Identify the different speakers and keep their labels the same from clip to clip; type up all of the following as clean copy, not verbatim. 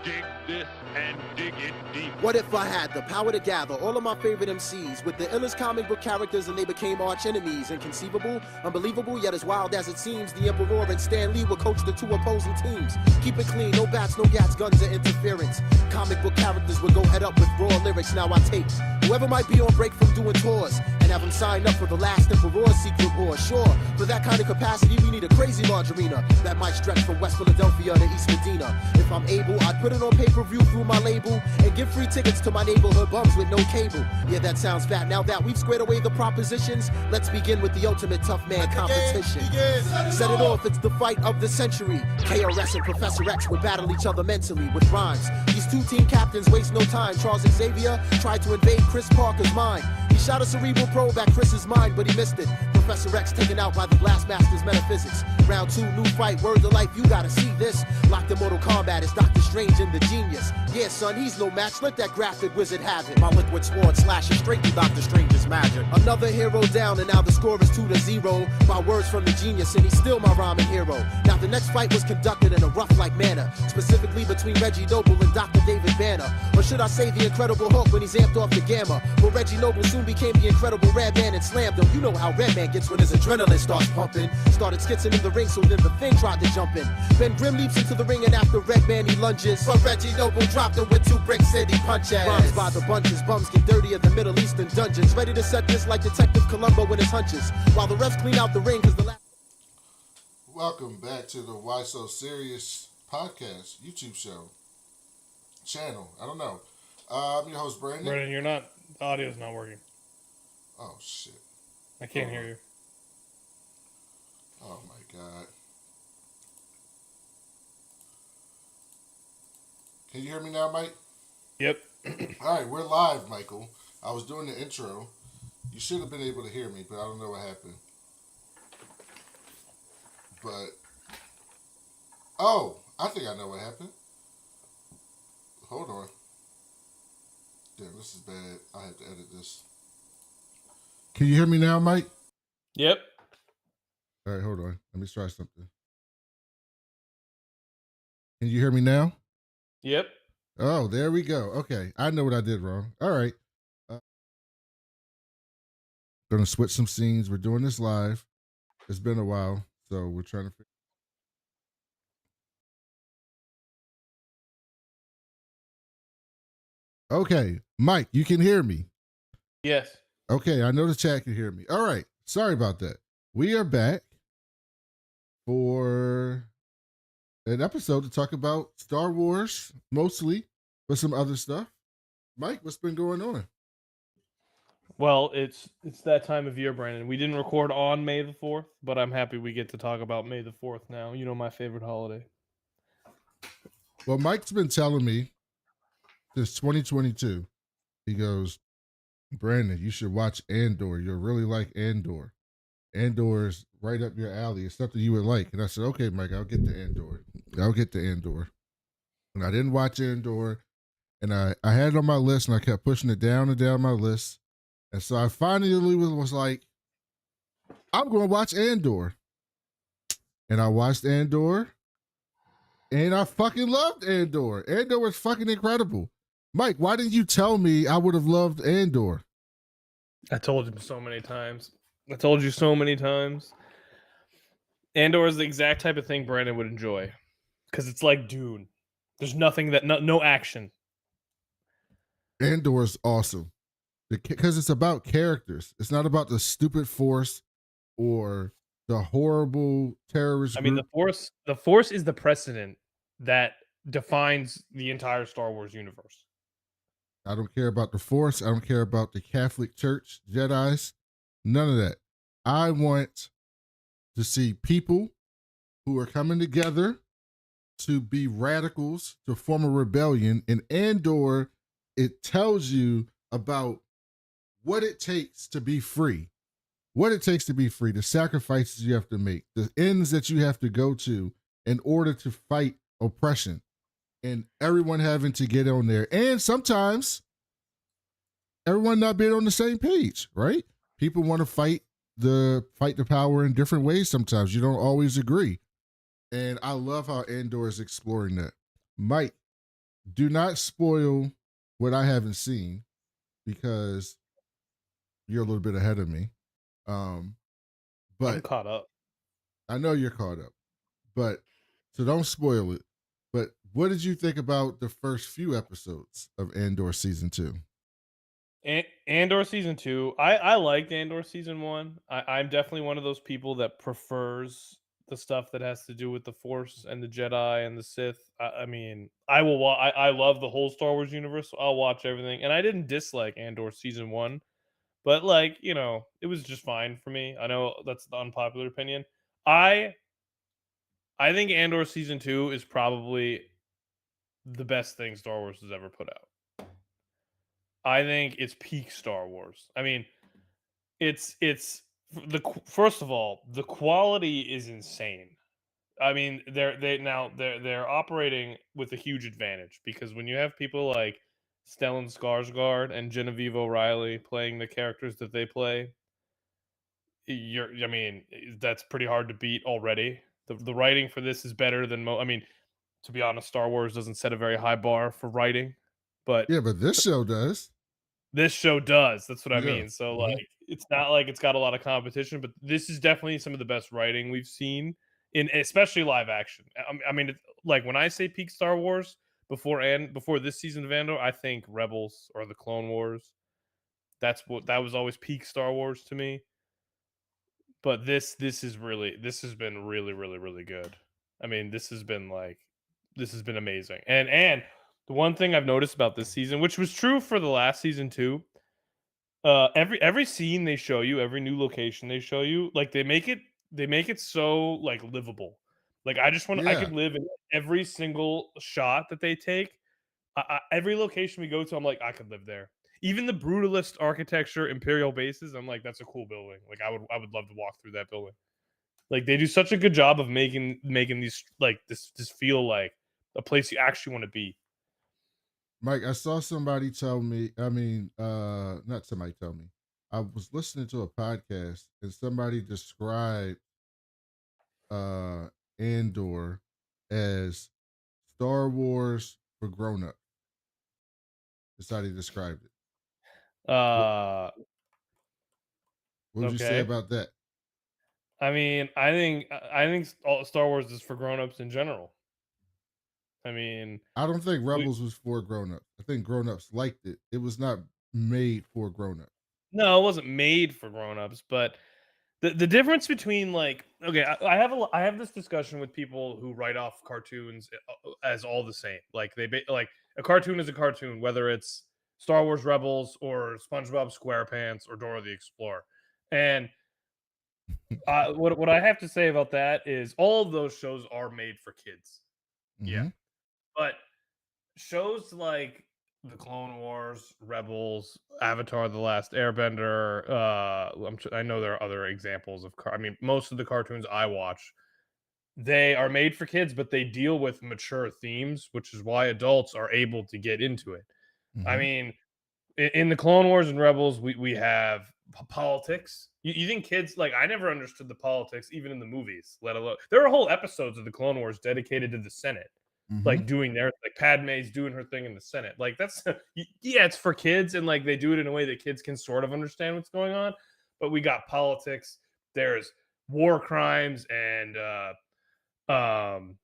Speaker 1: Dig this and dig it deep.
Speaker 2: What if I had the power to gather all of my favorite MCs with the illest comic book characters and they became arch enemies? Inconceivable, unbelievable, yet as wild as it seems, the Emperor and Stan Lee would coach the two opposing teams. Keep it clean, no bats, no gats, guns, or interference. Comic book characters would go head up with raw lyrics. Now I take whoever might be on break from doing tours and have them sign up for the last Emperor's secret war. Sure, for that kind of capacity, we need a crazy large arena that might stretch from West Philadelphia to East Medina. If I'm able, I'd put it on pay-per-view through my label and give free tickets to my neighborhood bums with no cable. Yeah, that sounds fat. Now that we've squared away the propositions, let's begin with the ultimate tough man competition. Set it off, it's the fight of the century. KRS and Professor X would battle each other mentally with rhymes. These two team captains waste no time. Charles Xavier tried to invade Chris Parker's mind. He shot a cerebral probe at Chris's mind, but he missed it. Professor X taken out by the Blastmaster's metaphysics. Round 2, new fight, word to life, you gotta see this. Locked in Mortal Kombat is Doctor Strange and the Genius. Yeah, son, he's no match, let that graphic wizard have it. My liquid sword slashes straight through Doctor Strange's magic. Another hero down, and now the score is 2-0. My words from the Genius, and he's still my rhyming hero. Now the next fight was conducted in a rough-like manner, specifically between Reggie Noble and Dr. David Banner. Or should I say the Incredible Hulk when he's amped off the gamma? But Reggie Noble soon became the Incredible Redman and slammed him. You know how Redman gets when his adrenaline starts pumping. Started skitzing in the ring, so then the Thing tried to jump in. Ben Grimm leaps into the ring, and after Redman he lunges, but Reggie Noble dropped him with 2 bricks and he punches. Rhymes by the bunches, bums get dirtier than Middle Eastern dungeons. Ready to set this like Detective Columbo in his hunches, while the refs clean out the ring cause the last...
Speaker 3: Welcome back to the Why So Serious podcast, YouTube show, channel, I don't know. I'm your host, Brandon.
Speaker 4: Brandon, you're not, audio's not working.
Speaker 3: Oh, shit.
Speaker 4: I can't hear you.
Speaker 3: Oh, my God. Can you hear me now, Mike?
Speaker 4: Yep.
Speaker 3: All right, we're live, Michael. I was doing the intro. You should have been able to hear me, but I don't know what happened. But, oh, I think I know what happened. Hold on. Damn, this is bad. I have to edit this. Can you hear me now, Mike?
Speaker 4: Yep.
Speaker 3: All right, hold on. Let me try something. Can you hear me now?
Speaker 4: Yep.
Speaker 3: Oh, there we go. Okay, I know what I did wrong. All right. Gonna switch some scenes. We're doing this live. It's been a while, so we're trying to figure. Okay, Mike, you can hear me.
Speaker 4: Yes.
Speaker 3: Okay, I know the chat can hear me. All right, sorry about that. We are back for an episode to talk about Star Wars, mostly, but some other stuff. Mike, what's been going on?
Speaker 4: Well, it's that time of year, Brandon. We didn't record on May the 4th, but I'm happy we get to talk about May the 4th now. You know, my favorite holiday.
Speaker 3: Well, Mike's been telling me since 2022, he goes, Brandon, you should watch Andor. You'll really like Andor. Andor is right up your alley. It's something you would like. And I said, okay, Mike, I'll get to Andor. And I didn't watch Andor. And I had it on my list, and I kept pushing it down and down my list. And so I finally was like, I'm going to watch Andor. And I watched Andor. And I fucking loved Andor. Andor was fucking incredible. Mike, why didn't you tell me I would have loved Andor?
Speaker 4: I told you so many times. Andor is the exact type of thing Brandon would enjoy. Because it's like Dune. There's nothing that, no action.
Speaker 3: Andor is awesome. Because it's about characters. It's not about the stupid Force or the horrible terrorist group.
Speaker 4: I mean, the Force is the precedent that defines the entire Star Wars universe.
Speaker 3: I don't care about the Force. I don't care about the Catholic Church, Jedis, none of that. I want to see people who are coming together to be radicals, to form a rebellion. In Andor, it tells you about what it takes to be free, the sacrifices you have to make, the ends that you have to go to in order to fight oppression. And everyone having to get on there. And sometimes everyone not being on the same page, right? People want to fight the power in different ways sometimes. You don't always agree. And I love how Andor is exploring that. Mike, do not spoil what I haven't seen because you're a little bit ahead of me. Um,
Speaker 4: I'm
Speaker 3: but
Speaker 4: caught up.
Speaker 3: I know you're caught up. But so don't spoil it. But what did you think about the first few episodes of Andor season 2?
Speaker 4: Andor season 2. I liked Andor season 1. I'm definitely one of those people that prefers the stuff that has to do with the Force and the Jedi and the Sith. I mean, I will. I love the whole Star Wars universe. So I'll watch everything, and I didn't dislike Andor season 1, but like it was just fine for me. I know that's the unpopular opinion. I I think Andor season 2 is probably the best thing Star Wars has ever put out. I think it's peak Star Wars. I mean, it's first of all, the quality is insane. I mean, they're operating with a huge advantage because when you have people like Stellan Skarsgård and Genevieve O'Reilly playing the characters that they play, I mean, that's pretty hard to beat already. The writing for this is better than I mean, to be honest, Star Wars doesn't set a very high bar for writing, but
Speaker 3: Yeah, but this show does.
Speaker 4: this show does. That's what I
Speaker 3: Yeah.
Speaker 4: mean. So,
Speaker 3: Mhm.
Speaker 4: like, it's not like it's got a lot of competition, but this is definitely some of the best writing we've seen in especially live action. I mean, like when I say peak Star Wars before this season of Andor, I think Rebels or the Clone Wars. That was always peak Star Wars to me. But this has been really really really good. I mean, this has been amazing. And the one thing I've noticed about this season, which was true for the last season too, every scene they show you, every new location they show you, like they make it so like livable. Like I
Speaker 3: Yeah.
Speaker 4: could live in every single shot that they take. Every location we go to, I'm like I could live there. Even the brutalist architecture, imperial bases, I'm like that's a cool building. Like I would love to walk through that building. Like they do such a good job of making these like this feel like a place you actually want to be.
Speaker 3: Mike, I saw somebody tell me, not somebody tell me. I was listening to a podcast and somebody described uh Andor as Star Wars for grown-up. That's how they described it. What
Speaker 4: Uh,
Speaker 3: what would you say
Speaker 4: okay.
Speaker 3: about that?
Speaker 4: I mean, I think Star Wars is for grown-ups in general. I mean,
Speaker 3: I don't think
Speaker 4: we
Speaker 3: Rebels was for grown-ups. I think grown-ups liked it. It was not made for grown-ups.
Speaker 4: no, it wasn't made for grown-ups, but the difference between like okay, I have this discussion with people who write off cartoons as all the same. Like like a cartoon is a cartoon, whether it's Star Wars Rebels or SpongeBob SquarePants or Dora the Explorer. And what I have to say about that is all of those shows are made for kids. Yeah,
Speaker 3: Mm-hmm.
Speaker 4: but shows like the Clone Wars, Rebels, Avatar: The Last Airbender. I know there are other examples of. I mean, most of the cartoons I watch, they are made for kids, but they deal with mature themes, which is why adults are able to get into it. I
Speaker 3: Mm-hmm.
Speaker 4: mean, in the Clone Wars and Rebels, we have politics. You think kids like I never understood the politics even in the movies, let alone there are whole episodes of the Clone Wars dedicated to the Senate,
Speaker 3: Mm-hmm.
Speaker 4: like doing their like Padme's doing her thing in the Senate. Like that's yeah, it's for kids and like they do it in a way that kids can sort of understand what's going on. But we got politics. There's war crimes and um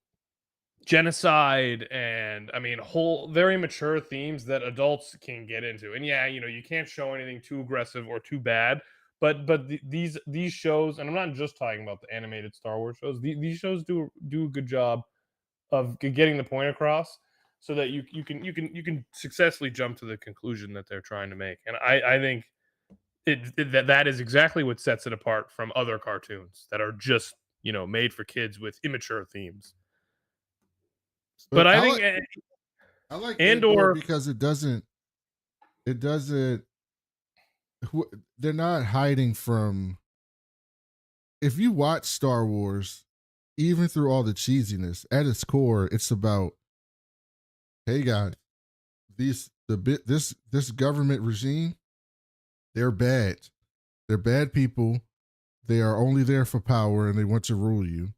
Speaker 4: genocide and I mean whole very mature themes that adults can get into. And yeah, you can't show anything too aggressive or too bad, but these shows, and I'm not just talking about the animated Star Wars shows. These shows do a good job of getting the point across so that you can successfully jump to the conclusion that they're trying to make. And I think that is exactly what sets it apart from other cartoons that are just, made for kids with immature themes. But
Speaker 3: But
Speaker 4: I think
Speaker 3: I like Andor
Speaker 4: Andor.
Speaker 3: because it doesn't they're not hiding from if you watch Star Wars, even through all the cheesiness, at its core, it's about, hey guys, this government regime, they're bad. They're bad people. They are only there for power and they want to rule you.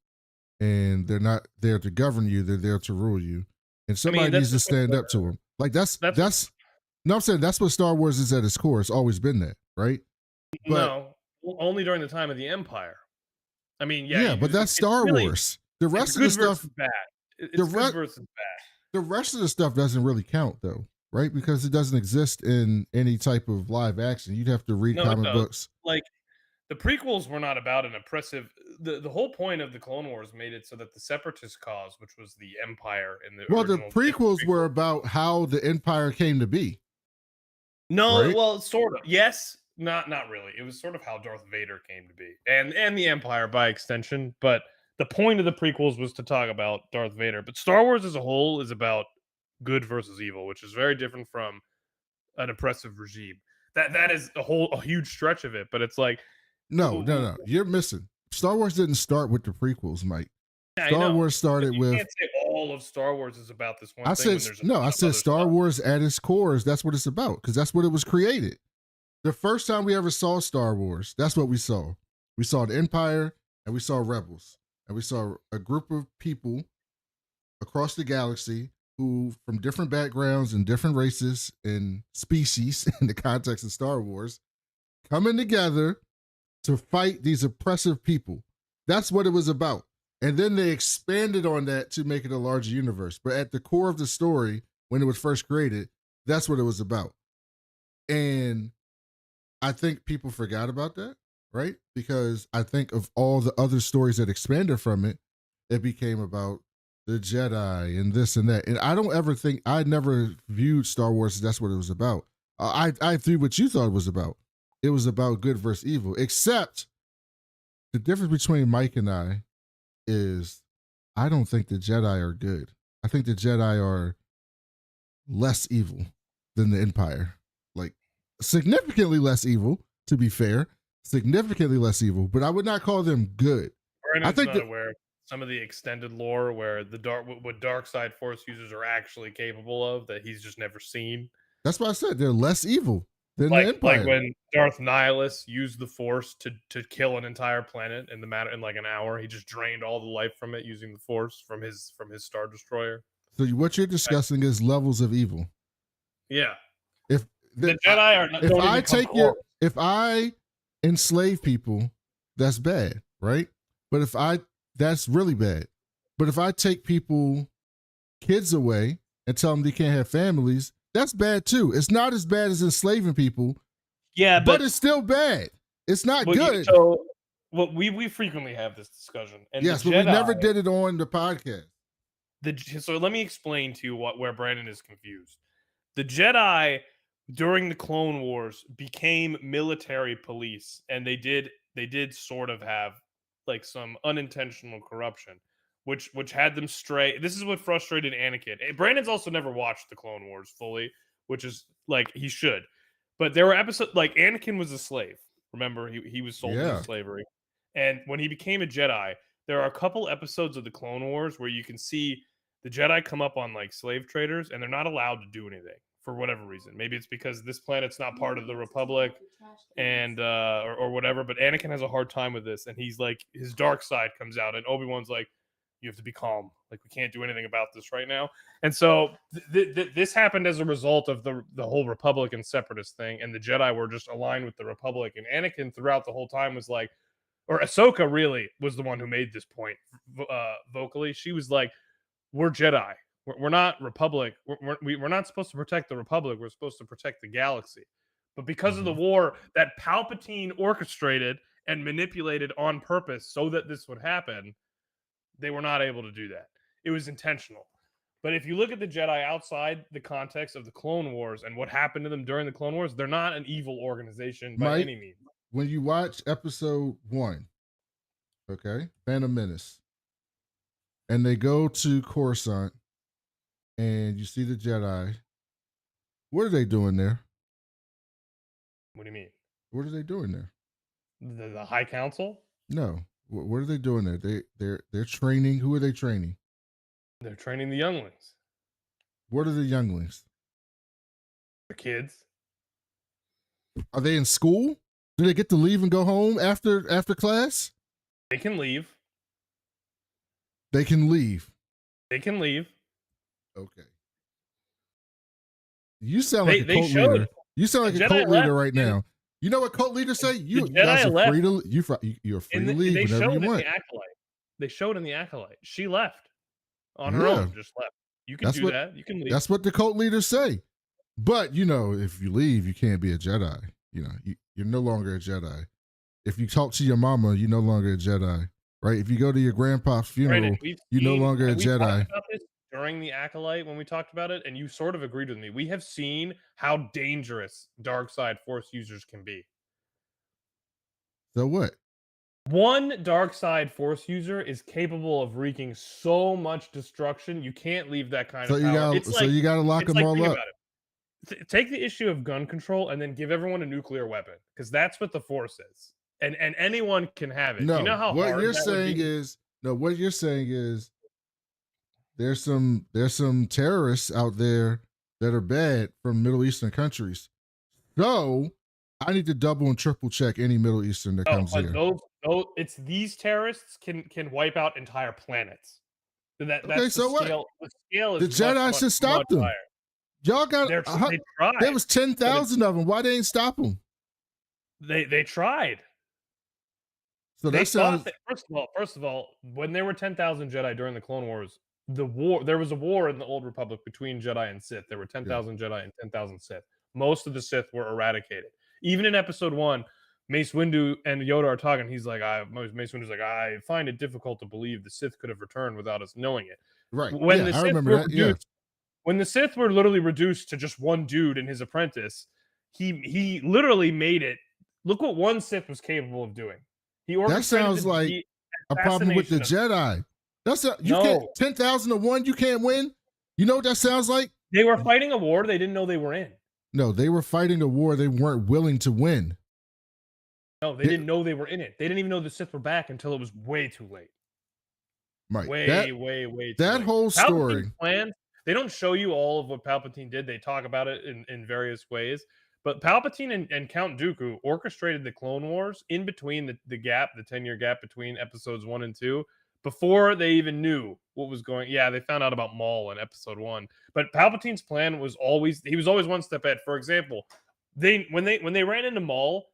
Speaker 3: And they're not there to govern you, they're there to rule you. and somebody needs to stand up to him. Like that's no, I'm saying that's what Star Wars is at its core. It's always been that, right? But
Speaker 4: no, only during the time of the Empire. I mean,
Speaker 3: yeah, but that's Star Wars. The rest of the stuff,
Speaker 4: bad. It's good versus bad.
Speaker 3: The rest of the stuff doesn't really count though, right? Because it doesn't exist in any type of live action. You'd have to read comic books.
Speaker 4: Like the prequels were not about an oppressive. The whole point of the Clone Wars made it so that the Separatist cause, which was the Empire in the
Speaker 3: the prequels were about how the Empire came to be.
Speaker 4: No, right? Well, sort of. Yes, not really. It was sort of how Darth Vader came to be, and the Empire by extension. But the point of the prequels was to talk about Darth Vader. But Star Wars as a whole is about good versus evil, which is very different from an oppressive regime. That is a huge stretch of it. But it's like
Speaker 3: no, you're missing. Star Wars didn't start with the prequels, Mike. Star Wars started with.
Speaker 4: You can't say all of Star Wars is about this one
Speaker 3: I
Speaker 4: thing.
Speaker 3: I said Star Wars at its core. That's what it's about because that's what it was created. The first time we ever saw Star Wars, that's what we saw. We saw the Empire and we saw Rebels. And we saw a group of people across the galaxy who, from different backgrounds and different races and species in the context of Star Wars, coming together to fight these oppressive people. That's what it was about. And then they expanded on that to make it a larger universe. But at the core of the story, when it was first created, that's what it was about. And I think people forgot about that, right? Because I think of all the other stories that expanded from it, it became about the Jedi and this and that. And I never viewed Star Wars as that's what it was about. I viewed what you thought it was about. It was about good versus evil, except the difference between Mike and I is I don't think the Jedi are good. I think the Jedi are less evil than the Empire. Like significantly less evil, to be fair. Significantly less evil, but I would not call them good.
Speaker 4: Brandon's I think not aware of some of the extended lore where what dark side force users are actually capable of that he's just never seen.
Speaker 3: That's why I said they're less evil than the Empire.
Speaker 4: Like when Darth Nihilus used the Force to kill an entire planet in like an hour, he just drained all the life from it using the Force from his Star Destroyer.
Speaker 3: So what you're discussing is levels of evil.
Speaker 4: Yeah.
Speaker 3: If
Speaker 4: the Jedi are,
Speaker 3: if I enslave people, that's bad, right? But that's really bad. But if I take kids away and tell them they can't have families, that's bad too. It's not as bad as enslaving people.
Speaker 4: Yeah,
Speaker 3: but it's still bad. It's not good.
Speaker 4: We frequently have this discussion. And
Speaker 3: yes, but we never did it on the podcast.
Speaker 4: So let me explain to you where Brandon is confused. The Jedi during the Clone Wars became military police, and they did sort of have like some unintentional corruption, which had them stray. This is what frustrated Anakin. Brandon's also never watched the Clone Wars fully, which is like he should. But there were episodes like Anakin was a slave. Remember, he was sold into slavery, and when he became a Jedi, there are a couple episodes of the Clone Wars where you can see the Jedi come up on like slave traders, and they're not allowed to do anything for whatever reason. Maybe it's because this planet's not part of the Republic, and or whatever. But Anakin has a hard time with this, and he's like his dark side comes out, and Obi-Wan's like, "You have to be calm. Like we can't do anything about this right now." And so this happened as a result of the whole Republican separatist thing, and the Jedi were just aligned with the Republic. And Anakin throughout the whole time was like, or Ahsoka really was the one who made this point vocally. She was like, "We're Jedi. We're not Republic. We're not supposed to protect the Republic. We're supposed to protect the galaxy." But because of the war that Palpatine orchestrated and manipulated on purpose so that this would happen, they were not able to do that. It was intentional. But if you look at the Jedi outside the context of the Clone Wars and what happened to them during the Clone Wars, they're not an evil organization by any means.
Speaker 3: When you watch episode 1, okay, Phantom Menace, and they go to Coruscant, and you see the Jedi, what are they doing there?
Speaker 4: What do you mean?
Speaker 3: What are they doing there?
Speaker 4: The High Council?
Speaker 3: No. What are they doing there? They're training. Who are they training?
Speaker 4: They're training the younglings.
Speaker 3: What are the younglings?
Speaker 4: The kids.
Speaker 3: Are they in school? Do they get to leave and go home after class?
Speaker 4: They can leave.
Speaker 3: They can leave.
Speaker 4: They can leave.
Speaker 3: Okay. You sound like
Speaker 4: They
Speaker 3: a
Speaker 4: they
Speaker 3: cult
Speaker 4: showed
Speaker 3: leader. You sound like
Speaker 4: the
Speaker 3: a
Speaker 4: Jedi
Speaker 3: cult
Speaker 4: left
Speaker 3: leader right
Speaker 4: in
Speaker 3: now. You know what cult leaders say?
Speaker 4: the
Speaker 3: You guys
Speaker 4: Jedi
Speaker 3: are
Speaker 4: left
Speaker 3: free to you're free to leave
Speaker 4: they
Speaker 3: whenever you
Speaker 4: showed in
Speaker 3: want.
Speaker 4: the Acolyte. They showed in the Acolyte. She left on her
Speaker 3: Yeah,
Speaker 4: own, just left. You can
Speaker 3: that's
Speaker 4: do
Speaker 3: what
Speaker 4: that. You can leave.
Speaker 3: that's what the cult leaders say. But if you leave, you can't be a Jedi. You're no longer a Jedi. If you talk to your mama, you're no longer a Jedi, right? If you go to your grandpa's
Speaker 4: Brandon,
Speaker 3: funeral, you're no longer a
Speaker 4: we talked
Speaker 3: Jedi.
Speaker 4: about this during the Acolyte when we talked about it, and you sort of agreed with me. We have seen how dangerous dark side force users can be.
Speaker 3: So what?
Speaker 4: One dark side force user is capable of wreaking so much destruction. You can't leave that kind
Speaker 3: So
Speaker 4: of
Speaker 3: you
Speaker 4: power.
Speaker 3: gotta lock them all
Speaker 4: Think
Speaker 3: up.
Speaker 4: about it. Take the issue of gun control and then give everyone a nuclear weapon because that's what the force is, and anyone can have it. Do you know
Speaker 3: No,
Speaker 4: how
Speaker 3: what
Speaker 4: hard
Speaker 3: you're
Speaker 4: that would
Speaker 3: saying
Speaker 4: be?
Speaker 3: is no. What you're saying is there's some terrorists out there that are bad from Middle Eastern countries. So I need to double and triple check any Middle Eastern that
Speaker 4: Oh,
Speaker 3: comes
Speaker 4: but
Speaker 3: here.
Speaker 4: those it's these terrorists can wipe out entire planets.
Speaker 3: Okay,
Speaker 4: That's the
Speaker 3: so what?
Speaker 4: scale. The scale
Speaker 3: The
Speaker 4: is
Speaker 3: Jedi should
Speaker 4: much
Speaker 3: stop them.
Speaker 4: higher.
Speaker 3: Y'all got
Speaker 4: They
Speaker 3: there
Speaker 4: tried,
Speaker 3: was
Speaker 4: but it's
Speaker 3: 10,000 of them. Why they ain't stop them?
Speaker 4: they tried.
Speaker 3: So
Speaker 4: They
Speaker 3: that
Speaker 4: thought
Speaker 3: sounds
Speaker 4: that first of all, when there were 10,000 Jedi during the Clone Wars, there was a war in the Old Republic between Jedi and Sith. There were
Speaker 3: yeah.
Speaker 4: 10,000 Jedi and 10,000 Sith. Most of the Sith were eradicated. Even in Episode 1, Mace Windu and Yoda are talking. He's like, Mace Windu's like, I find it difficult to believe the Sith could have returned without us knowing it.
Speaker 3: Right.
Speaker 4: When
Speaker 3: Yeah,
Speaker 4: the
Speaker 3: I
Speaker 4: Sith
Speaker 3: remember
Speaker 4: were
Speaker 3: that. Yeah.
Speaker 4: reduced, when the Sith were literally reduced to just one dude and his apprentice, he literally made it. Look what one Sith was capable of doing. He
Speaker 3: That
Speaker 4: orchestrated
Speaker 3: sounds like a problem with the Jedi. You can't
Speaker 4: No,
Speaker 3: 10,000 to 1, you can't win. You know what that sounds like?
Speaker 4: they were fighting a war they didn't know they were in.
Speaker 3: No, they were fighting a war they weren't willing to win.
Speaker 4: No, they didn't know they were in it. They didn't even know the Sith were back until it was way too late.
Speaker 3: Right.
Speaker 4: Way too
Speaker 3: That
Speaker 4: late.
Speaker 3: whole story.
Speaker 4: Palpatine's plans, they don't show you all of what Palpatine did. They talk about it in various ways. But Palpatine and Count Dooku orchestrated the Clone Wars in between the gap, the 10-year gap between episodes 1 and 2, before they even knew what was going. Yeah, they found out about Maul in episode 1. But Palpatine's plan was always one step ahead. For example, when they ran into Maul,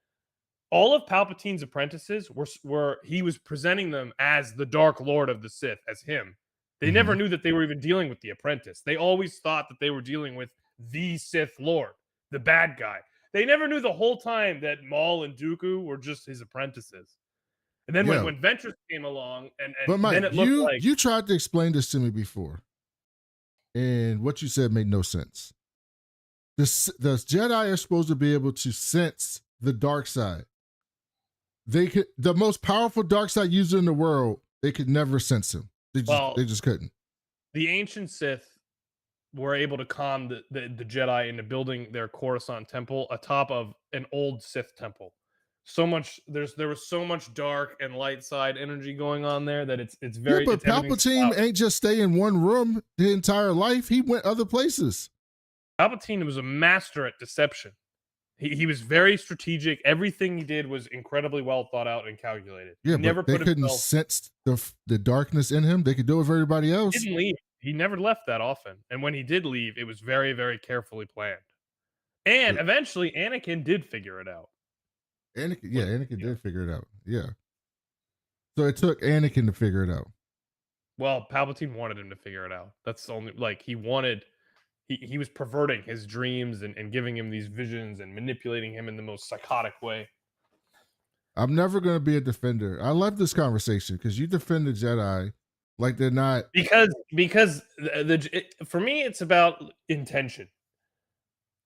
Speaker 4: all of Palpatine's apprentices were he was presenting them as the Dark Lord of the Sith, as him. They never knew that they were even dealing with the apprentice. They always thought that they were dealing with the Sith Lord, the bad guy. They never knew the whole time that Maul and Dooku were just his apprentices. And then
Speaker 3: Yeah.
Speaker 4: when Ventress came along, and
Speaker 3: But Mike,
Speaker 4: then it looked like
Speaker 3: you tried to explain this to me before, and what you said made no sense. The Jedi are supposed to be able to sense the dark side. The most powerful dark side user in the world, they could never sense him. They just couldn't.
Speaker 4: The ancient Sith were able to calm the Jedi into building their Coruscant temple atop of an old Sith temple. There was so much dark and light side energy going on there that it's very.
Speaker 3: Yeah, but Palpatine ain't just stay in one room the entire life. He went other places.
Speaker 4: Palpatine was a master at deception. He was very strategic. Everything he did was incredibly well thought out and calculated.
Speaker 3: Yeah,
Speaker 4: he never
Speaker 3: but they couldn't sense the darkness in him. They could do it for everybody else.
Speaker 4: He didn't leave. He never left that often. And when he did leave, it was very, very carefully planned. And eventually, Anakin did figure it out.
Speaker 3: Anakin did figure it out. Yeah. So it took Anakin to figure it out.
Speaker 4: Well, Palpatine wanted him to figure it out. That's only he was perverting his dreams and giving him these visions and manipulating him in the most psychotic way.
Speaker 3: I'm never going to be a defender. I love this conversation because you defend the Jedi like they're not.
Speaker 4: Because for me, it's about intention.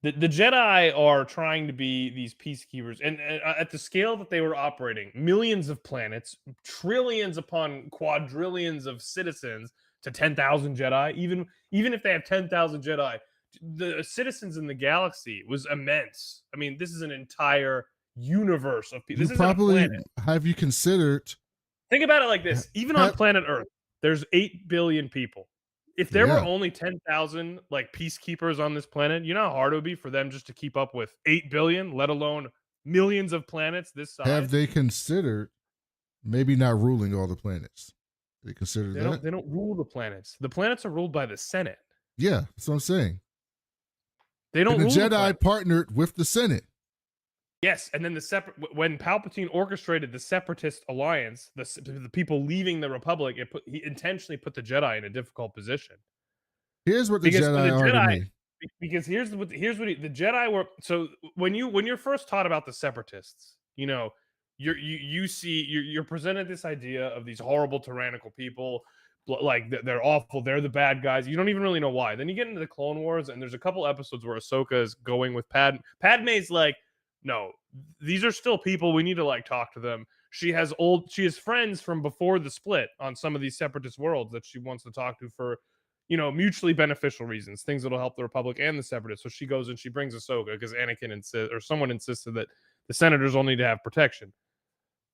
Speaker 4: The Jedi are trying to be these peacekeepers, and at the scale that they were operating, millions of planets, trillions upon quadrillions of citizens to 10,000 Jedi. Even if they have 10,000 Jedi, the citizens in the galaxy was immense. I mean, this is an entire universe of people.
Speaker 3: Have you considered?
Speaker 4: Think about it like this: even on planet Earth, there's 8 billion people. If there were only 10,000 like peacekeepers on this planet, you know how hard it would be for them just to keep up with 8 billion, let alone millions of planets this size.
Speaker 3: Have they considered maybe not ruling all the planets? They consider that?
Speaker 4: They don't rule the planets. The planets are ruled by the Senate.
Speaker 3: Yeah, that's what I'm saying.
Speaker 4: They don't
Speaker 3: And the
Speaker 4: rule the
Speaker 3: Jedi
Speaker 4: planet.
Speaker 3: partnered with the Senate.
Speaker 4: Yes, and then when Palpatine orchestrated the Separatist alliance, the people leaving the Republic, he intentionally put the Jedi in a difficult position
Speaker 3: Here's what the
Speaker 4: because for the
Speaker 3: Jedi are to
Speaker 4: Jedi,
Speaker 3: me.
Speaker 4: because the Jedi were so when you're first taught about the Separatists, you're presented this idea of these horrible tyrannical people, like they're awful, they're the bad guys. You don't even really know why. Then you get into the Clone Wars, and there's a couple episodes where Ahsoka is going with Padme's like, no, these are still people. We need to like talk to them. She has friends from before the split on some of these separatist worlds that she wants to talk to for mutually beneficial reasons, things that'll help the Republic and the Separatists. So she goes and she brings Ahsoka because Anakin someone insisted that the senators all need to have protection.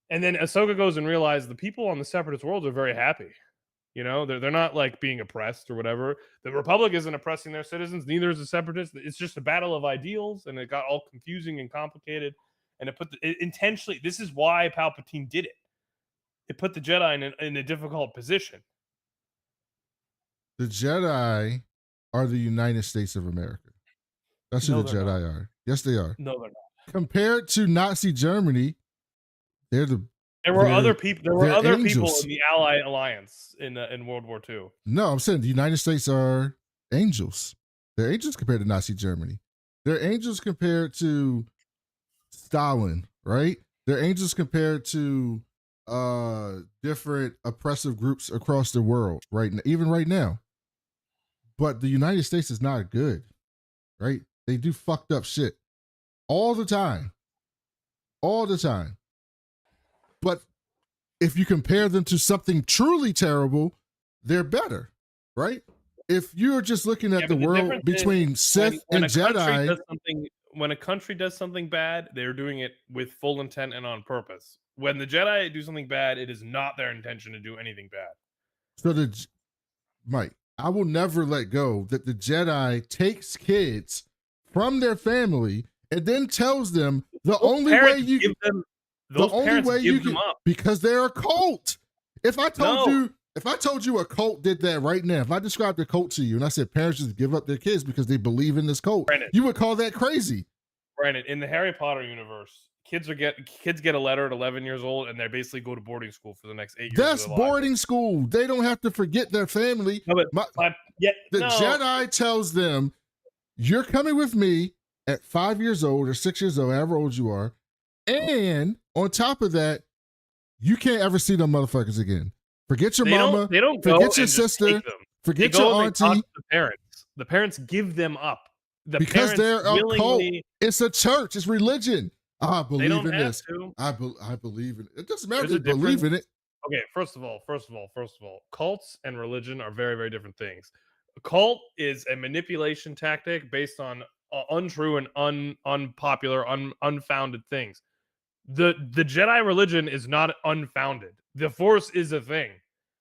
Speaker 4: And then Ahsoka goes and realizes the people on the Separatist worlds are very happy. They're not like being oppressed or whatever. The Republic isn't oppressing their citizens. Neither is the Separatists. It's just a battle of ideals, and it got all confusing and complicated. And it intentionally. This is why Palpatine did it. It put the Jedi in a difficult position.
Speaker 3: The Jedi are the United States of America. That's who
Speaker 4: No,
Speaker 3: the
Speaker 4: they're
Speaker 3: Jedi
Speaker 4: not.
Speaker 3: are. Yes, they are.
Speaker 4: No, they're not.
Speaker 3: Compared to Nazi Germany, they're the
Speaker 4: There were other people. There were other people
Speaker 3: angels.
Speaker 4: in the Allied alliance in World War II.
Speaker 3: No, I'm saying the United States are angels. They're angels compared to Nazi Germany. They're angels compared to Stalin, right? They're angels compared to different oppressive groups across the world, right? Even right now. But the United States is not good, right? They do fucked up shit all the time. All the time. But if you compare them to something truly terrible, they're better, right? If you're just looking at the world between Sith and Jedi,
Speaker 4: when a country does something bad, they're doing it with full intent and on purpose. When the Jedi do something bad, it is not their intention to do anything bad.
Speaker 3: So Mike, I will never let go that the Jedi takes kids from their family and then tells them the only way you
Speaker 4: give them up
Speaker 3: because they're a cult. If I told you a cult did that right now, if I described a cult to you and I said parents just give up their kids because they believe in this cult, you would call that crazy.
Speaker 4: Brandon, in the Harry Potter universe, kids get a letter at 11 years old and they basically go to boarding school for the next 8 years.
Speaker 3: That's boarding school. They don't have to forget their family.
Speaker 4: No,
Speaker 3: Jedi tells them, you're coming with me at 5 years old or 6 years old, however old you are. And on top of that, you can't ever see them motherfuckers again. Forget your mama.
Speaker 4: They don't
Speaker 3: forget your sister. Forget your auntie.
Speaker 4: The parents give them up.
Speaker 3: Because they're a cult. It's a church. It's religion. I believe in this. I believe in it. It doesn't matter if they believe in it.
Speaker 4: Okay, first of all, cults and religion are very, very different things. A cult is a manipulation tactic based on untrue and unpopular, unfounded things. The Jedi religion is not unfounded. The Force is a thing.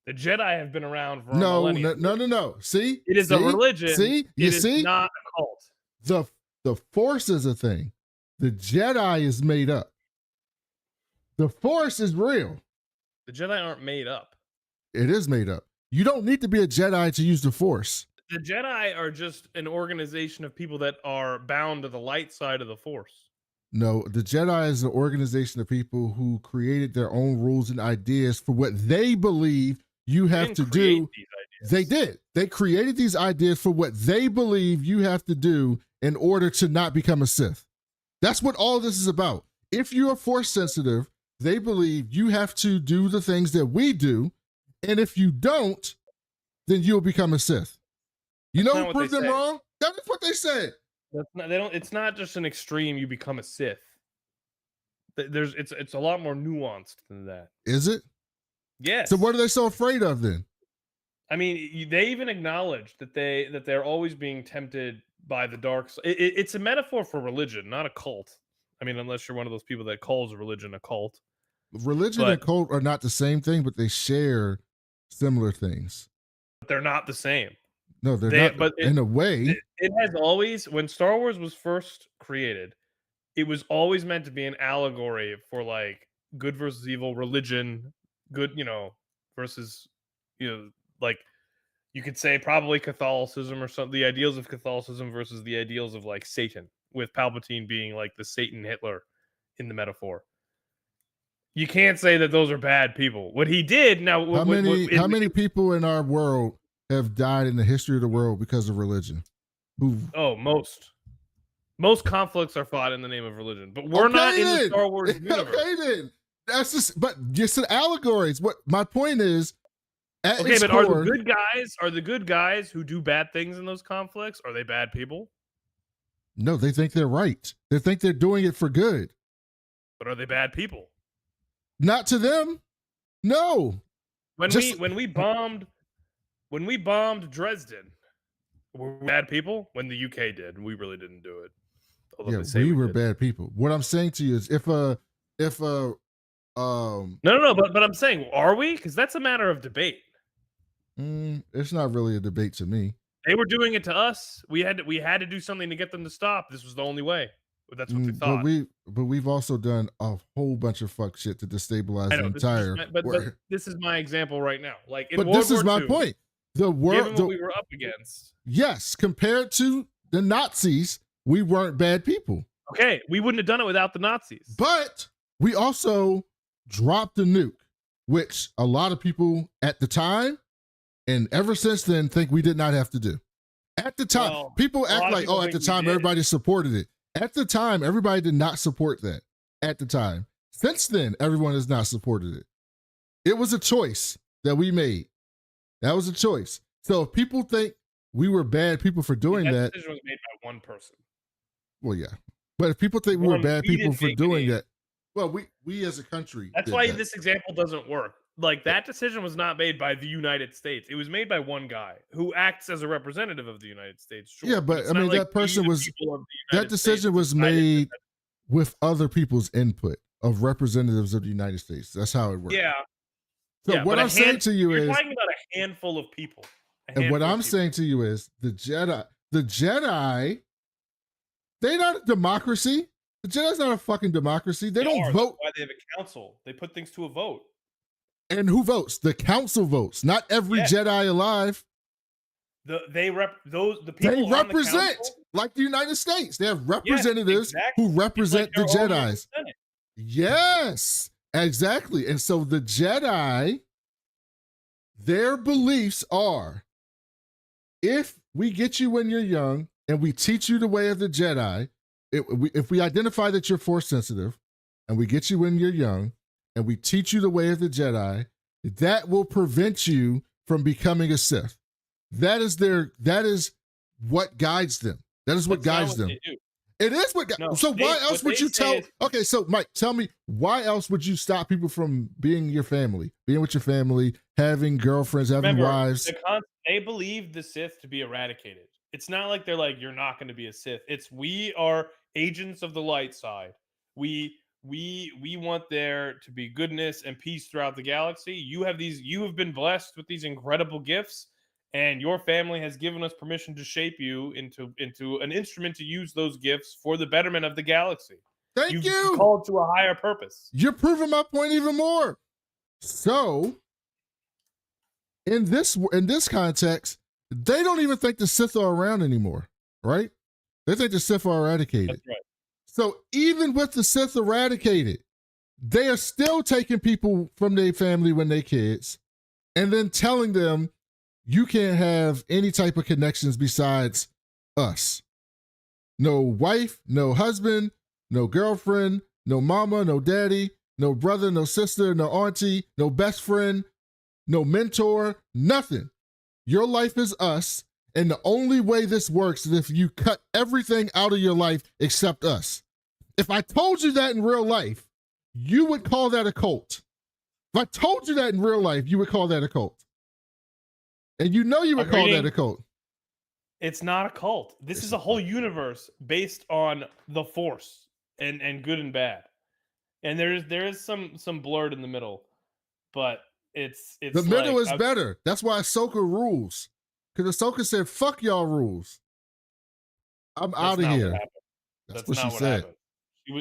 Speaker 4: The Jedi have been around for
Speaker 3: no. See,
Speaker 4: it is a religion.
Speaker 3: See,
Speaker 4: it is not a cult.
Speaker 3: The Force is a thing. The Jedi is made up. The Force is real.
Speaker 4: The Jedi aren't made up.
Speaker 3: It is made up. You don't need to be a Jedi to use the Force.
Speaker 4: The Jedi are just an organization of people that are bound to the light side of the Force.
Speaker 3: No, the Jedi is an organization of people who created their own rules and ideas for what they believe you have to do. They did. They created these ideas for what they believe you have to do in order to not become a Sith. That's what all this is about. If you are Force sensitive, they believe you have to do the things that we do. And if you don't, then you'll become a Sith. You know who proved them wrong? That is what they said.
Speaker 4: It's not just an extreme. You become a Sith. It's a lot more nuanced than that.
Speaker 3: Is it?
Speaker 4: Yes.
Speaker 3: So what are they so afraid of then?
Speaker 4: I mean, they even acknowledge that they're always being tempted by the dark side. It's a metaphor for religion, not a cult. I mean, unless you're one of those people that calls religion a cult.
Speaker 3: Religion and cult are not the same thing, but they share similar things.
Speaker 4: But they're not the same.
Speaker 3: No, they're not. But in a way,
Speaker 4: it has always, when Star Wars was first created, it was always meant to be an allegory for like good versus evil, religion, good, versus, like You could say probably Catholicism or something. The ideals of Catholicism versus the ideals of like Satan, with Palpatine being like the Satan Hitler in the metaphor. You can't say that those are bad people. What he did now.
Speaker 3: How many people in our world have died in the history of the world because of religion?
Speaker 4: Most conflicts are fought in the name of religion, but we're not in the Star Wars universe.
Speaker 3: Okay, then that's just. But just allegories. What my point is.
Speaker 4: Okay, but are the good guys who do bad things in those conflicts? Are they bad people?
Speaker 3: No, they think they're right. They think they're doing it for good.
Speaker 4: But are they bad people?
Speaker 3: Not to them. No.
Speaker 4: When we bombed Dresden, were we bad people? When the UK did, we really didn't do it.
Speaker 3: Yeah, we were bad people. What I'm saying to you is,
Speaker 4: No, but I'm saying, are we? Because that's a matter of debate.
Speaker 3: It's not really a debate to me.
Speaker 4: They were doing it to us. We had to do something to get them to stop. This was the only way. That's what they thought.
Speaker 3: But we've also done a whole bunch of fuck shit to destabilize the entire.
Speaker 4: But this is my example right now. Like,
Speaker 3: but this is my point. The world,
Speaker 4: given what we were up against.
Speaker 3: Yes, compared to the Nazis, we weren't bad people.
Speaker 4: Okay, we wouldn't have done it without the Nazis.
Speaker 3: But we also dropped the nuke, which a lot of people at the time and ever since then think we did not have to do. At the time, people act like, at the time, everybody supported it. At the time, everybody did not support that. At the time. Since then, everyone has not supported it. It was a choice that we made. That was a choice. So if people think we were bad people for doing that.
Speaker 4: decision was made by one person.
Speaker 3: Well, yeah. But if people think we were bad people for doing that, well, we as a country.
Speaker 4: That's why this example doesn't work. Like, that decision was not made by the United States. It was made by one guy who acts as a representative of the United States. Sure,
Speaker 3: yeah, but I mean, that person was, that decision was made with other people's input of representatives of the United States. That's how it works.
Speaker 4: Yeah.
Speaker 3: So what I'm saying to you is,
Speaker 4: you're talking about a handful of people.
Speaker 3: And what I'm saying to you is, the Jedi, they're not a democracy. The Jedi's not a fucking democracy. They don't vote.
Speaker 4: That's why they have a council. They put things to a vote.
Speaker 3: And who votes? The council votes. Not every Jedi alive.
Speaker 4: The people
Speaker 3: they represent,
Speaker 4: on the council,
Speaker 3: like the United States. They have representatives who represent the Jedis. Yes, exactly. And so the Jedi, their beliefs are, if we get you when you're young and we teach you the way of the Jedi, if we identify that you're Force sensitive and we get you when you're young and we teach you the way of the Jedi, that will prevent you from becoming a Sith. That is what guides them. That is what guides them. It is what. So why else would you tell? Okay, so Mike, tell me, why else would you stop people from being your family, being with your family, having girlfriends, having wives?
Speaker 4: They believe the Sith to be eradicated. It's not like they're like, you're not going to be a Sith. It's, we are agents of the light side. We want there to be goodness and peace throughout the galaxy. You have been blessed with these incredible gifts, and your family has given us permission to shape you into an instrument to use those gifts for the betterment of the galaxy.
Speaker 3: Thank you.
Speaker 4: You're called to a higher purpose.
Speaker 3: You're proving my point even more. So, in this context, they don't even think the Sith are around anymore, right? They think the Sith are eradicated.
Speaker 4: That's right.
Speaker 3: So even with the Sith eradicated, they are still taking people from their family when they're kids and then telling them, you can't have any type of connections besides us. No wife, no husband, no girlfriend, no mama, no daddy, no brother, no sister, no auntie, no best friend, no mentor, nothing. Your life is us, and the only way this works is if you cut everything out of your life except us. If I told you that in real life, you would call that a cult. If I told you that in real life, you would call that a cult. And you know you would call that a cult.
Speaker 4: It's not a cult. This is a whole universe based on the Force and good and bad. And there is some blurred in the middle, but it's
Speaker 3: the middle is better. That's why Ahsoka rules. Because Ahsoka said, "Fuck y'all rules. I'm out of here." That's what she said.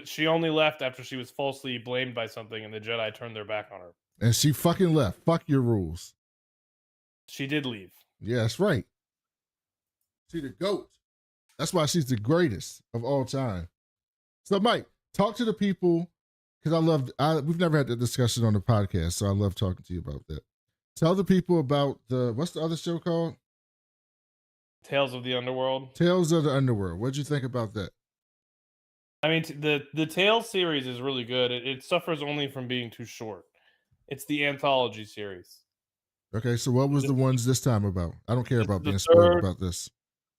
Speaker 4: She only left after she was falsely blamed by something, and the Jedi turned their back on her.
Speaker 3: And she fucking left. Fuck your rules.
Speaker 4: She did leave.
Speaker 3: Yeah, that's right. She's the GOAT. That's why she's the greatest of all time. So, Mike, talk to the people because we've never had that discussion on the podcast, so I love talking to you about that. Tell the people about what's the other show called?
Speaker 4: Tales of the Underworld.
Speaker 3: Tales of the Underworld. What'd you think about that?
Speaker 4: I mean, the Tales series is really good. It suffers only from being too short. It's the anthology series.
Speaker 3: Okay, so what was the ones this time about? I don't care about
Speaker 4: the
Speaker 3: being spoiled
Speaker 4: third-
Speaker 3: about this.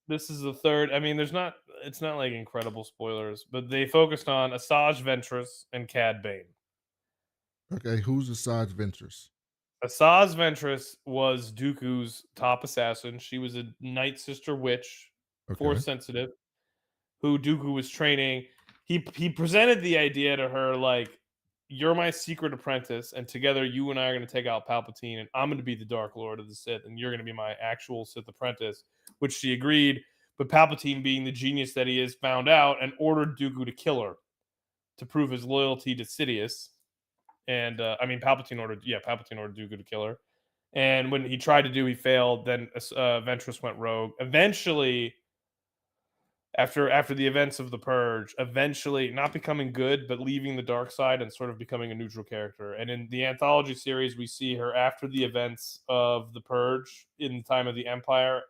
Speaker 4: This is the third. I mean, it's not like incredible spoilers, but they focused on Asajj Ventress and Cad Bane.
Speaker 3: Okay, who's Asajj Ventress?
Speaker 4: Asajj Ventress was Dooku's top assassin. She was a Night Sister witch, force sensitive, who Dooku was training. He presented the idea to her like, "You're my secret apprentice, and together you and I are going to take out Palpatine, and I'm going to be the Dark Lord of the Sith, and you're going to be my actual Sith apprentice." Which she agreed. But Palpatine, being the genius that he is, found out and ordered Dooku to kill her to prove his loyalty to Sidious. And Palpatine ordered Dooku to kill her. And when he tried to do, he failed. Then Ventress went rogue. Eventually, after the events of the Purge, eventually not becoming good, but leaving the dark side and sort of becoming a neutral character. And in the anthology series, we see her after the events of the Purge in the time of the Empire.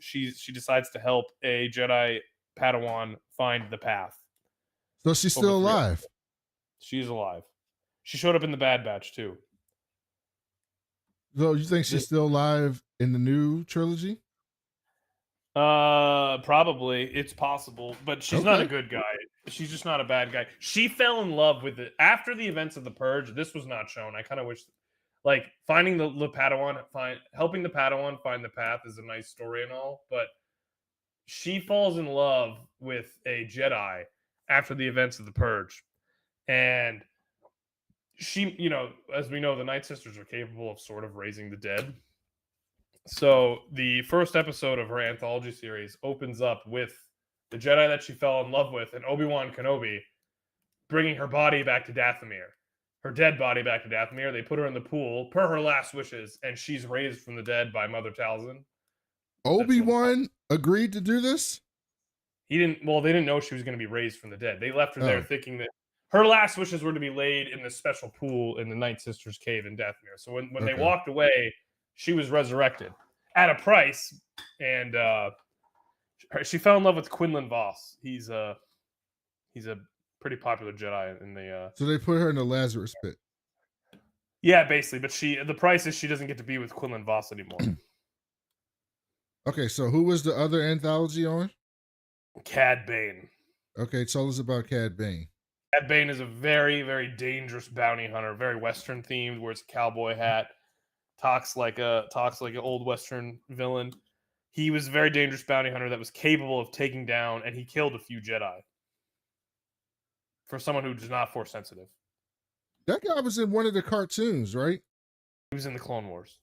Speaker 4: She decides to help a Jedi Padawan find the path.
Speaker 3: So she's still alive.
Speaker 4: She's alive. She showed up in the Bad Batch too.
Speaker 3: So you think she's still alive in the new trilogy?
Speaker 4: Probably. It's possible, but she's not a good guy. She's just not a bad guy. She fell in love with it after the events of the Purge. This was not shown. I kind of wish, like, finding the Padawan, helping the Padawan find the path is a nice story and all, but she falls in love with a Jedi after the events of the Purge, and she, as we know, the Night Sisters are capable of sort of raising the dead. So the first episode of her anthology series opens up with the Jedi that she fell in love with and Obi-Wan Kenobi bringing her body back to Dathomir, her dead body back to Dathomir. They put her in the pool per her last wishes, and she's raised from the dead by Mother Talzin.
Speaker 3: Obi-Wan agreed to do this?
Speaker 4: They didn't know she was going to be raised from the dead. They left her there thinking that her last wishes were to be laid in this special pool in the Night Sisters cave in Dathomir. So when they walked away, she was resurrected at a price, and she fell in love with Quinlan Vos. He's a pretty popular Jedi in the.
Speaker 3: So they put her in the Lazarus pit.
Speaker 4: Yeah, basically, but the price is she doesn't get to be with Quinlan Vos anymore.
Speaker 3: Okay, so who was the other anthology on?
Speaker 4: Cad Bane.
Speaker 3: Okay, tell us about Cad Bane.
Speaker 4: Cad Bane is a very, very dangerous bounty hunter, very Western themed, wears a cowboy hat. Talks like an old Western villain. He was a very dangerous bounty hunter that was capable of taking down, and he killed a few Jedi. For someone who is not force sensitive.
Speaker 3: That guy was in one of the cartoons, right?
Speaker 4: He was in the Clone Wars.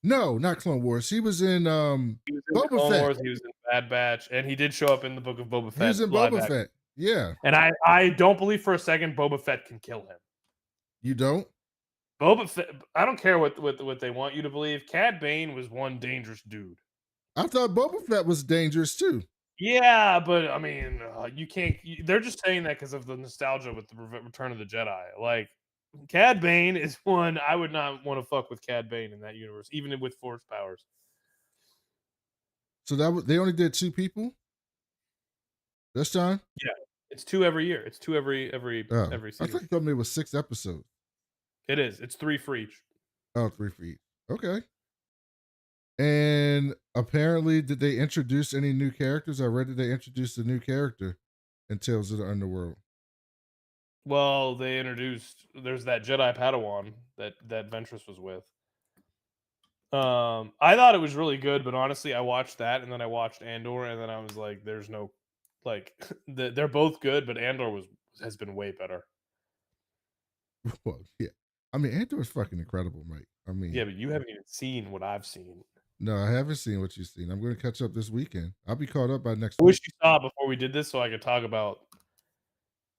Speaker 3: No, not Clone Wars. He was in
Speaker 4: Boba
Speaker 3: Boba Fett.
Speaker 4: Wars, he was in Bad Batch, and he did show up in the book of Boba Fett.
Speaker 3: He was in Boba Fett. Yeah.
Speaker 4: And I don't believe for a second Boba Fett can kill him.
Speaker 3: You don't?
Speaker 4: Boba Fett, I don't care what they want you to believe. Cad Bane was one dangerous dude.
Speaker 3: I thought Boba Fett was dangerous too.
Speaker 4: Yeah, but I mean, you can't. They're just saying that because of the nostalgia with the Return of the Jedi. Like, Cad Bane is one I would not want to fuck with. Cad Bane in that universe, even with force powers.
Speaker 3: So they only did 2 people this time.
Speaker 4: Yeah, it's 2 every year. It's 2 every season.
Speaker 3: I think it was 6 episodes.
Speaker 4: It is. It's 3 for each.
Speaker 3: Oh, 3 for each. Okay. And apparently, did they introduce any new characters? I read that they introduced a new character in Tales of the Underworld.
Speaker 4: Well, there's that Jedi Padawan that Ventress was with. I thought it was really good, but honestly, I watched that and then I watched Andor, and then I was like, "There's no, like, they're both good, but Andor has been way better."
Speaker 3: Well, yeah, I mean, Andor is fucking incredible, Mike. I mean,
Speaker 4: yeah, but you haven't even seen what I've seen.
Speaker 3: No, I haven't seen what you've seen. I'm going to catch up this weekend. I'll be caught up by next
Speaker 4: I
Speaker 3: week.
Speaker 4: wish you saw it before we did this so I could talk about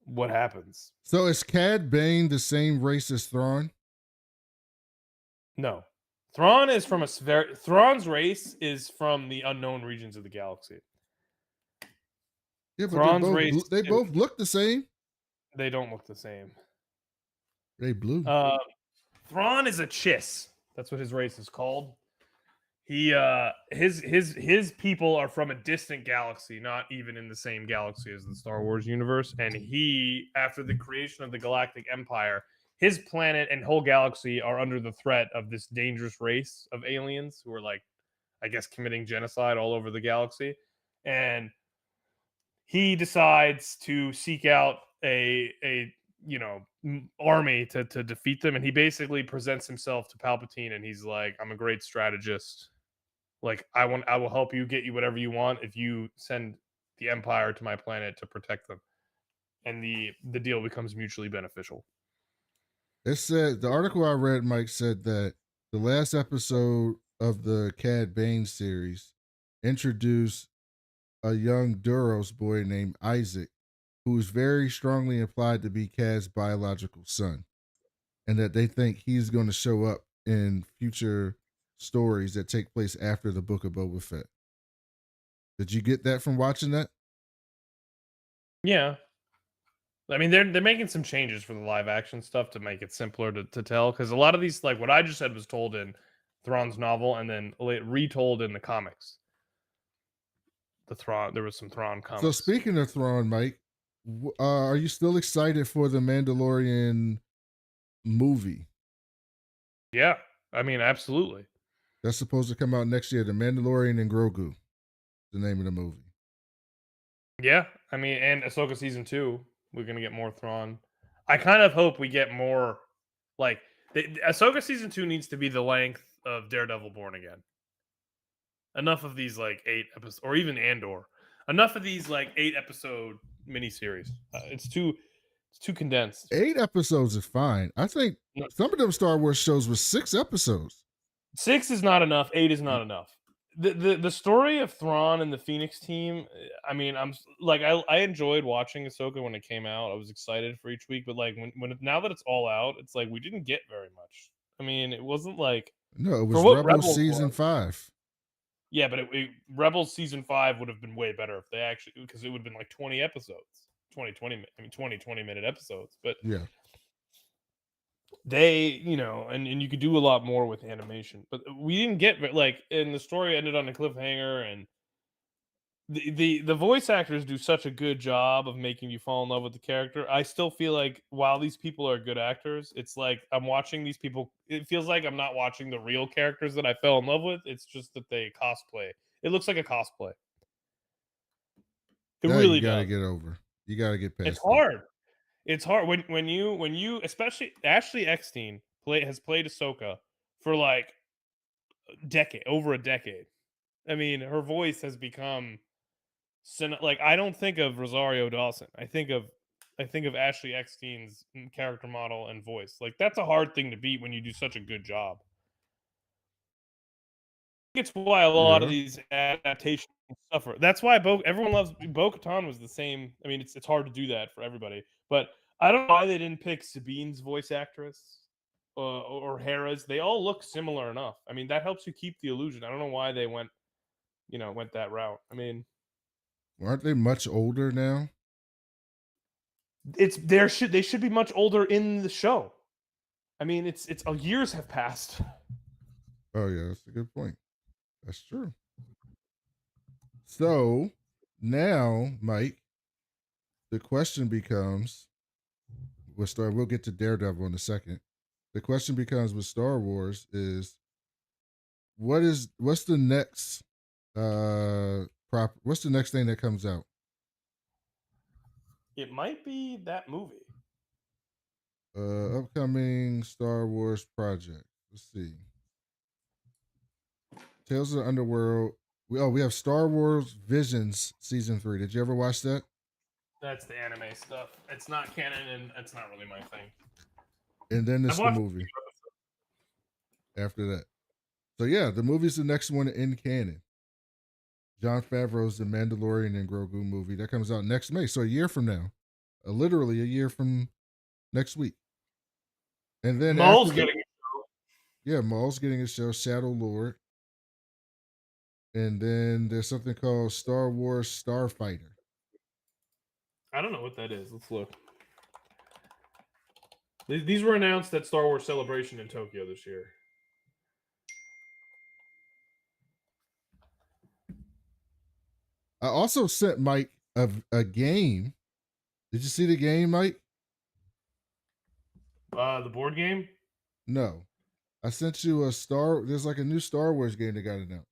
Speaker 4: what happens.
Speaker 3: So is Cad Bane the same race as Thrawn?
Speaker 4: No. Thrawn is from Thrawn's race is from the unknown regions of the galaxy.
Speaker 3: Yeah, but
Speaker 4: Thrawn's race
Speaker 3: they both look the same.
Speaker 4: they don't look the same.
Speaker 3: They blue.
Speaker 4: Thrawn is a Chiss. That's what his race is called. He his people are from a distant galaxy, not even in the same galaxy as the Star Wars universe. And he, after the creation of the Galactic Empire, his planet and whole galaxy are under the threat of this dangerous race of aliens who are like, I guess, committing genocide all over the galaxy. And he decides to seek out a army to defeat them, and he basically presents himself to Palpatine, and he's like, I'm a great strategist. Like, I will help you get you whatever you want if you send the Empire to my planet to protect them. And the deal becomes mutually beneficial.
Speaker 3: It said, the article I read, Mike, said that the last episode of the Cad Bane series introduced a young Duros boy named Isaac, who is very strongly implied to be Cad's biological son, and that they think he's going to show up in future stories that take place after the Book of Boba Fett. Did you get that from watching that?
Speaker 4: Yeah. I mean, they're making some changes for the live action stuff to make it simpler to tell, because a lot of these, like what I just said, was told in Thrawn's novel and then retold in the comics. There was some Thrawn comics.
Speaker 3: So speaking of Thrawn, Mike, are you still excited for the Mandalorian movie?
Speaker 4: Yeah, I mean, absolutely.
Speaker 3: That's supposed to come out next year. The Mandalorian and Grogu, the name of the movie.
Speaker 4: Yeah, I mean, and Ahsoka season 2, we're gonna get more Thrawn. I kind of hope we get more. Like, Ahsoka season 2 needs to be the length of Daredevil Born Again. Enough of these like 8 episodes, or even Andor. Enough of these like 8 episode miniseries. It's too condensed.
Speaker 3: 8 episodes is fine. I think some of them Star Wars shows was 6 episodes.
Speaker 4: 6 is not enough. 8 is not enough. The story of Thrawn and the Phoenix team. I mean, I'm like, I enjoyed watching Ahsoka when it came out. I was excited for each week, but like when now that it's all out, it's like we didn't get very much. I mean, it wasn't like,
Speaker 3: no, it was Rebels season 5.
Speaker 4: Yeah, but Rebels season 5 would have been way better if they actually, because it would have been like 20 episodes, 20-minute episodes. But
Speaker 3: yeah,
Speaker 4: they, and you could do a lot more with animation. But we didn't get, like, and the story ended on a cliffhanger, and the voice actors do such a good job of making you fall in love with the character. I still feel like while these people are good actors, it's like I'm watching these people. It feels like I'm not watching the real characters that I fell in love with. It's just that they cosplay. It looks like a cosplay. It really
Speaker 3: you gotta
Speaker 4: does.
Speaker 3: get over. You gotta get past.
Speaker 4: It's hard. It's hard when you especially Ashley Eckstein has played Ahsoka for like over a decade. I mean, her voice has become. Like, I don't think of Rosario Dawson. I think of Ashley Eckstein's character model and voice. Like, that's a hard thing to beat when you do such a good job. It's why a lot of these adaptations suffer. That's why everyone loves Bo-Katan was the same. I mean, it's hard to do that for everybody, but I don't know why they didn't pick Sabine's voice actress or Hera's. They all look similar enough. I mean, that helps you keep the illusion. I don't know why they went that route. I mean,
Speaker 3: aren't they much older now?
Speaker 4: They should be much older in the show. I mean, it's years have passed.
Speaker 3: Oh yeah, that's a good point. That's true. So now, Mike, the question becomes: we'll get to Daredevil in a second. The question becomes with Star Wars is what's the next what's the next thing that comes out?
Speaker 4: It might be that movie.
Speaker 3: Upcoming Star Wars project. Let's see. Tales of the Underworld. We have Star Wars Visions season 3. Did you ever watch that?
Speaker 4: That's the anime stuff. It's not canon, and it's not really my thing.
Speaker 3: And then there's the movie after that. So yeah, the movie's the next one in canon. Jon Favreau's The Mandalorian and Grogu movie that comes out next May. So a year from now, literally a year from next week. And then
Speaker 4: Maul's getting a show.
Speaker 3: Yeah, Maul's getting a show, Shadow Lord. And then there's something called Star Wars Starfighter.
Speaker 4: I don't know what that is. Let's look. These were announced at Star Wars Celebration in Tokyo this year.
Speaker 3: I also sent Mike a game. Did you see the game, Mike?
Speaker 4: The board game?
Speaker 3: No. I sent you there's like a new Star Wars game that got announced.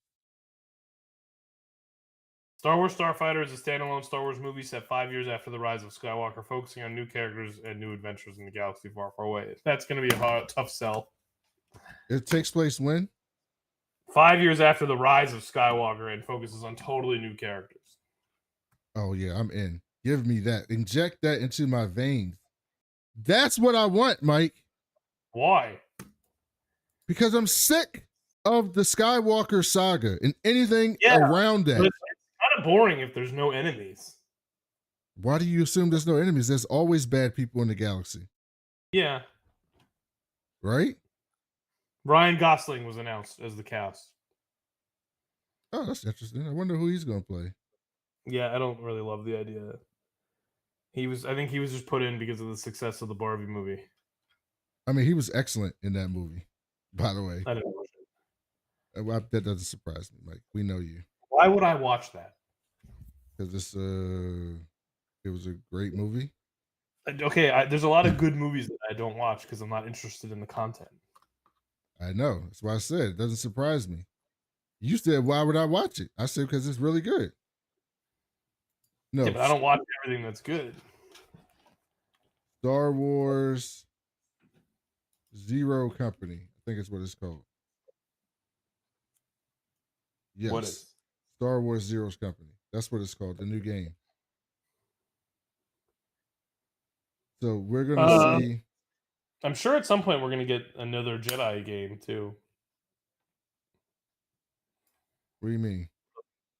Speaker 4: Star Wars Starfighter is a standalone Star Wars movie set 5 years after the rise of Skywalker, focusing on new characters and new adventures in the galaxy far, far away. That's going to be a tough sell.
Speaker 3: It takes place when?
Speaker 4: 5 years after the rise of Skywalker and focuses on totally new characters.
Speaker 3: Oh, yeah, I'm in. Give me that. Inject that into my veins. That's what I want, Mike.
Speaker 4: Why?
Speaker 3: Because I'm sick of the Skywalker saga and anything around that.
Speaker 4: But it's kind of boring if there's no enemies.
Speaker 3: Why do you assume there's no enemies? There's always bad people in the galaxy.
Speaker 4: Yeah.
Speaker 3: Right?
Speaker 4: Ryan Gosling was announced as the cast.
Speaker 3: Oh, that's interesting. I wonder who he's going to play.
Speaker 4: Yeah, I don't really love the idea. I think he was just put in because of the success of the Barbie movie.
Speaker 3: I mean, he was excellent in that movie, by the way.
Speaker 4: I didn't watch it.
Speaker 3: That doesn't surprise me, Mike. We know you.
Speaker 4: Why would I watch that?
Speaker 3: Because it was a great movie.
Speaker 4: Okay, there's a lot of good movies that I don't watch because I'm not interested in the content.
Speaker 3: I know. That's why I said it doesn't surprise me. You said, why would I watch it? I said, because it's really good. No,
Speaker 4: yeah, but I don't watch everything that's good.
Speaker 3: Star Wars Zero Company. I think it's what it's called. Yes.
Speaker 4: What is?
Speaker 3: Star Wars Zero's Company. That's what it's called, the new game. So we're going to see.
Speaker 4: I'm sure at some point we're going to get another Jedi game, too.
Speaker 3: What do you mean?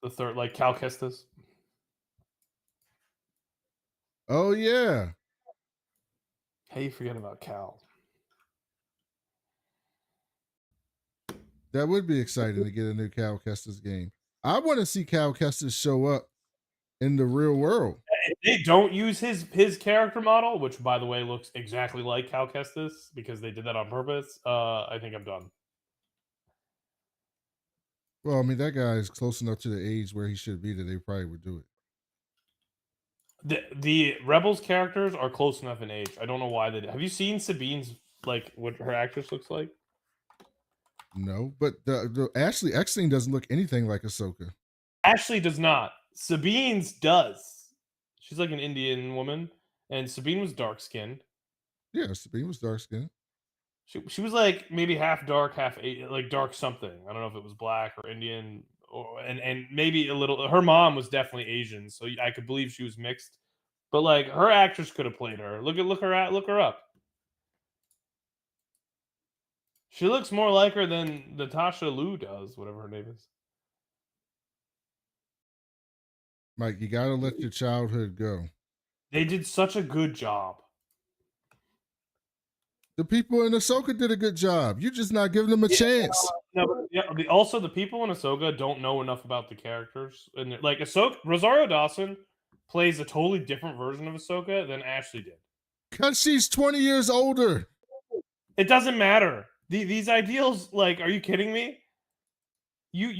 Speaker 4: The third, like Cal Kestis.
Speaker 3: Oh, yeah.
Speaker 4: How you forget about Cal?
Speaker 3: That would be exciting to get a new Cal Kestis game. I want to see Cal Kestis show up in the real world.
Speaker 4: If they don't use his character model, which, by the way, looks exactly like Cal Kestis because they did that on purpose, I think I'm done.
Speaker 3: Well, I mean, that guy is close enough to the age where he should be that they probably would do
Speaker 4: it. The Rebels characters are close enough in age. I don't know why they did. Have you seen Sabine's, like, what her actress looks like?
Speaker 3: No, but the Ashley Eckstein doesn't look anything like Ahsoka.
Speaker 4: Ashley does not. Sabine's does. She's like an Indian woman, and Sabine was dark-skinned.
Speaker 3: Yeah, Sabine was dark-skinned.
Speaker 4: She was like maybe half dark, half like dark something. I don't know if it was black or Indian, and maybe a little. Her mom was definitely Asian, so I could believe she was mixed. But like her actress could have played her. Look her up. She looks more like her than Natasha Liu does, whatever her name is.
Speaker 3: Mike, you gotta let your childhood go.
Speaker 4: They did such a good job.
Speaker 3: The people in Ahsoka did a good job. You're just not giving them a chance.
Speaker 4: Also, the people in Ahsoka don't know enough about the characters. And like Ahsoka, Rosario Dawson plays a totally different version of Ahsoka than Ashley did.
Speaker 3: Because she's 20 years older.
Speaker 4: It doesn't matter. These ideals, like, are you kidding me?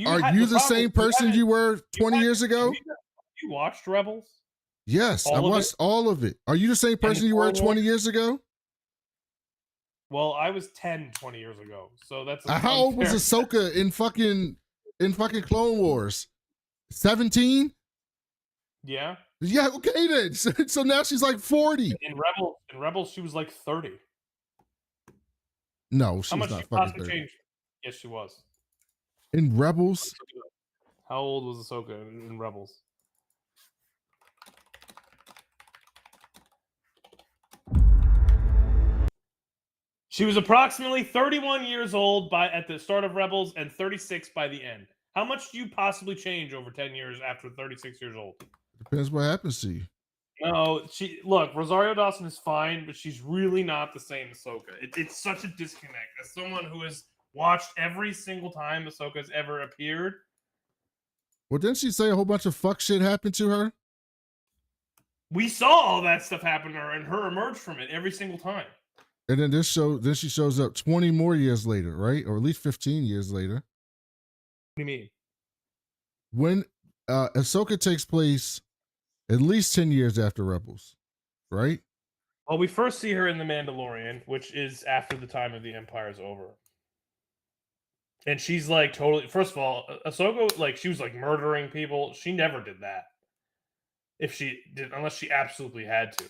Speaker 3: Are you the same person you were 20 years ago?
Speaker 4: You watched Rebels?
Speaker 3: Yes, I watched all of it. Are you the same person you were 20 years ago?
Speaker 4: Well, I was 10 20 years ago, so that's
Speaker 3: how old was Ahsoka in fucking Clone Wars? 17?
Speaker 4: Yeah.
Speaker 3: Yeah, okay then. So now she's like 40.
Speaker 4: In Rebels, she was like 30.
Speaker 3: No, she's not fucking 30.
Speaker 4: Changed? Yes, she was.
Speaker 3: In Rebels?
Speaker 4: How old was Ahsoka in Rebels? She was approximately 31 years old at the start of Rebels and 36 by the end. How much do you possibly change over 10 years after 36 years old?
Speaker 3: Depends what happens to you.
Speaker 4: No, look, Rosario Dawson is fine, but she's really not the same Ahsoka. It's such a disconnect. As someone who has watched every single time Ahsoka's ever appeared.
Speaker 3: Well, didn't she say a whole bunch of fuck shit happened to her?
Speaker 4: We saw all that stuff happen to her and her emerge from it every single time.
Speaker 3: And then then she shows up 20 more years later, right? Or at least 15 years later.
Speaker 4: What do you mean?
Speaker 3: When Ahsoka takes place at least 10 years after Rebels, right?
Speaker 4: Well, we first see her in The Mandalorian, which is after the time of the Empire's over. And she's like totally, first of all, Ahsoka, like she was like murdering people. She never did that. If she did, unless she absolutely had to.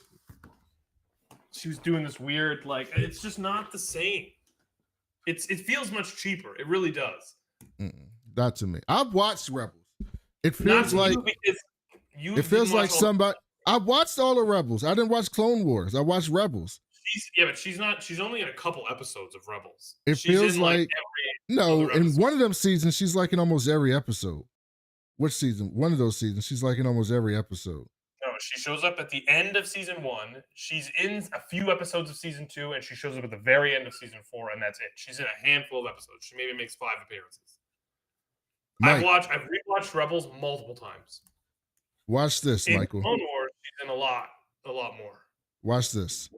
Speaker 4: She was doing this weird, like, it's just not the same. It feels much cheaper. It really does.
Speaker 3: Not to me. I've watched Rebels. It feels like it feels like somebody. I watched all the Rebels. I didn't watch Clone Wars. I watched Rebels.
Speaker 4: But she's not. She's only in a couple episodes of Rebels.
Speaker 3: It feels like no. In one of them seasons, she's like in almost every episode. Which season? One of those seasons, she's like in almost every episode.
Speaker 4: No, she shows up at the end of season 1. She's in a few episodes of season 2, and she shows up at the very end of season 4, and that's it. She's in a handful of episodes. She maybe makes 5 appearances. I've rewatched Rebels multiple times.
Speaker 3: Watch this,
Speaker 4: in
Speaker 3: Michael.
Speaker 4: Clone Wars, she's in a lot more.
Speaker 3: Watch this.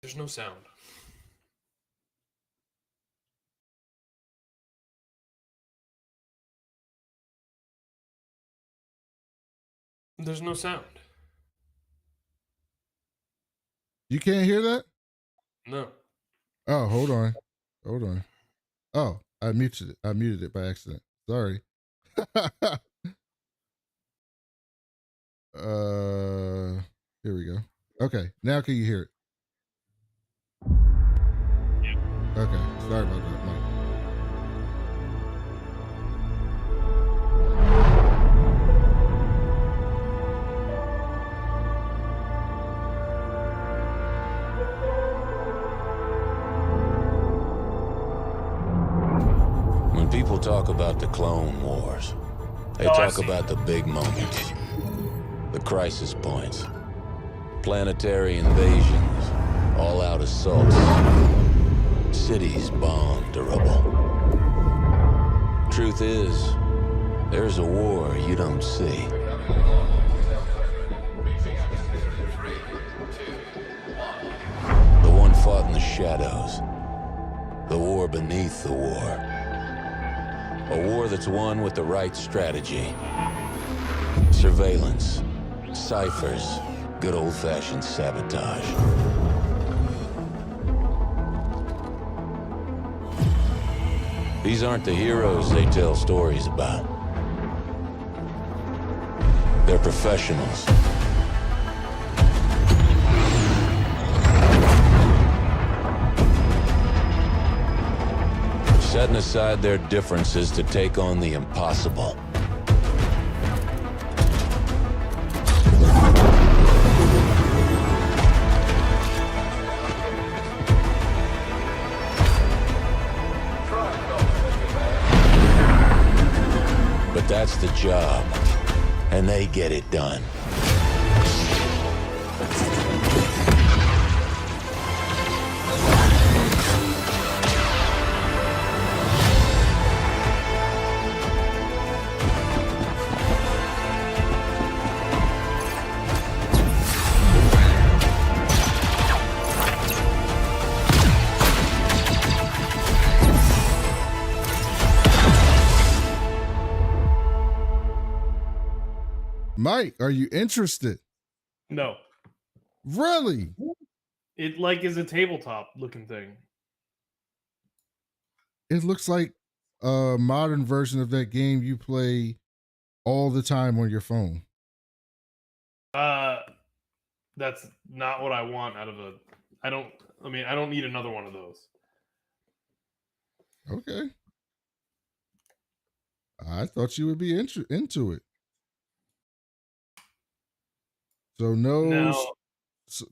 Speaker 4: There's no sound. There's no sound.
Speaker 3: You can't hear that?
Speaker 4: No.
Speaker 3: Oh, hold on. Oh, I muted it by accident. Sorry. Here we go. Okay, now can you hear it? Yeah. Okay, sorry about that, Mike.
Speaker 5: When people talk about the Clone Wars, they talk about the big moments, the crisis points, planetary invasions, all-out assaults, cities bombed to rubble. Truth is, there's a war you don't see. The one fought in the shadows, the war beneath the war. A war that's won with the right strategy. Surveillance, ciphers, good old-fashioned sabotage. These aren't the heroes they tell stories about. They're professionals. Setting aside their differences to take on the impossible. But that's the job, and they get it done.
Speaker 3: Mike, are you interested?
Speaker 4: No.
Speaker 3: Really?
Speaker 4: It like is a tabletop looking thing.
Speaker 3: It looks like a modern version of that game you play all the time on your phone.
Speaker 4: That's not what I want out of I don't need another one of those.
Speaker 3: Okay. I thought you would be into it. So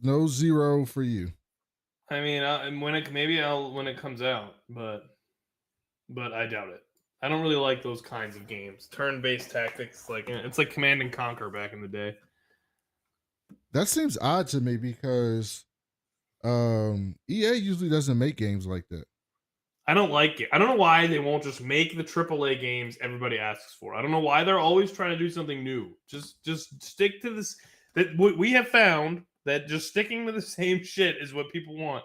Speaker 3: no zero for you.
Speaker 4: I mean, when it comes out, but I doubt it. I don't really like those kinds of games. Turn-based tactics, like it's like Command and Conquer back in the day.
Speaker 3: That seems odd to me because EA usually doesn't make games like that.
Speaker 4: I don't like it. I don't know why they won't just make the AAA games everybody asks for. I don't know why they're always trying to do something new. Just stick to this. That we have found that just sticking to the same shit is what people want.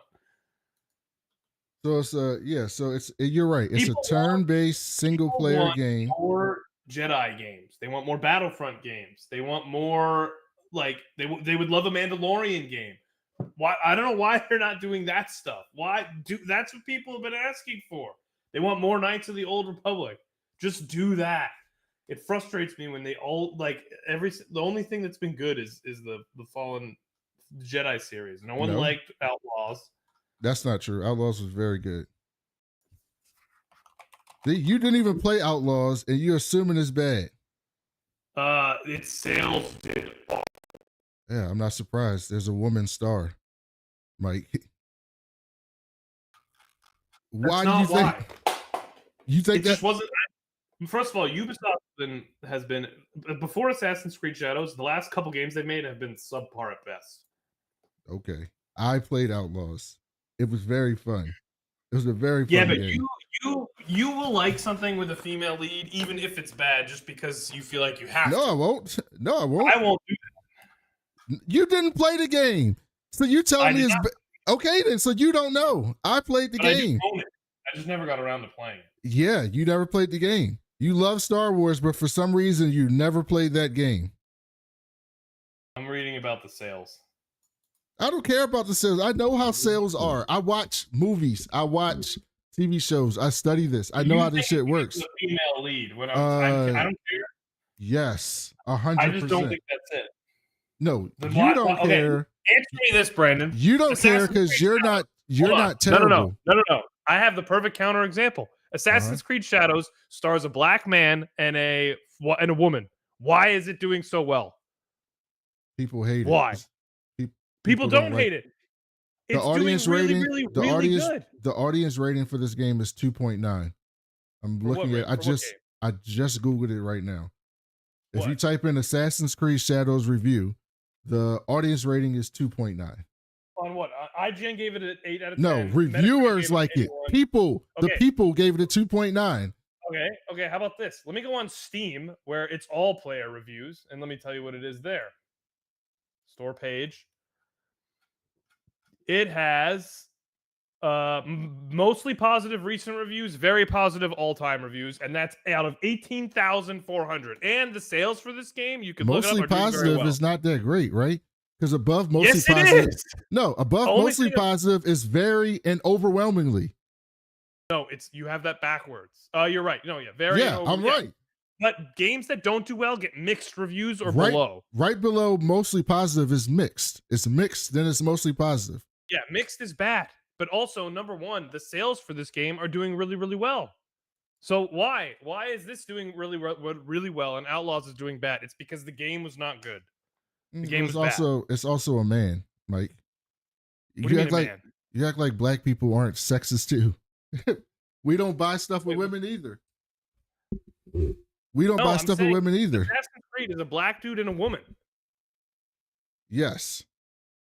Speaker 3: So it's so you're right. It's
Speaker 4: People
Speaker 3: a turn-based single-player game.
Speaker 4: More Jedi games. They want more Battlefront games. They want more like they would love a Mandalorian game. Why? I don't know why they're not doing that stuff. Why do that's what people have been asking for. They want more Knights of the Old Republic. Just do that. It frustrates me when they all like the only thing that's been good is the Fallen Jedi series. No one liked Outlaws.
Speaker 3: That's not true. Outlaws was very good. You didn't even play Outlaws, and you're assuming it's bad.
Speaker 4: Its sales did.
Speaker 3: Yeah, I'm not surprised. There's a woman star, Mike. Why do you think? You think
Speaker 4: it just wasn't? First of all, Ubisoft has been before Assassin's Creed Shadows. The last couple games they've made have been subpar at best.
Speaker 3: Okay, I played Outlaws. It was very fun. It was a very fun game.
Speaker 4: Yeah, but you will like something with a female lead, even if it's bad, just because you feel like you have to.
Speaker 3: No, I won't. No, I won't.
Speaker 4: I won't do that.
Speaker 3: You didn't play the game, so you telling me it's okay then. So you don't know. I played the game.
Speaker 4: I just never got around to playing it.
Speaker 3: Yeah, you never played the game. You love Star Wars, but for some reason you never played that game.
Speaker 4: I'm reading about the sales.
Speaker 3: I don't care about the sales. I know how sales are. I watch movies. I watch TV shows. I study this. I know how this shit works.
Speaker 4: The female lead. When I don't care.
Speaker 3: Yes, 100%.
Speaker 4: I just don't think that's it.
Speaker 3: No, you don't care.
Speaker 4: Answer me this, Brandon.
Speaker 3: You don't care because you're not terrible.
Speaker 4: No. I have the perfect counter example. Assassin's Creed Shadows stars a black man and a woman. Why is it doing so well?
Speaker 3: People hate it.
Speaker 4: Why? People don't hate it. It's
Speaker 3: the audience
Speaker 4: doing
Speaker 3: rating,
Speaker 4: really good.
Speaker 3: The audience rating for this game is 2.9. I'm looking at. I just Googled it right now. If you type in Assassin's Creed Shadows review, the audience rating is 2.9.
Speaker 4: On what? IGN gave it an 8 out of 10.
Speaker 3: No, reviewers like it. People, the people gave it a 2.9.
Speaker 4: Okay. How about this? Let me go on Steam, where it's all player reviews, and let me tell you what it is there. Store page. It has mostly positive recent reviews, very positive all-time reviews, and that's out of 18,400. And the sales for this game, you can look it up.
Speaker 3: Mostly positive is not that great, right? Because above mostly
Speaker 4: yes,
Speaker 3: positive,
Speaker 4: it is.
Speaker 3: No, above mostly positive is very and overwhelmingly.
Speaker 4: No, you have that backwards. You're right. No, very.
Speaker 3: Yeah, I'm right.
Speaker 4: But games that don't do well get mixed reviews or below.
Speaker 3: Right below mostly positive is mixed. It's mixed, then it's mostly positive.
Speaker 4: Yeah, mixed is bad. But also, number one, the sales for this game are doing really, really well. So why? Why is this doing really well and Outlaws is doing bad? It's because the game was not good. The game was bad.
Speaker 3: It's also a man, Mike. You act like black people aren't sexist too. We don't buy stuff with women either. We don't buy stuff with women either.
Speaker 4: Assassin's Creed is a black dude and a woman.
Speaker 3: Yes.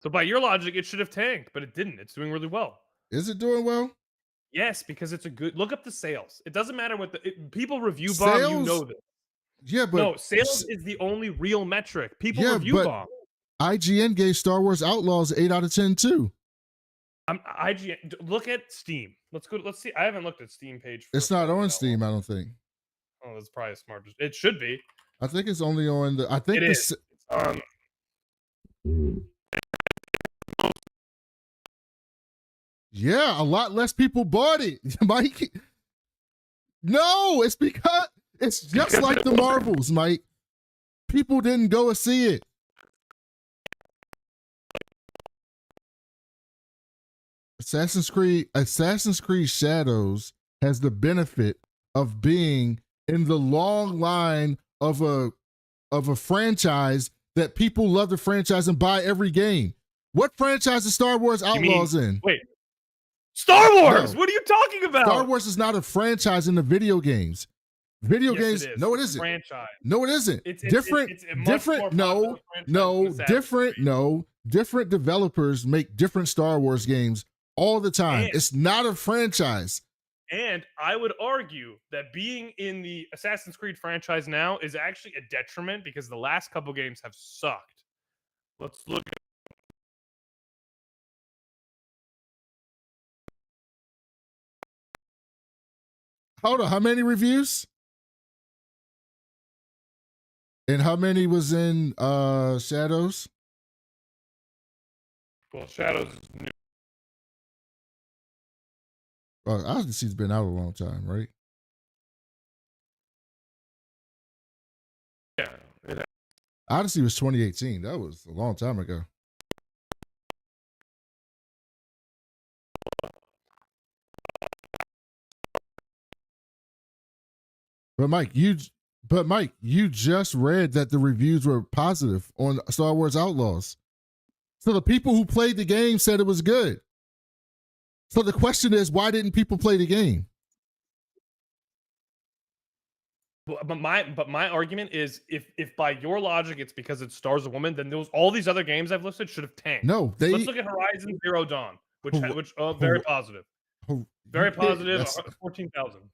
Speaker 4: So by your logic, it should have tanked, but it didn't. It's doing really well.
Speaker 3: Is it doing well?
Speaker 4: Yes, because it's a good. Look up the sales. It doesn't matter what people review bomb. You know this.
Speaker 3: Yeah, but
Speaker 4: no, sales is the only real metric. People review bomb.
Speaker 3: IGN gave Star Wars Outlaws 8 out of 10 too.
Speaker 4: IGN. Look at Steam. Let's go. Let's see. I haven't looked at Steam page.
Speaker 3: It's not on Steam, I don't think.
Speaker 4: Oh, that's probably a smart. It should be.
Speaker 3: I think it's only on the. I think
Speaker 4: it is.
Speaker 3: Yeah, a lot less people bought it, Mike. No, it's because it's just like the Marvels, Mike. People didn't go and see it. Assassin's Creed Shadows has the benefit of being in the long line of a franchise that people love the franchise and buy every game. What franchise is Star Wars Outlaws in?
Speaker 4: Wait. Star Wars! No. What are you talking about?
Speaker 3: Star Wars is not a franchise in the video games. Video
Speaker 4: Yes,
Speaker 3: games.
Speaker 4: it is.
Speaker 3: No, it
Speaker 4: It's a
Speaker 3: isn't.
Speaker 4: franchise.
Speaker 3: No, it isn't.
Speaker 4: It's
Speaker 3: Different.
Speaker 4: it's a much
Speaker 3: Different.
Speaker 4: more popular
Speaker 3: No.
Speaker 4: franchise
Speaker 3: No.
Speaker 4: than Assassin's
Speaker 3: Different.
Speaker 4: Creed.
Speaker 3: No. Different developers make different Star Wars games all the time.
Speaker 4: And-
Speaker 3: It's not a franchise.
Speaker 4: And I would argue that being in the Assassin's Creed franchise now is actually a detriment because the last couple games have sucked. Let's look at
Speaker 3: Hold on. How many reviews? And how many was in Shadows?
Speaker 4: well, Shadows is new.
Speaker 3: Odyssey's been out a long time, right?
Speaker 4: Yeah. it-
Speaker 3: Odyssey was 2018. That was a long time ago. But Mike, you just read that the reviews were positive on Star Wars Outlaws. So the people who played the game said it was good. So the question is, why didn't people play the game?
Speaker 4: But my argument is if by your logic it's because it stars a woman, then all these other games I've listed should have tanked.
Speaker 3: No,
Speaker 4: Let's look at Horizon Zero Dawn, which very positive. Very
Speaker 3: Yeah,
Speaker 4: positive.
Speaker 3: that's-
Speaker 4: 14,000.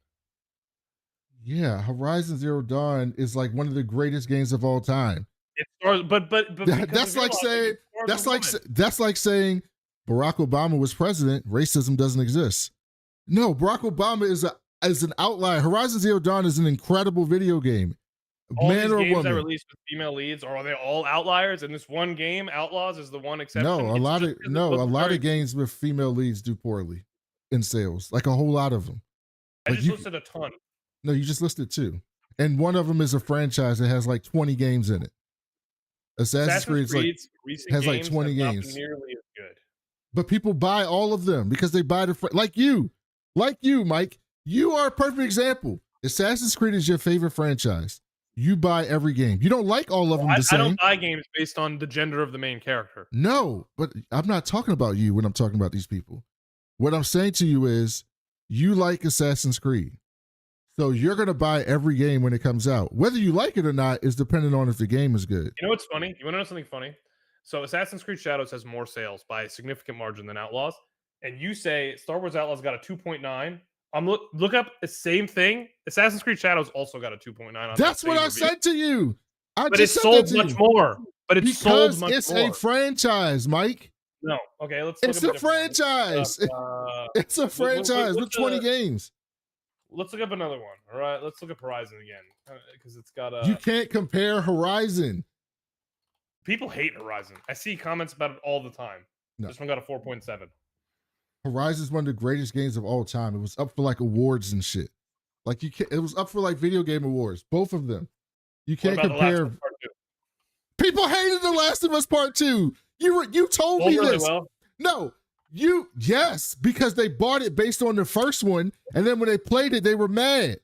Speaker 3: Yeah, Horizon Zero Dawn is like one of the greatest games of all time.
Speaker 4: It stars, but
Speaker 3: That's like saying that's like saying Barack Obama was president. Racism doesn't exist. No, Barack Obama is an outlier. Horizon Zero Dawn is an incredible video game.
Speaker 4: all
Speaker 3: Man
Speaker 4: these
Speaker 3: or
Speaker 4: games
Speaker 3: woman.
Speaker 4: that released with female leads, are they all outliers? And this one game, Outlaws, is the one exception.
Speaker 3: No,
Speaker 4: It's
Speaker 3: a lot
Speaker 4: just
Speaker 3: of
Speaker 4: 'cause it looks very-
Speaker 3: of games with female leads do poorly in sales. Like a whole lot of them.
Speaker 4: I
Speaker 3: Like
Speaker 4: just
Speaker 3: you-
Speaker 4: listed a ton.
Speaker 3: No, you just listed two, and one of them is a franchise that has like 20 games in it. Assassin's Creed's like,
Speaker 4: recent
Speaker 3: has like
Speaker 4: games
Speaker 3: 20
Speaker 4: have not
Speaker 3: games.
Speaker 4: been nearly as good.
Speaker 3: but people buy all of them because they buy like you, Mike. You are a perfect example. Assassin's Creed is your favorite franchise. You buy every game. You don't like all of them the
Speaker 4: I
Speaker 3: same.
Speaker 4: don't buy games based on the gender of the main character.
Speaker 3: No, but I'm not talking about you when I'm talking about these people. What I'm saying to you is you like Assassin's Creed. So you're going to buy every game when it comes out. Whether you like it or not is dependent on if the game is good.
Speaker 4: You know what's funny? You want to know something funny? So Assassin's Creed Shadows has more sales by a significant margin than Outlaws. And you say Star Wars Outlaws got a 2.9. Look up the same thing. Assassin's Creed Shadows also got a 2.9.
Speaker 3: That's what I said to you.
Speaker 4: But it's sold much more. But it's sold
Speaker 3: because
Speaker 4: much
Speaker 3: it's
Speaker 4: more.
Speaker 3: a franchise, Mike.
Speaker 4: No. Okay, let's
Speaker 3: It's
Speaker 4: look
Speaker 3: a
Speaker 4: up different one.
Speaker 3: franchise. It's a franchise with 20 games.
Speaker 4: Let's look up another one. All right, let's look up Horizon again because it's got a.
Speaker 3: You can't compare Horizon.
Speaker 4: People hate Horizon. I see comments about it all the time.
Speaker 3: No.
Speaker 4: This one got a 4.7.
Speaker 3: Horizon is one of the greatest games of all time. It was up for like awards and shit. Like you can't, it was up for like video game awards, both of them. You
Speaker 4: What
Speaker 3: can't
Speaker 4: about The Last
Speaker 3: compare.
Speaker 4: of Us Part Two?
Speaker 3: People hated The Last of Us Part 2. You told
Speaker 4: Sold
Speaker 3: me
Speaker 4: really
Speaker 3: this.
Speaker 4: well.
Speaker 3: No, yes, because they bought it based on the first one, and then when they played it, they were mad.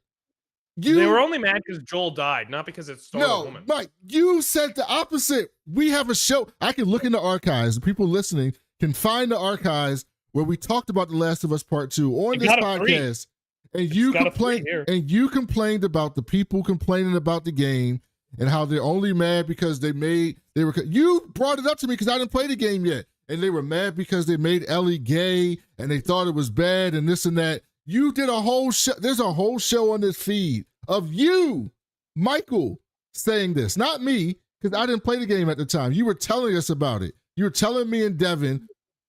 Speaker 4: They were only mad because Joel died, not because it starred a
Speaker 3: No,
Speaker 4: woman.
Speaker 3: Mike, you said the opposite. We have a show. I can look in the archives. The people listening can find the archives where we talked about The Last of Us Part 2 on
Speaker 4: It
Speaker 3: this
Speaker 4: got a three.
Speaker 3: podcast. And you
Speaker 4: got a three
Speaker 3: complained
Speaker 4: here.
Speaker 3: and you complained about the people complaining about the game and how they're only mad because you brought it up to me because I didn't play the game yet. And they were mad because they made Ellie gay and they thought it was bad and this and that. You did a whole show. There's a whole show on this feed of you, Michael, saying this, not me, because I didn't play the game at the time. You were telling us about it. You were telling me and Devin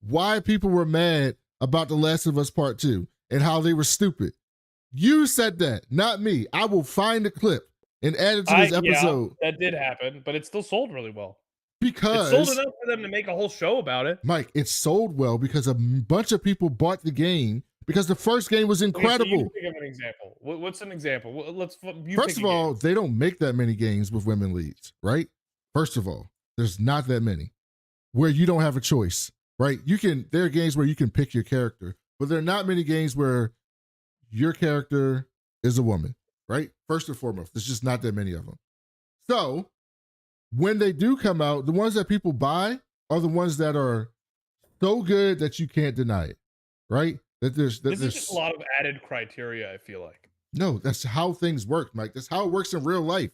Speaker 3: why people were mad about The Last of Us Part 2 and how they were stupid. You said that, not me. I will find the clip and add it to this episode.
Speaker 4: Yeah, that did happen, but it still sold really well.
Speaker 3: Because
Speaker 4: it sold enough for them to make a whole show about it.
Speaker 3: Mike, it sold well because a bunch of people bought the game because the first game was incredible.
Speaker 4: Okay, so you think of an example. What's an example?
Speaker 3: First of all, they don't make that many games with women leads, right? First of all, there's not that many where you don't have a choice, right? There are games where you can pick your character, but there are not many games where your character is a woman, right? First and foremost, there's just not that many of them. So when they do come out, the ones that people buy are the ones that are so good that you can't deny it, right?
Speaker 4: This is just a lot of added criteria, I feel like.
Speaker 3: No, that's how things work, Mike. That's how it works in real life.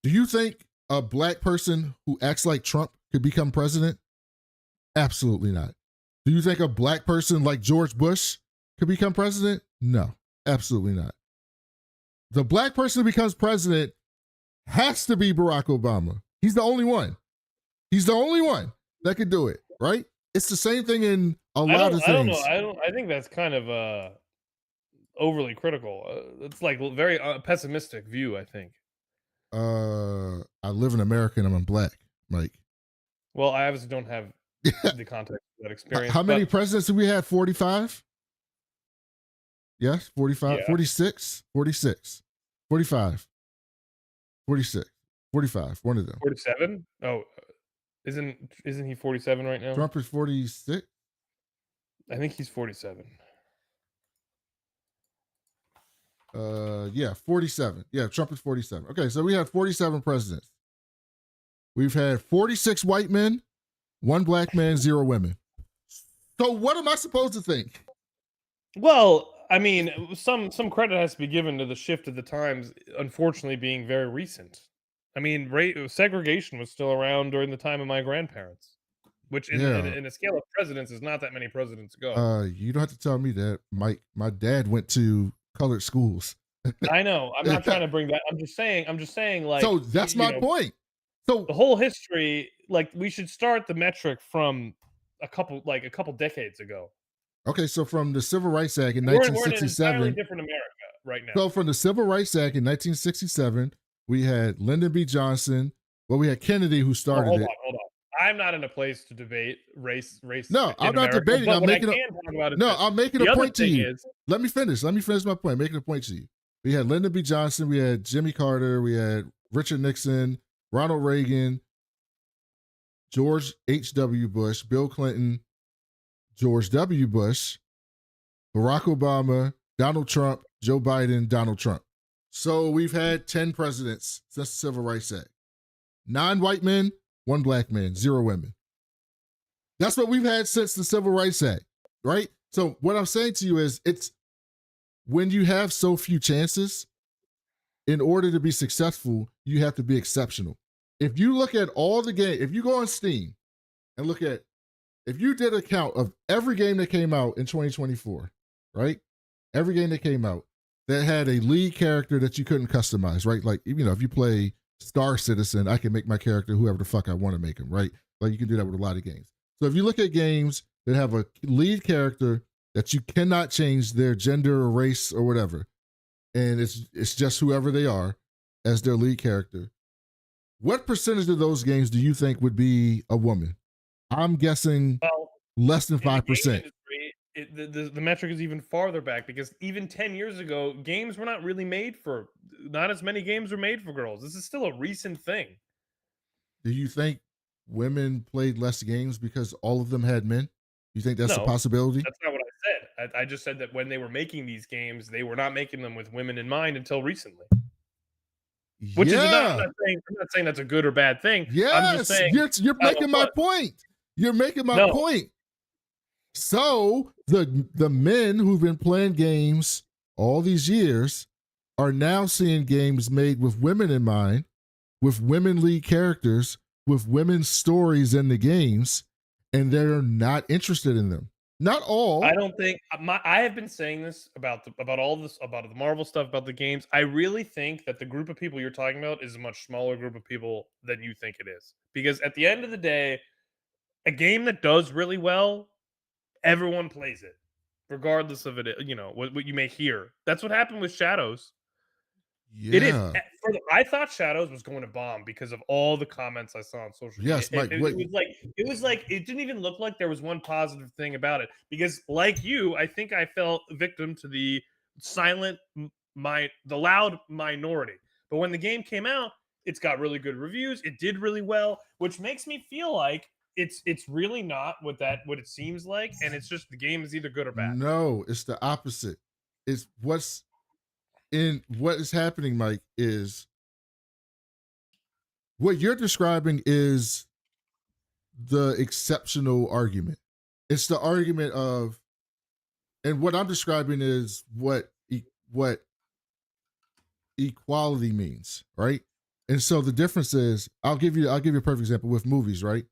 Speaker 3: Do you think a black person who acts like Trump could become president? Absolutely not. Do you think a black person like George Bush could become president? No, absolutely not. The black person who becomes president has to be Barack Obama. He's the only one. He's the only one that could do it, right? It's the same thing in a lot of things.
Speaker 4: I don't know. I think that's kind of overly critical. It's like very pessimistic view, I think.
Speaker 3: I live in America and I'm black, Mike.
Speaker 4: Well, I obviously don't have the context of that experience.
Speaker 3: How many presidents do we have? 45? Yes, 45,
Speaker 4: Yeah.
Speaker 3: 46, 46, 45, 46, 45, one of them.
Speaker 4: 47? Oh, isn't he 47 right now?
Speaker 3: Trump is 46?
Speaker 4: I think he's 47.
Speaker 3: Yeah, 47. Yeah, Trump is 47. Okay, so we had 47 presidents. We've had 46 white men, 1 black man, 0 women. So what am I supposed to think?
Speaker 4: Well, I mean, some credit has to be given to the shift of the times, unfortunately being very recent. I mean, segregation was still around during the time of my grandparents, which in a scale of presidents is not that many presidents ago.
Speaker 3: You don't have to tell me that. My dad went to colored schools.
Speaker 4: I know. I'm not trying to bring that. I'm just saying like,
Speaker 3: so that's my point. So
Speaker 4: the whole history, like, we should start the metric from a couple decades ago.
Speaker 3: Okay, so from the Civil Rights Act in
Speaker 4: We're in
Speaker 3: 1967,
Speaker 4: an entirely different America right now.
Speaker 3: So from the Civil Rights Act in 1967, we had Lyndon B. Johnson. Well, we had Kennedy who started
Speaker 4: hold
Speaker 3: it.
Speaker 4: On. I'm not in a place to debate race.
Speaker 3: No, I'm not
Speaker 4: America,
Speaker 3: debating. I'm making I'm making a point to you. Let me finish my point. Making a point to you. We had Lyndon B. Johnson. We had Jimmy Carter. We had Richard Nixon, Ronald Reagan, George H.W. Bush, Bill Clinton, George W. Bush, Barack Obama, Donald Trump, Joe Biden, Donald Trump. So we've had 10 presidents since the Civil Rights Act. 9 white men, 1 black man, 0 women. That's what we've had since the Civil Rights Act, right? So what I'm saying to you is, it's when you have so few chances, in order to be successful, you have to be exceptional. If you look at all the games, if you go on Steam and look at, if you did a count of every game that came out in 2024, right? Every game that came out that had a lead character that you couldn't customize, right? Like, you know, if you play Star Citizen, I can make my character whoever the fuck I want to make him, right? Like, you can do that with a lot of games. So if you look at games that have a lead character that you cannot change their gender or race or whatever, and it's just whoever they are as their lead character, what percentage of those games do you think would be a woman? I'm guessing less than 5%.
Speaker 4: The metric is even farther back, because even 10 years ago, games were not really made for, not as many games were made for girls. This is still a recent thing.
Speaker 3: Do you think women played less games because all of them had men? You think that's a possibility?
Speaker 4: That's not what I said. I just said that when they were making these games, they were not making them with women in mind until recently. Which is I'm not saying that's a good or bad thing.
Speaker 3: Yes,
Speaker 4: I'm just saying
Speaker 3: you're making my point. You're making my point. So the men who've been playing games all these years are now seeing games made with women in mind, with women lead characters, with women's stories in the games, and they're not interested in them. Not all.
Speaker 4: I don't think I have been saying this about all this, about the Marvel stuff, about the games. I really think that the group of people you're talking about is a much smaller group of people than you think it is. Because at the end of the day, a game that does really well, everyone plays it, regardless of it. You know what you may hear. That's what happened with Shadows.
Speaker 3: Yeah.
Speaker 4: It is. I thought Shadows was going to bomb because of all the comments I saw on social media.
Speaker 3: Yes, Mike.
Speaker 4: It was like it didn't even look like there was one positive thing about it. Because, like you, I think I fell victim to the loud minority. But when the game came out, it's got really good reviews. It did really well, which makes me feel like it's really not what it seems like, and it's just the game is either good or bad.
Speaker 3: No, it's the opposite. It's what is happening, Mike, is what you're describing is the exceptional argument. It's the argument of, and what I'm describing is what what equality means, right? And so the difference is, I'll give you a perfect example with movies, right?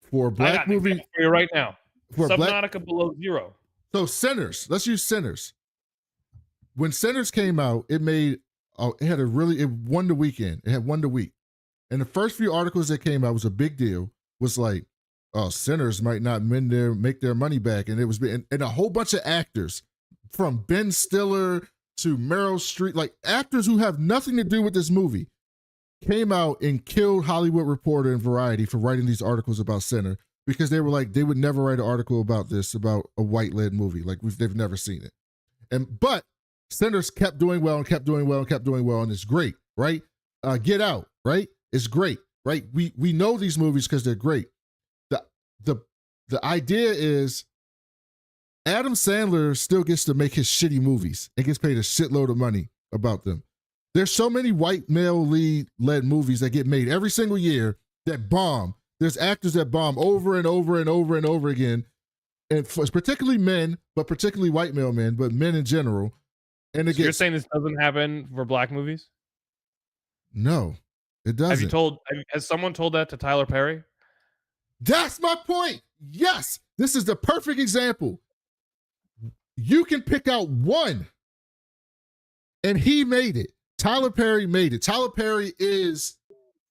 Speaker 3: For
Speaker 4: I
Speaker 3: black
Speaker 4: got an
Speaker 3: movie,
Speaker 4: example for you right now.
Speaker 3: for
Speaker 4: Subnautica Below Zero.
Speaker 3: so Sinners, let's use Sinners. When Sinners came out, it won the weekend. It had won the week. And the first few articles that came out was a big deal. Was like, oh, Sinners might not make their money back. And it was, and a whole bunch of actors, from Ben Stiller to Meryl Streep, like actors who have nothing to do with this movie, came out and killed Hollywood Reporter and Variety for writing these articles about Sinner, because they were like, they would never write an article about this, about a white-led movie. Like, they've never seen it. But Sinners kept doing well and kept doing well and kept doing well, and it's great, right? Get Out, right? It's great, right? We know these movies because they're great. The idea is Adam Sandler still gets to make his shitty movies and gets paid a shitload of money about them. There's so many white male lead-led movies that get made every single year that bomb. There's actors that bomb over and over and over and over again, and particularly men, but particularly white male men, but men in general. And
Speaker 4: So you're saying this doesn't happen for black movies?
Speaker 3: No, it doesn't.
Speaker 4: Has someone told that to Tyler Perry?
Speaker 3: That's my point. Yes, this is the perfect example. You can pick out one, and he made it. Tyler Perry made it. Tyler Perry is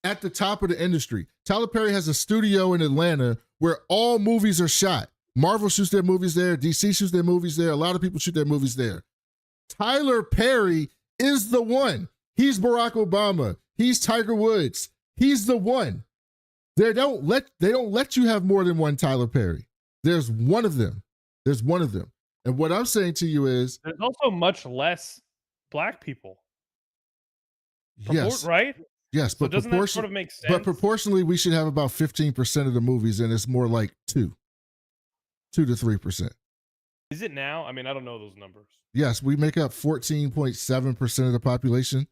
Speaker 3: at the top of the industry. Tyler Perry has a studio in Atlanta where all movies are shot. Marvel shoots their movies there. DC shoots their movies there. A lot of people shoot their movies there. Tyler Perry is the one. He's Barack Obama. He's Tiger Woods. He's the one. They don't let you have more than one Tyler Perry. There's one of them. There's one of them. And what I'm saying to you is,
Speaker 4: there's also much less black people.
Speaker 3: Yes.
Speaker 4: Right?
Speaker 3: Yes,
Speaker 4: So
Speaker 3: but
Speaker 4: doesn't that sort of make sense?
Speaker 3: But proportionally, we should have about 15% of the movies, and it's more like 2 to 3%.
Speaker 4: Is it now? I mean, I don't know those numbers.
Speaker 3: Yes, we make up 14.7% of the population,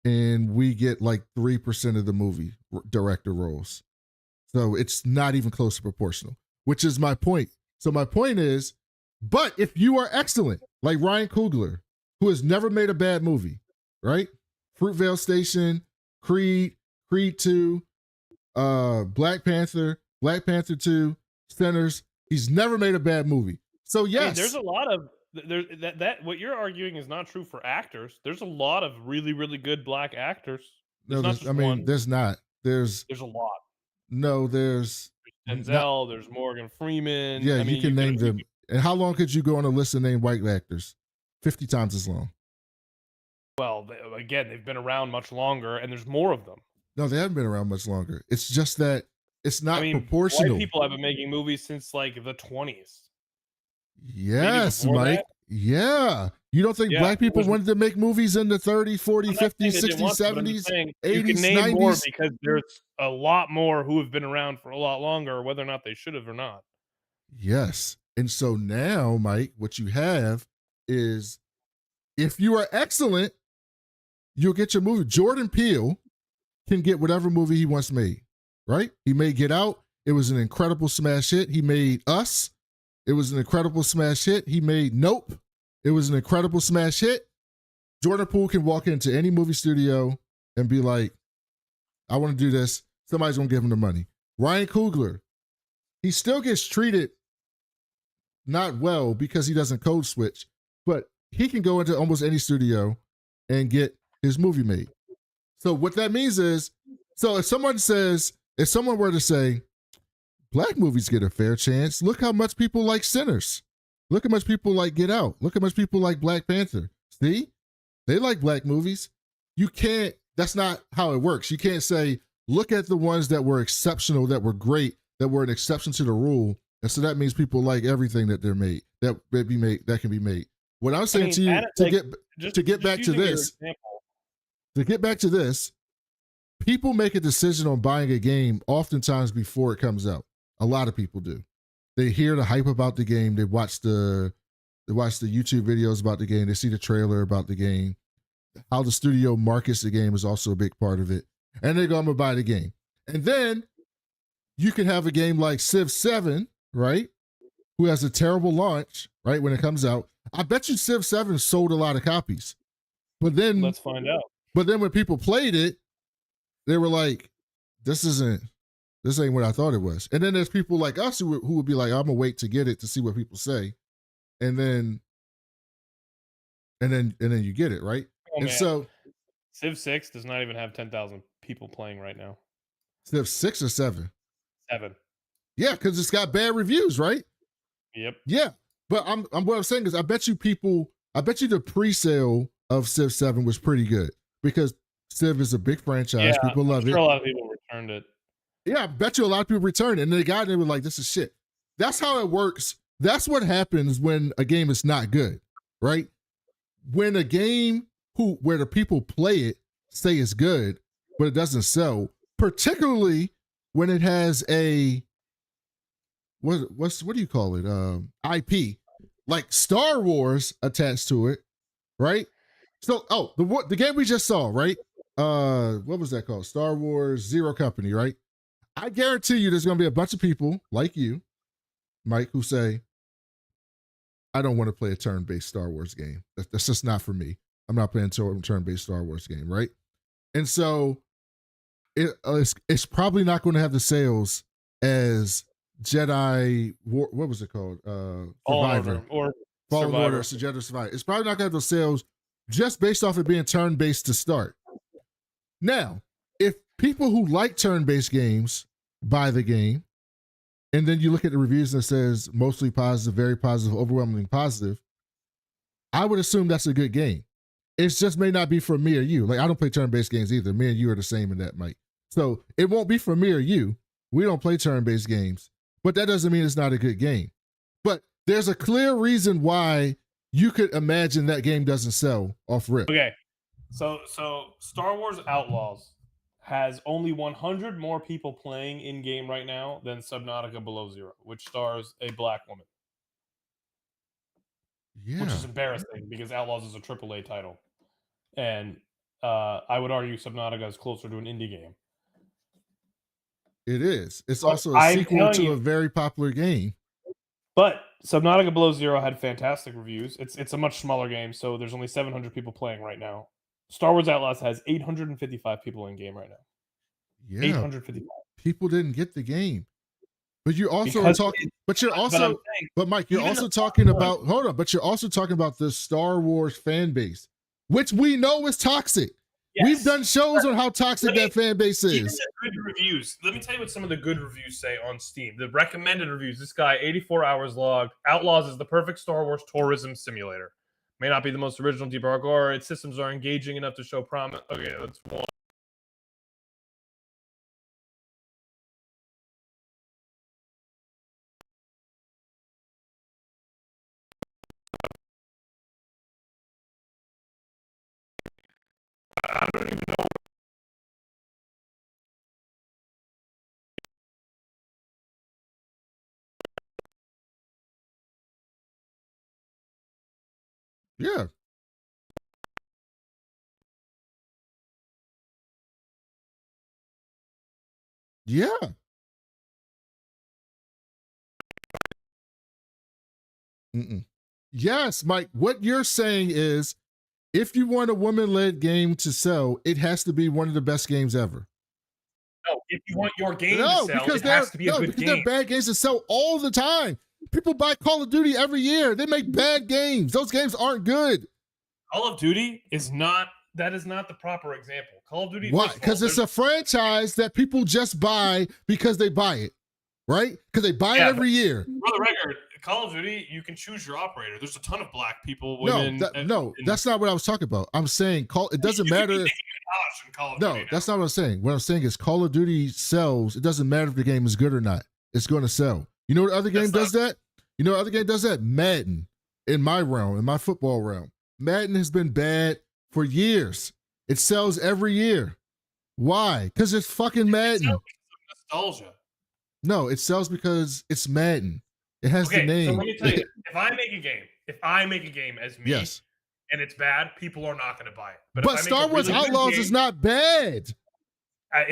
Speaker 3: and we get like 3% of the movie director roles. So it's not even close to proportional, which is my point. So my point is, but if you are excellent, like Ryan Coogler, who has never made a bad movie, right? Fruitvale Station, Creed 2, Black Panther 2, Sinners. He's never made a bad movie. So yes,
Speaker 4: I mean, there's a lot of that what you're arguing is not true for actors. There's a lot of really, really good black actors.
Speaker 3: There's not. There's
Speaker 4: a lot.
Speaker 3: No, there's
Speaker 4: Denzel. There's Morgan Freeman.
Speaker 3: Yeah, you can name them. And how long could you go on a list and name white actors? 50 times as long.
Speaker 4: Well, again, they've been around much longer, and there's more of them.
Speaker 3: No, they haven't been around much longer. It's just that it's not proportional.
Speaker 4: White people have been making movies since like the 20s.
Speaker 3: Yes, Mike.
Speaker 4: That?
Speaker 3: Yeah. You don't think black people wanted to make movies in the 30s, 40s, 50s, 60s, 70s, 80s,
Speaker 4: you can name
Speaker 3: 90s?
Speaker 4: more because there's a lot more who have been around for a lot longer, whether or not they should have or not.
Speaker 3: Yes. And so now, Mike, what you have is, if you are excellent, you'll get your movie. Jordan Peele can get whatever movie he wants made, right? He made Get Out. It was an incredible smash hit. He made Us. It was an incredible smash hit. He made Nope. It was an incredible smash hit. Jordan Peele can walk into any movie studio and be like, I want to do this. Somebody's going to give him the money. Ryan Coogler, he still gets treated not well because he doesn't code switch, but he can go into almost any studio and get his movie made. So what that means is, so if someone were to say, black movies get a fair chance, look how much people like Sinners. Look how much people like Get Out. Look how much people like Black Panther. See? They like black movies. You can't, that's not how it works. You can't say, look at the ones that were exceptional, that were great, that were an exception to the rule. And so that means people like everything that they're made, that can be made. What I'm saying to you, to get back to this, people make a decision on buying a game oftentimes before it comes out. A lot of people do. They hear the hype about the game. They watch the YouTube videos about the game. They see the trailer about the game. How the studio markets the game is also a big part of it. And they go, I'm going to buy the game. And then you can have a game like Civ 7, right? Who has a terrible launch, right? When it comes out. I bet you Civ 7 sold a lot of copies. But then
Speaker 4: Let's find out.
Speaker 3: But then when people played it, they were like, this ain't what I thought it was. And then there's people like us who would be like, I'm gonna wait to get it to see what people say. And then you get it, right?
Speaker 4: Oh,
Speaker 3: and
Speaker 4: man.
Speaker 3: so
Speaker 4: Civ 6 does not even have 10,000 people playing right now.
Speaker 3: Civ 6 or 7?
Speaker 4: 7.
Speaker 3: Yeah, because it's got bad reviews, right?
Speaker 4: Yep.
Speaker 3: Yeah. But what I'm saying is I bet you the pre-sale of Civ 7 was pretty good because Civ is a big franchise.
Speaker 4: Yeah,
Speaker 3: people love
Speaker 4: I'm sure
Speaker 3: it.
Speaker 4: A lot of people returned it.
Speaker 3: Yeah, I bet you a lot of people returned it. And they got it and were like, this is shit. That's how it works. That's what happens when a game is not good, right? When a game where the people play it say it's good, but it doesn't sell, particularly when it has a what do you call it? IP, like Star Wars attached to it, right? So, the game we just saw, right? What was that called? Star Wars Zero Company, right? I guarantee you there's going to be a bunch of people like you, Mike, who say, I don't want to play a turn-based Star Wars game. That's just not for me. I'm not playing a turn-based Star Wars game, right? And so it's probably not going to have the sales as Jedi War, what was it called? Survivor. Fallen Order, Jedi Survivor. It's probably not going to have those sales just based off it being turn-based to start. Now, if people who like turn-based games buy the game, and then you look at the reviews and it says mostly positive, very positive, overwhelmingly positive, I would assume that's a good game. It just may not be for me or you. Like, I don't play turn-based games either. Me and you are the same in that, Mike. So it won't be for me or you. We don't play turn-based games, but that doesn't mean it's not a good game. But there's a clear reason why you could imagine that game doesn't sell off rip.
Speaker 4: Okay, so Star Wars Outlaws has only 100 more people playing in game right now than Subnautica Below Zero, which stars a black woman.
Speaker 3: Yeah,
Speaker 4: which is embarrassing because Outlaws is a AAA title, and I would argue Subnautica is closer to an indie game.
Speaker 3: It is. It's
Speaker 4: But
Speaker 3: also a
Speaker 4: I'm
Speaker 3: sequel
Speaker 4: telling
Speaker 3: to
Speaker 4: you-
Speaker 3: a very popular game.
Speaker 4: But Subnautica Below Zero had fantastic reviews. It's a much smaller game, so there's only 700 people playing right now. Star Wars Outlaws has 855 people in game right now.
Speaker 3: Yeah,
Speaker 4: 855.
Speaker 3: people didn't get the game. But you're also
Speaker 4: Because
Speaker 3: talking. But you're
Speaker 4: But I'm
Speaker 3: also.
Speaker 4: saying,
Speaker 3: But Mike, you're
Speaker 4: even
Speaker 3: also
Speaker 4: the
Speaker 3: talking
Speaker 4: Star
Speaker 3: about. Hold on. But you're also talking about the Star Wars fan base, which we know is toxic. We've
Speaker 4: yes.
Speaker 3: done shows on how toxic that fan base
Speaker 4: Even
Speaker 3: is.
Speaker 4: the good reviews. Let me tell you what some of the good reviews say on Steam. The recommended reviews. This guy, 84 hours logged. Outlaws is the perfect Star Wars tourism simulator. May not be the most original debug, or its systems are engaging enough to show promise. Okay, that's one. I don't even know.
Speaker 3: Yeah. Yeah. Yes, Mike. What you're saying is, if you want a woman-led game to sell, it has to be one of the best games ever.
Speaker 4: No, if you want your game
Speaker 3: No,
Speaker 4: to sell,
Speaker 3: because
Speaker 4: it has to be a good
Speaker 3: because
Speaker 4: game.
Speaker 3: they're bad games that sell all the time. People buy Call of Duty every year. They make bad games. Those games aren't good.
Speaker 4: Call of Duty is not. That is not the proper example. Call of Duty.
Speaker 3: Why? Because it's a franchise that people just buy because they buy it, right? Because they buy it every year.
Speaker 4: For the record, Call of Duty, you can choose your operator. There's a ton of black people,
Speaker 3: No,
Speaker 4: women.
Speaker 3: that's not what I was talking about. I'm saying it doesn't matter.
Speaker 4: In Call of Duty now.
Speaker 3: That's not what I'm saying. What I'm saying is Call of Duty sells. It doesn't matter if the game is good or not. It's going to sell. You know what other game does that? You know what other game does that? Madden. In my realm, in my football realm, Madden has been bad for years. It sells every year. Why? Because it's fucking Madden.
Speaker 4: Nostalgia.
Speaker 3: No, it sells because it's Madden. It has the name.
Speaker 4: So let me tell you, if I make a game as me,
Speaker 3: Yes.
Speaker 4: and it's bad, people are not going to buy it.
Speaker 3: But
Speaker 4: if I make
Speaker 3: Star
Speaker 4: a
Speaker 3: Wars
Speaker 4: really good
Speaker 3: Outlaws
Speaker 4: game,
Speaker 3: is not bad.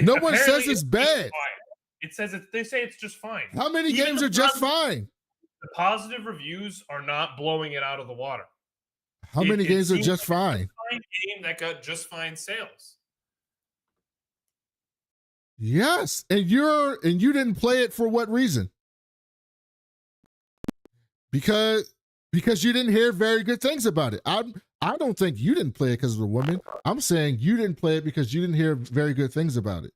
Speaker 3: No one says it's bad.
Speaker 4: fine. It says they say it's just fine.
Speaker 3: How many
Speaker 4: Even
Speaker 3: games
Speaker 4: the
Speaker 3: are just
Speaker 4: problem-
Speaker 3: fine?
Speaker 4: the positive reviews are not blowing it out of the water.
Speaker 3: How many games are just fine?
Speaker 4: Fine game that got just fine sales.
Speaker 3: Yes, and you didn't play it for what reason? Because you didn't hear very good things about it. I don't think you didn't play it because of the woman. I'm saying you didn't play it because you didn't hear very good things about it.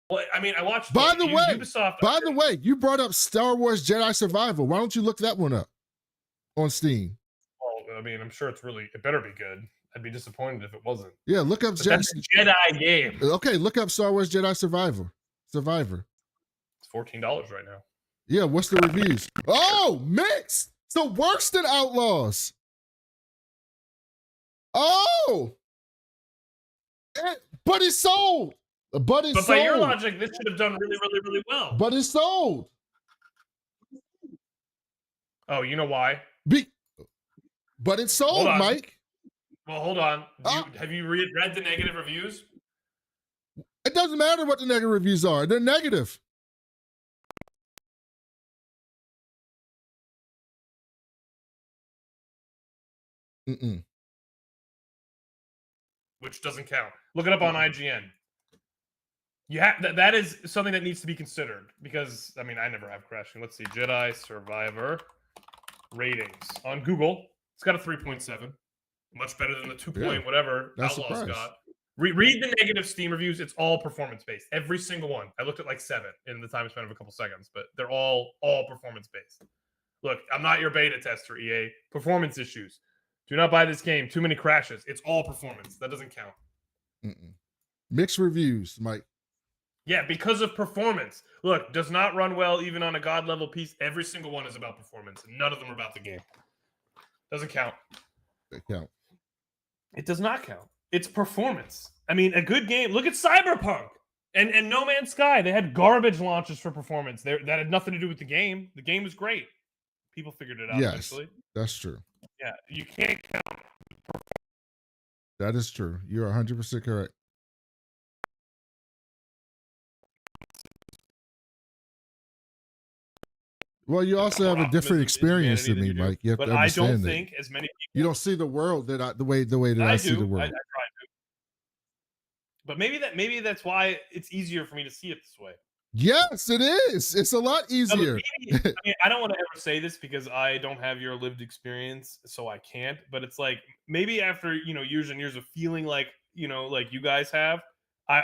Speaker 4: Well, I mean, I watched.
Speaker 3: By the
Speaker 4: Ubisoft.
Speaker 3: By the way, you brought up Star Wars Jedi Survival. Why don't you look that one up on Steam?
Speaker 4: Well, I mean, I'm sure it better be good. I'd be disappointed if it wasn't.
Speaker 3: Yeah, look up
Speaker 4: that's a Jedi game.
Speaker 3: Okay, look up Star Wars Jedi Survivor.
Speaker 4: It's $14 right now.
Speaker 3: Yeah, what's the reviews? Oh, mixed. So worse than Outlaws. Oh, but it's sold. But
Speaker 4: by your logic, this should have done really, really, really well.
Speaker 3: But it's sold.
Speaker 4: Oh, you know why?
Speaker 3: But it's sold, Mike.
Speaker 4: Well, hold on. Have you read the negative reviews?
Speaker 3: It doesn't matter what the negative reviews are. They're negative.
Speaker 4: Which doesn't count. Look it up on IGN. You have that is something that needs to be considered because I mean I never have crashing. Let's see, Jedi Survivor ratings on Google. It's got a 3.7, much better than the 2 point whatever Outlaws got. Read the negative Steam reviews. It's all performance based. Every single one. I looked at like 7 in the time span of a couple seconds, but they're all performance based. Look, I'm not your beta tester, EA. Performance issues. Do not buy this game. Too many crashes. It's all performance. That doesn't count.
Speaker 3: Mixed reviews, Mike.
Speaker 4: Yeah, because of performance. Look, does not run well even on a god level piece. Every single one is about performance. And none of them are about the game. Doesn't count.
Speaker 3: They count.
Speaker 4: It does not count. It's performance. I mean, a good game. Look at Cyberpunk and No Man's Sky. They had garbage launches for performance. That had nothing to do with the game. The game was great. People figured it out eventually.
Speaker 3: That's true.
Speaker 4: Yeah, you can't count.
Speaker 3: That is true. You're 100% correct. Well, you also have a different experience than me, Mike. You have to understand
Speaker 4: I don't think as many people.
Speaker 3: You don't see the world the way that I see the world.
Speaker 4: I try to. But maybe that's why it's easier for me to see it this way.
Speaker 3: Yes, it is. It's a lot easier.
Speaker 4: I mean, I don't want to ever say this because I don't have your lived experience, so I can't. But it's like maybe after years and years of feeling like like you guys have,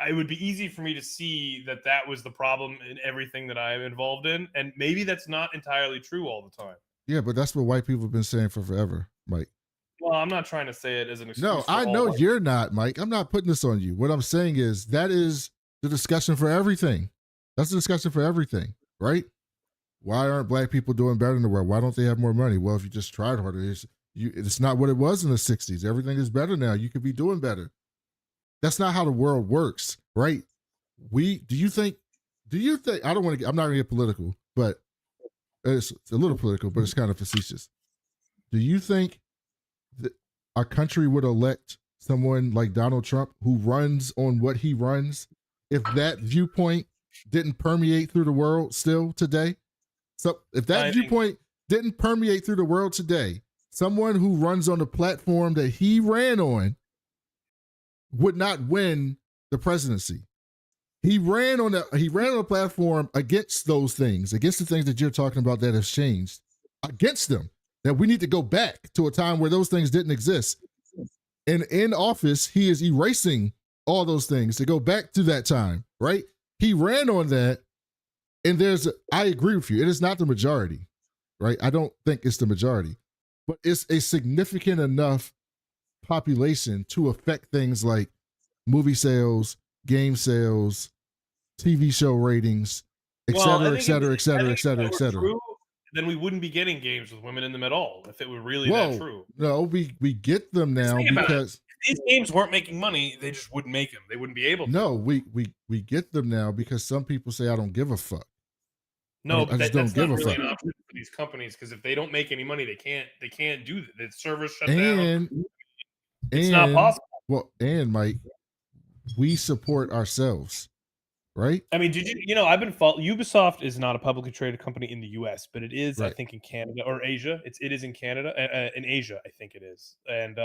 Speaker 4: it would be easy for me to see that was the problem in everything that I'm involved in, and maybe that's not entirely true all the time.
Speaker 3: Yeah, but that's what white people have been saying for forever, Mike.
Speaker 4: Well, I'm not trying to say it as an excuse.
Speaker 3: No, I know you're not, Mike. I'm not putting this on you. What I'm saying is that is the discussion for everything. That's the discussion for everything, right? Why aren't black people doing better in the world? Why don't they have more money? Well, if you just tried harder, it's not what it was in the 60s. Everything is better now. You could be doing better. That's not how the world works, right? Do you think, I don't want to I'm not going to get political, but it's a little political, but it's kind of facetious. Do you think that our country would elect someone like Donald Trump who runs on what he runs if that viewpoint didn't permeate through the world still today? So if that viewpoint didn't permeate through the world today, someone who runs on the platform that he ran on would not win the presidency. He ran on a platform against those things, against the things that you're talking about that have changed, against them, that we need to go back to a time where those things didn't exist. And in office, he is erasing all those things to go back to that time, right? He ran on that, and I agree with you. It is not the majority, right? I don't think it's the majority, but it's a significant enough population to affect things like movie sales, game sales, TV show ratings, et cetera, et cetera, et cetera, et cetera, et cetera.
Speaker 4: Then we wouldn't be getting games with women in them at all if it were really that true.
Speaker 3: No, we get them now because
Speaker 4: these games weren't making money. They just wouldn't make them. They wouldn't be able to.
Speaker 3: No, we get them now because some people say I don't give a fuck.
Speaker 4: No, but that's not really an option for these companies because if they don't make any money, they can't do that. The servers shut down. It's not possible.
Speaker 3: Well, and Mike, we support ourselves, right?
Speaker 4: I mean, did you know, Ubisoft is not a publicly traded company in the US, but it is, I
Speaker 3: Right.
Speaker 4: think, in Canada or Asia. It is in Canada, in Asia, I think it is. And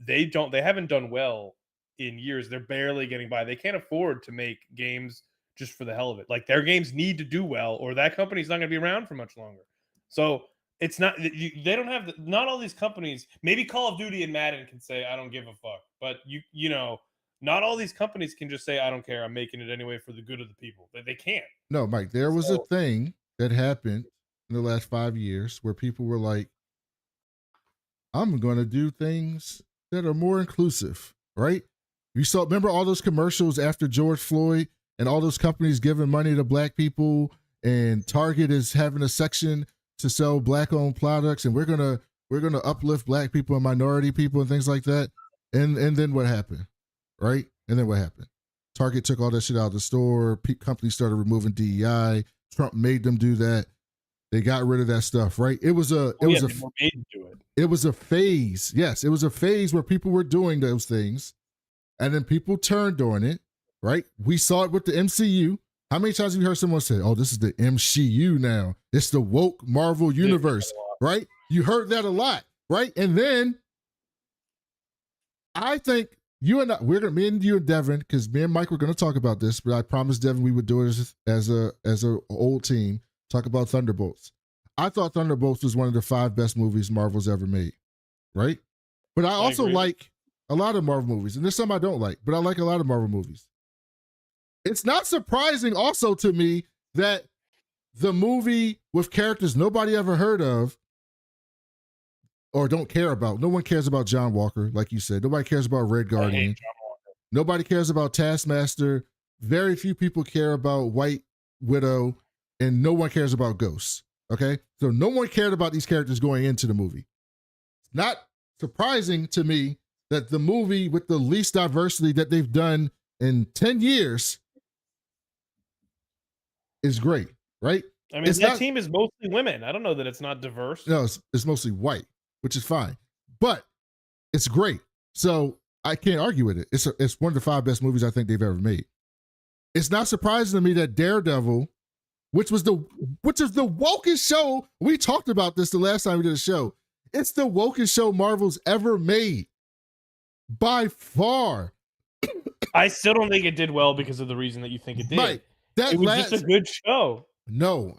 Speaker 4: they haven't done well in years. They're barely getting by. They can't afford to make games just for the hell of it. Like their games need to do well, or that company's not going to be around for much longer. So it's not they don't have not all these companies. Maybe Call of Duty and Madden can say I don't give a fuck, but you know. Not all these companies can just say, I don't care. I'm making it anyway for the good of the people. They can't.
Speaker 3: No, Mike, there was a thing that happened in the last 5 years where people were like, I'm going to do things that are more inclusive, right? You saw, remember all those commercials after George Floyd and all those companies giving money to black people, and Target is having a section to sell black owned products, and we're going to uplift black people and minority people and things like that. And then what happened? Right? And then what happened? Target took all that shit out of the store. Companies started removing DEI. Trump made them do that. They got rid of that stuff, right? It was a
Speaker 4: they were made to do it.
Speaker 3: It was a phase. Yes, it was a phase where people were doing those things, and then people turned on it, right? We saw it with the MCU. How many times have you heard someone say, "Oh, this is the MCU now. It's the woke Marvel universe," right? You heard that a lot, right? And then I think me and you and Devin, because me and Mike were going to talk about this, but I promised Devin we would do it as a old team, talk about Thunderbolts. I thought Thunderbolts was one of the 5 best movies Marvel's ever made, right? But I also like a lot of Marvel movies, and there's some I don't like, but I like a lot of Marvel movies. It's not surprising also to me that the movie with characters nobody ever heard of or don't care about. No one cares about John Walker, like you said. Nobody cares about Red Guardian. Nobody cares about Taskmaster. Very few people care about White Widow, and no one cares about Ghost. Okay? So no one cared about these characters going into the movie. It's not surprising to me that the movie with the least diversity that they've done in 10 years is great, right?
Speaker 4: I mean, that team is mostly women. I don't know that it's not diverse.
Speaker 3: No, it's mostly white, which is fine, but it's great. So I can't argue with it. It's one of the 5 best movies I think they've ever made. It's not surprising to me that Daredevil, which is the wokest show, we talked about this the last time we did a show. It's the wokest show Marvel's ever made, by far.
Speaker 4: I still don't think it did well because of the reason that you think it did.
Speaker 3: Mike,
Speaker 4: it was just a good show.
Speaker 3: No.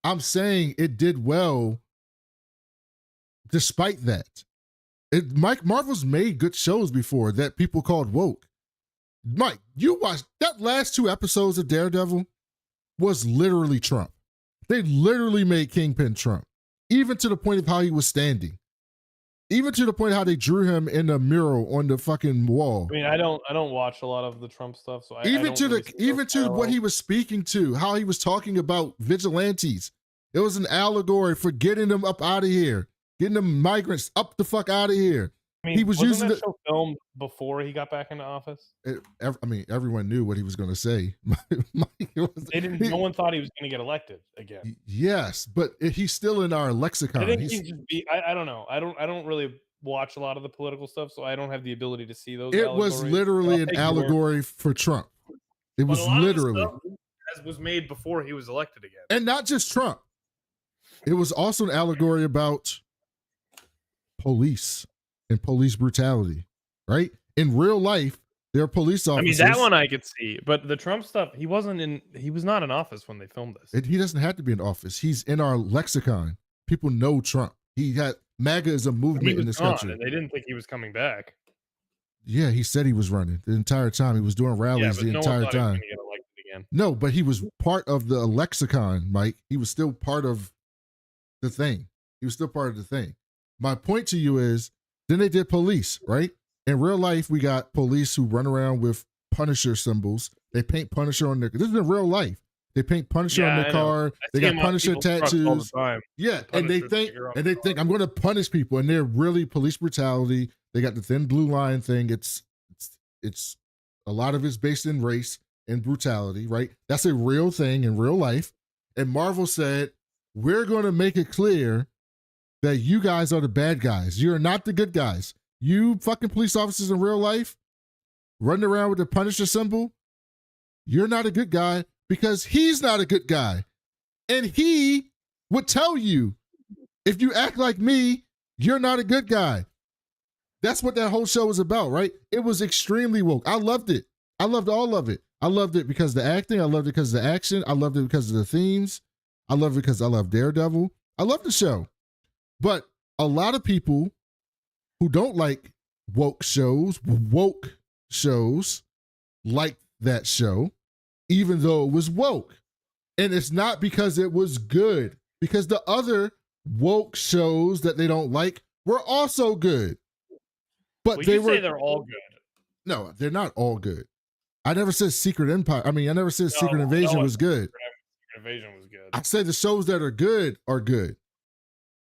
Speaker 3: I'm saying it did well despite that. Marvel's made good shows before that people called woke. Mike, you watched that last 2 episodes of Daredevil was literally Trump. They literally made Kingpin Trump, even to the point of how he was standing. Even to the point how they drew him in a mural on the fucking wall.
Speaker 4: I mean, I don't watch a lot of the Trump stuff, so
Speaker 3: even to what he was speaking to, how he was talking about vigilantes. It was an allegory for getting them up out of here, getting them migrants up the fuck out of here.
Speaker 4: I mean,
Speaker 3: he was using
Speaker 4: that show filmed before he got back into office.
Speaker 3: Everyone knew what he was going to say.
Speaker 4: No one thought he was going to get elected again.
Speaker 3: Yes, but he's still in our lexicon.
Speaker 4: I think I don't know. I don't really watch a lot of the political stuff, so I don't have the ability to see those.
Speaker 3: It was literally an allegory for Trump. It was literally
Speaker 4: as was made before he was elected again,
Speaker 3: and not just Trump. It was also an allegory about police and police brutality, right? In real life, there are police officers.
Speaker 4: I mean, that one I could see, but the Trump stuff, he was not in office when they filmed this.
Speaker 3: He doesn't have to be in office. He's in our lexicon. People know Trump. MAGA is a movement in this country.
Speaker 4: And they didn't think he was coming back.
Speaker 3: Yeah, he said he was running the entire time. He was doing rallies the entire time.
Speaker 4: He was get elected again.
Speaker 3: No, but he was part of the lexicon, Mike. He was still part of the thing. My point to you is, then they did police, right? In real life, we got police who run around with Punisher symbols. They paint Punisher on their. This is in real life. They paint Punisher on their car. They got Punisher tattoos. Yeah, and they think I'm going to punish people, and they're really police brutality. They got the thin blue line thing. It's a lot of it's based in race and brutality, right? That's a real thing in real life. And Marvel said, we're going to make it clear that you guys are the bad guys. You're not the good guys. You fucking police officers in real life running around with the Punisher symbol, you're not a good guy because he's not a good guy. And he would tell you, if you act like me, you're not a good guy. That's what that whole show was about, right? It was extremely woke. I loved it. I loved all of it. I loved it because of the acting. I loved it because of the action. I loved it because of the themes. I loved it because I love Daredevil. I love the show. But a lot of people who don't like woke shows like that show, even though it was woke. And it's not because it was good, because the other woke shows that they don't like were also good. But
Speaker 4: well,
Speaker 3: they
Speaker 4: say they're all good.
Speaker 3: No, they're not all good. I never said Secret Empire. I mean, I never said Secret Invasion was good.
Speaker 4: Secret Invasion was good.
Speaker 3: I said the shows that are good are good.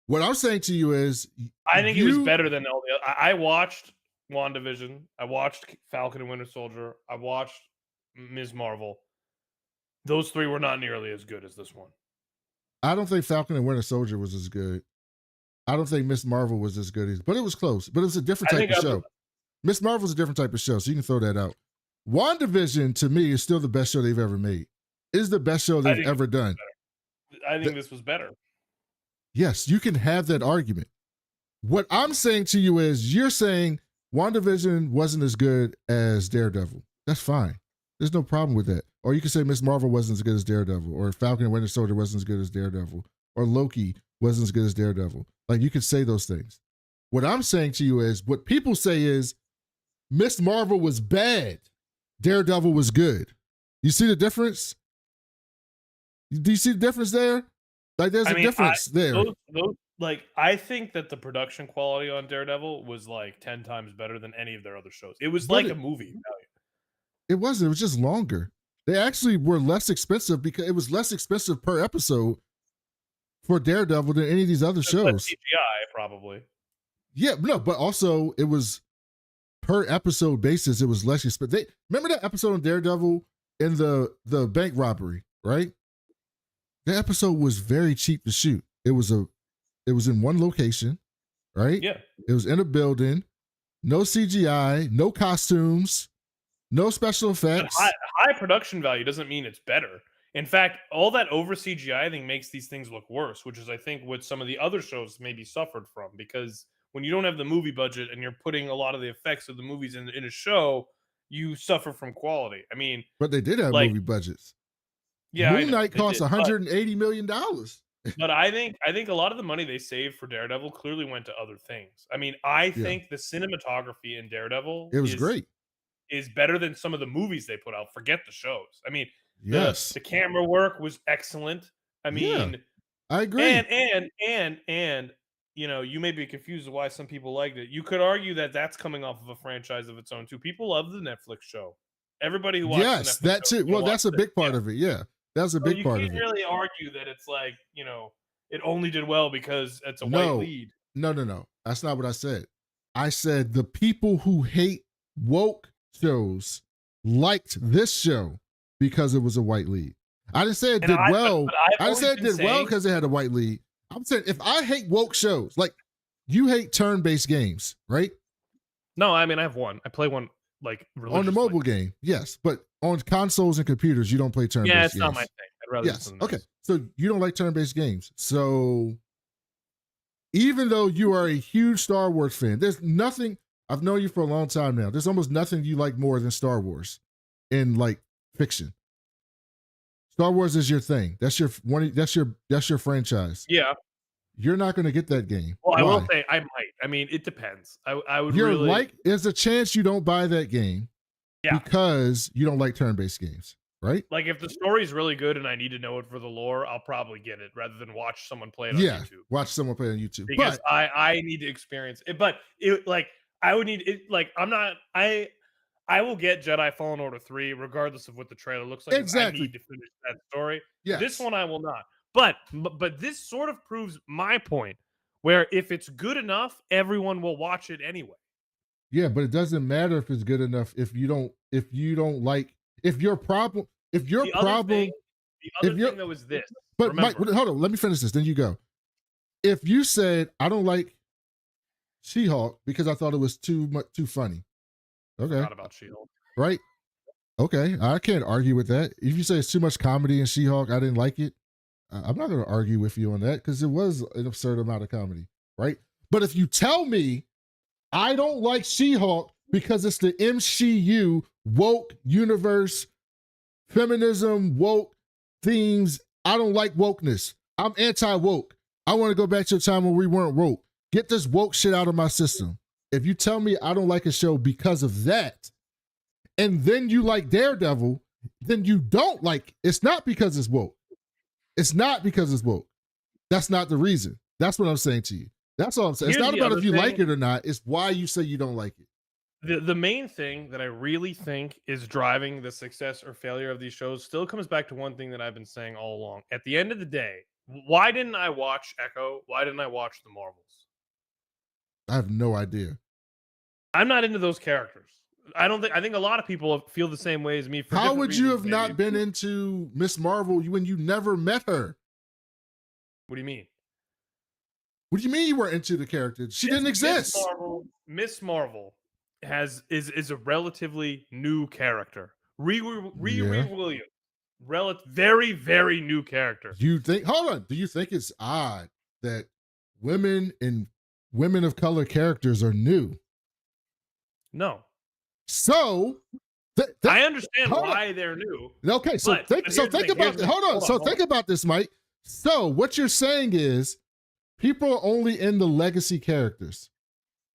Speaker 3: What I'm saying to you is,
Speaker 4: I think it was better than all the other. I watched WandaVision. I watched Falcon and Winter Soldier. I watched Ms. Marvel. Those three were not nearly as good as this one.
Speaker 3: I don't think Falcon and Winter Soldier was as good. I don't think Ms. Marvel was as good, but it was close. But it was a different type of show. Ms. Marvel's a different type of show, so you can throw that out. WandaVision, to me, is still the best show they've ever made. It is the best show they've ever done.
Speaker 4: I think this was better.
Speaker 3: Yes, you can have that argument. What I'm saying to you is, you're saying WandaVision wasn't as good as Daredevil. That's fine. There's no problem with that. Or you can say Ms. Marvel wasn't as good as Daredevil, or Falcon and Winter Soldier wasn't as good as Daredevil, or Loki wasn't as good as Daredevil. Like, you could say those things. What I'm saying to you is, what people say is, Ms. Marvel was bad, Daredevil was good. You see the difference? Do you see the difference there? Like, there's a difference there.
Speaker 4: I think that the production quality on Daredevil was like 10 times better than any of their other shows. It was like a movie.
Speaker 3: It wasn't. It was just longer. They actually were less expensive because it was less expensive per episode for Daredevil than any of these other shows.
Speaker 4: CGI, probably.
Speaker 3: Yeah, no, but also it was per episode basis. It was less expensive. Remember that episode on Daredevil in the bank robbery, right? The episode was very cheap to shoot. It was in one location, right?
Speaker 4: Yeah.
Speaker 3: It was in a building, no CGI, no costumes, no special effects.
Speaker 4: High production value doesn't mean it's better. In fact, all that over CGI, I think, makes these things look worse, which is, I think, what some of the other shows maybe suffered from. Because when you don't have the movie budget and you're putting a lot of the effects of the movies in a show, you suffer from quality. I mean,
Speaker 3: but they did have movie budgets.
Speaker 4: Yeah,
Speaker 3: Moon Knight cost $180 million.
Speaker 4: But I think a lot of the money they saved for Daredevil clearly went to other things. I mean, I think the cinematography in Daredevil
Speaker 3: was great.
Speaker 4: Is better than some of the movies they put out. Forget the shows. I mean,
Speaker 3: yes,
Speaker 4: the camera work was excellent. I mean,
Speaker 3: I agree.
Speaker 4: And you know, you may be confused why some people liked it. You could argue that that's coming off of a franchise of its own too. People love the Netflix show. Everybody who watches the Netflix
Speaker 3: that's
Speaker 4: show,
Speaker 3: it. Well, that's a big part of it. Yeah, that's a big part of it.
Speaker 4: You can't really argue that it's like, you know, it only did well because it's a white lead.
Speaker 3: No. That's not what I said. I said the people who hate woke shows liked this show because it was a white lead. I didn't say it did well. I didn't say it did well because it had a white lead. I'm saying if I hate woke shows, like you hate turn-based games, right?
Speaker 4: No, I mean I have one. I play one like
Speaker 3: on the mobile game, yes, but on consoles and computers, you don't play turn-based games.
Speaker 4: Yeah, it's not my thing. I'd rather listen to
Speaker 3: okay. So you don't like turn-based games. So even though you are a huge Star Wars fan, there's nothing. I've known you for a long time now. There's almost nothing you like more than Star Wars in like fiction. Star Wars is your thing. That's your one. That's your franchise.
Speaker 4: Yeah.
Speaker 3: You're not going to get that game.
Speaker 4: Well, I will say I might. I mean, it depends. I would.
Speaker 3: You're really there's a chance you don't buy that game.
Speaker 4: Yeah.
Speaker 3: Because you don't like turn-based games, right?
Speaker 4: Like if the story's really good and I need to know it for the lore, I'll probably get it rather than watch someone play it on YouTube.
Speaker 3: Watch someone play it on YouTube.
Speaker 4: Because I need to experience it. But it like I would need it. Like I'm not. I will get Jedi Fallen Order 3 regardless of what the trailer looks like.
Speaker 3: Exactly.
Speaker 4: I need to finish that story.
Speaker 3: Yes.
Speaker 4: This one I will not. But this sort of proves my point, where if it's good enough, everyone will watch it anyway.
Speaker 3: Yeah, but it doesn't matter if it's good enough if you don't like your problem. If your problem,
Speaker 4: the other thing that was this.
Speaker 3: But Mike, hold on, let me finish this. Then you go. If you said I don't like She-Hulk because I thought it was too funny. Okay.
Speaker 4: Not about She-Hulk.
Speaker 3: Right. Okay, I can't argue with that. If you say it's too much comedy in She-Hulk, I didn't like it. I'm not going to argue with you on that because it was an absurd amount of comedy, right? But if you tell me I don't like She-Hulk because it's the MCU woke universe, feminism, woke themes, I don't like wokeness. I'm anti-woke. I want to go back to a time when we weren't woke. Get this woke shit out of my system. If you tell me I don't like a show because of that, and then you like Daredevil, then you don't like, it's not because it's woke. It's not because it's woke. That's not the reason. That's what I'm saying to you. That's all I'm saying. It's not about if you like it or not. It's why you say you don't like it.
Speaker 4: The main thing that I really think is driving the success or failure of these shows still comes back to one thing that I've been saying all along. At the end of the day, why didn't I watch Echo? Why didn't I watch the Marvels?
Speaker 3: I have no idea.
Speaker 4: I'm not into those characters. I think a lot of people feel the same way as me.
Speaker 3: How would you have not been into Miss Marvel when you never met her?
Speaker 4: What do you mean?
Speaker 3: What do you mean you were into the character? She didn't exist.
Speaker 4: Miss Marvel is a relatively new character. Riri Williams, very, very new character.
Speaker 3: Do you think it's odd that women of color characters are new?
Speaker 4: No.
Speaker 3: So
Speaker 4: I understand why they're new.
Speaker 3: Okay, so think about this. Hold on. Think about this, Mike. So what you're saying is people are only in the legacy characters.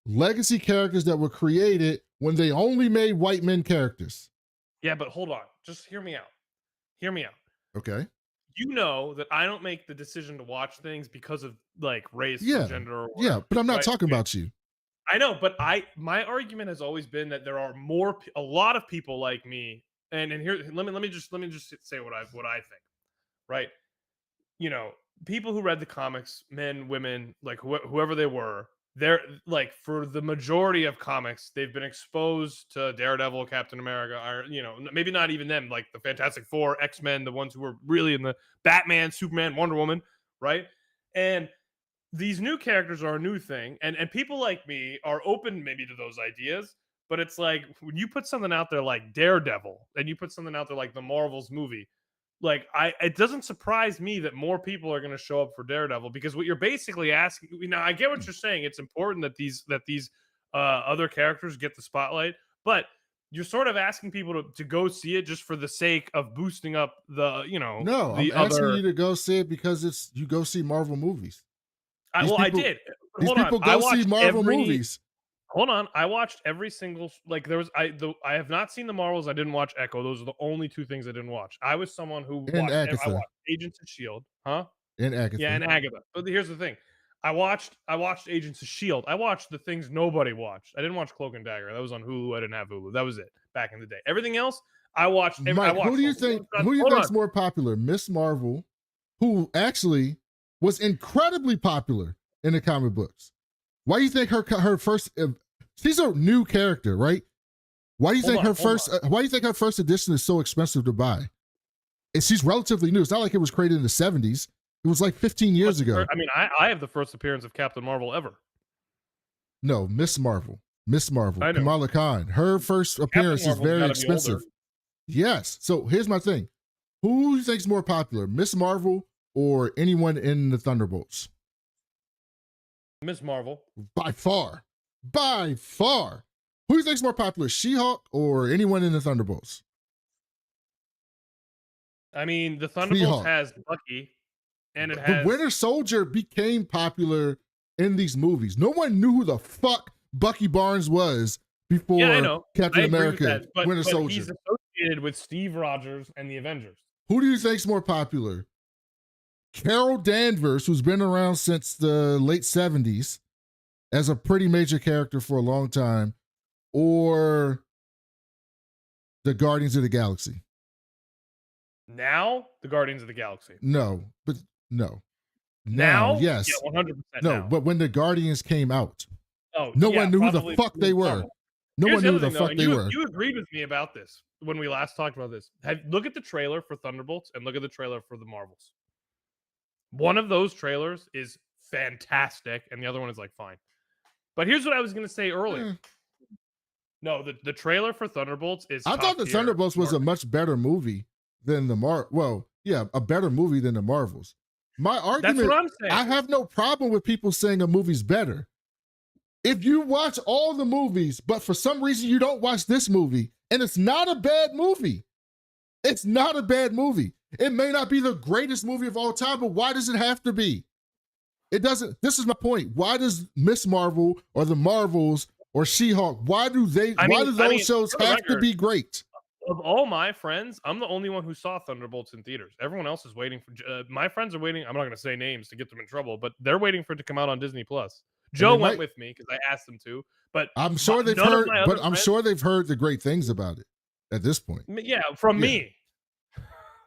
Speaker 3: Legacy characters that were created when they only made white men characters.
Speaker 4: Yeah, but hold on. Just hear me out. Hear me out.
Speaker 3: Okay.
Speaker 4: You know that I don't make the decision to watch things because of like race or gender or whatever,
Speaker 3: yeah, but I'm not talking about you.
Speaker 4: I know, but my argument has always been that there are a lot of people like me, and here let me just say what I think, right? You know, people who read the comics, men, women, like whoever they were, they're like for the majority of comics, they've been exposed to Daredevil, Captain America, or maybe not even them, like the Fantastic Four, X-Men, the ones who were really in the Batman, Superman, Wonder Woman, right? And these new characters are a new thing, and people like me are open maybe to those ideas, but it's like when you put something out there like Daredevil and you put something out there like the Marvels movie, like it doesn't surprise me that more people are going to show up for Daredevil, because what you're basically asking, I get what you're saying, it's important that these other characters get the spotlight, but you're sort of asking people to go see it just for the sake of boosting up the
Speaker 3: No, I'm asking you to go see it because you go see Marvel movies.
Speaker 4: I did.
Speaker 3: These people go see Marvel movies.
Speaker 4: Hold on, I watched every single I have not seen the Marvels. I didn't watch Echo. Those are the only two things I didn't watch. I was someone who watched Agents of Shield, huh?
Speaker 3: And Agatha.
Speaker 4: Yeah, and Agatha. But here's the thing: I watched Agents of Shield. I watched the things nobody watched. I didn't watch Cloak and Dagger. That was on Hulu. I didn't have Hulu. That was it back in the day. Everything else, I watched.
Speaker 3: Mike, who do you think? Who do you think's more popular? Miss Marvel, who actually was incredibly popular in the comic books. Why do you think her first? She's a new character, right? Why do you think her first edition is so expensive to buy? And she's relatively new. It's not like it was created in the 70s. It was like 15 years ago.
Speaker 4: I mean, I have the first appearance of Captain Marvel ever.
Speaker 3: No, Miss Marvel, Kamala Khan. Her first appearance is very expensive. Yes. So here's my thing: who do you think's more popular, Miss Marvel or anyone in the Thunderbolts?
Speaker 4: Miss Marvel.
Speaker 3: By far. Who do you think's more popular, She-Hulk or anyone in the Thunderbolts?
Speaker 4: I mean, the Thunderbolts has Bucky, and
Speaker 3: the Winter Soldier became popular in these movies. No one knew who the fuck Bucky Barnes was before Captain America, Winter Soldier.
Speaker 4: He's associated with Steve Rogers and the Avengers.
Speaker 3: Who do you think's more popular? Carol Danvers, who's been around since the late 70s as a pretty major character for a long time, or the Guardians of the Galaxy?
Speaker 4: Now, the Guardians of the Galaxy.
Speaker 3: No.
Speaker 4: Now?
Speaker 3: Yes.
Speaker 4: Yeah, 100%
Speaker 3: No,
Speaker 4: now.
Speaker 3: But when the Guardians came out, no one knew who the fuck they were. No one knew who the fuck they were.
Speaker 4: You agreed with me about this when we last talked about this. Look at the trailer for Thunderbolts and look at the trailer for the Marvels. One of those trailers is fantastic, and the other one is like fine. But here's what I was going to say earlier. No, the trailer for Thunderbolts is.
Speaker 3: I thought the Thunderbolts was a much better movie than the a better movie than the Marvels. My argument,
Speaker 4: That's what I'm saying.
Speaker 3: I have no problem with people saying a movie's better. If you watch all the movies, but for some reason you don't watch this movie, and it's not a bad movie. It's not a bad movie. It may not be the greatest movie of all time, but why does it have to be? It doesn't. This is my point. Why does Miss Marvel or the Marvels or She-Hulk, why do those shows have to be great?
Speaker 4: Of all my friends, I'm the only one who saw Thunderbolts in theaters. Everyone else is waiting for. My friends are waiting. I'm not going to say names to get them in trouble, but they're waiting for it to come out on Disney Plus. Joe went with me because I asked them to, but
Speaker 3: I'm sure they've heard. But I'm sure they've heard the great things about it at this point.
Speaker 4: Yeah, from me.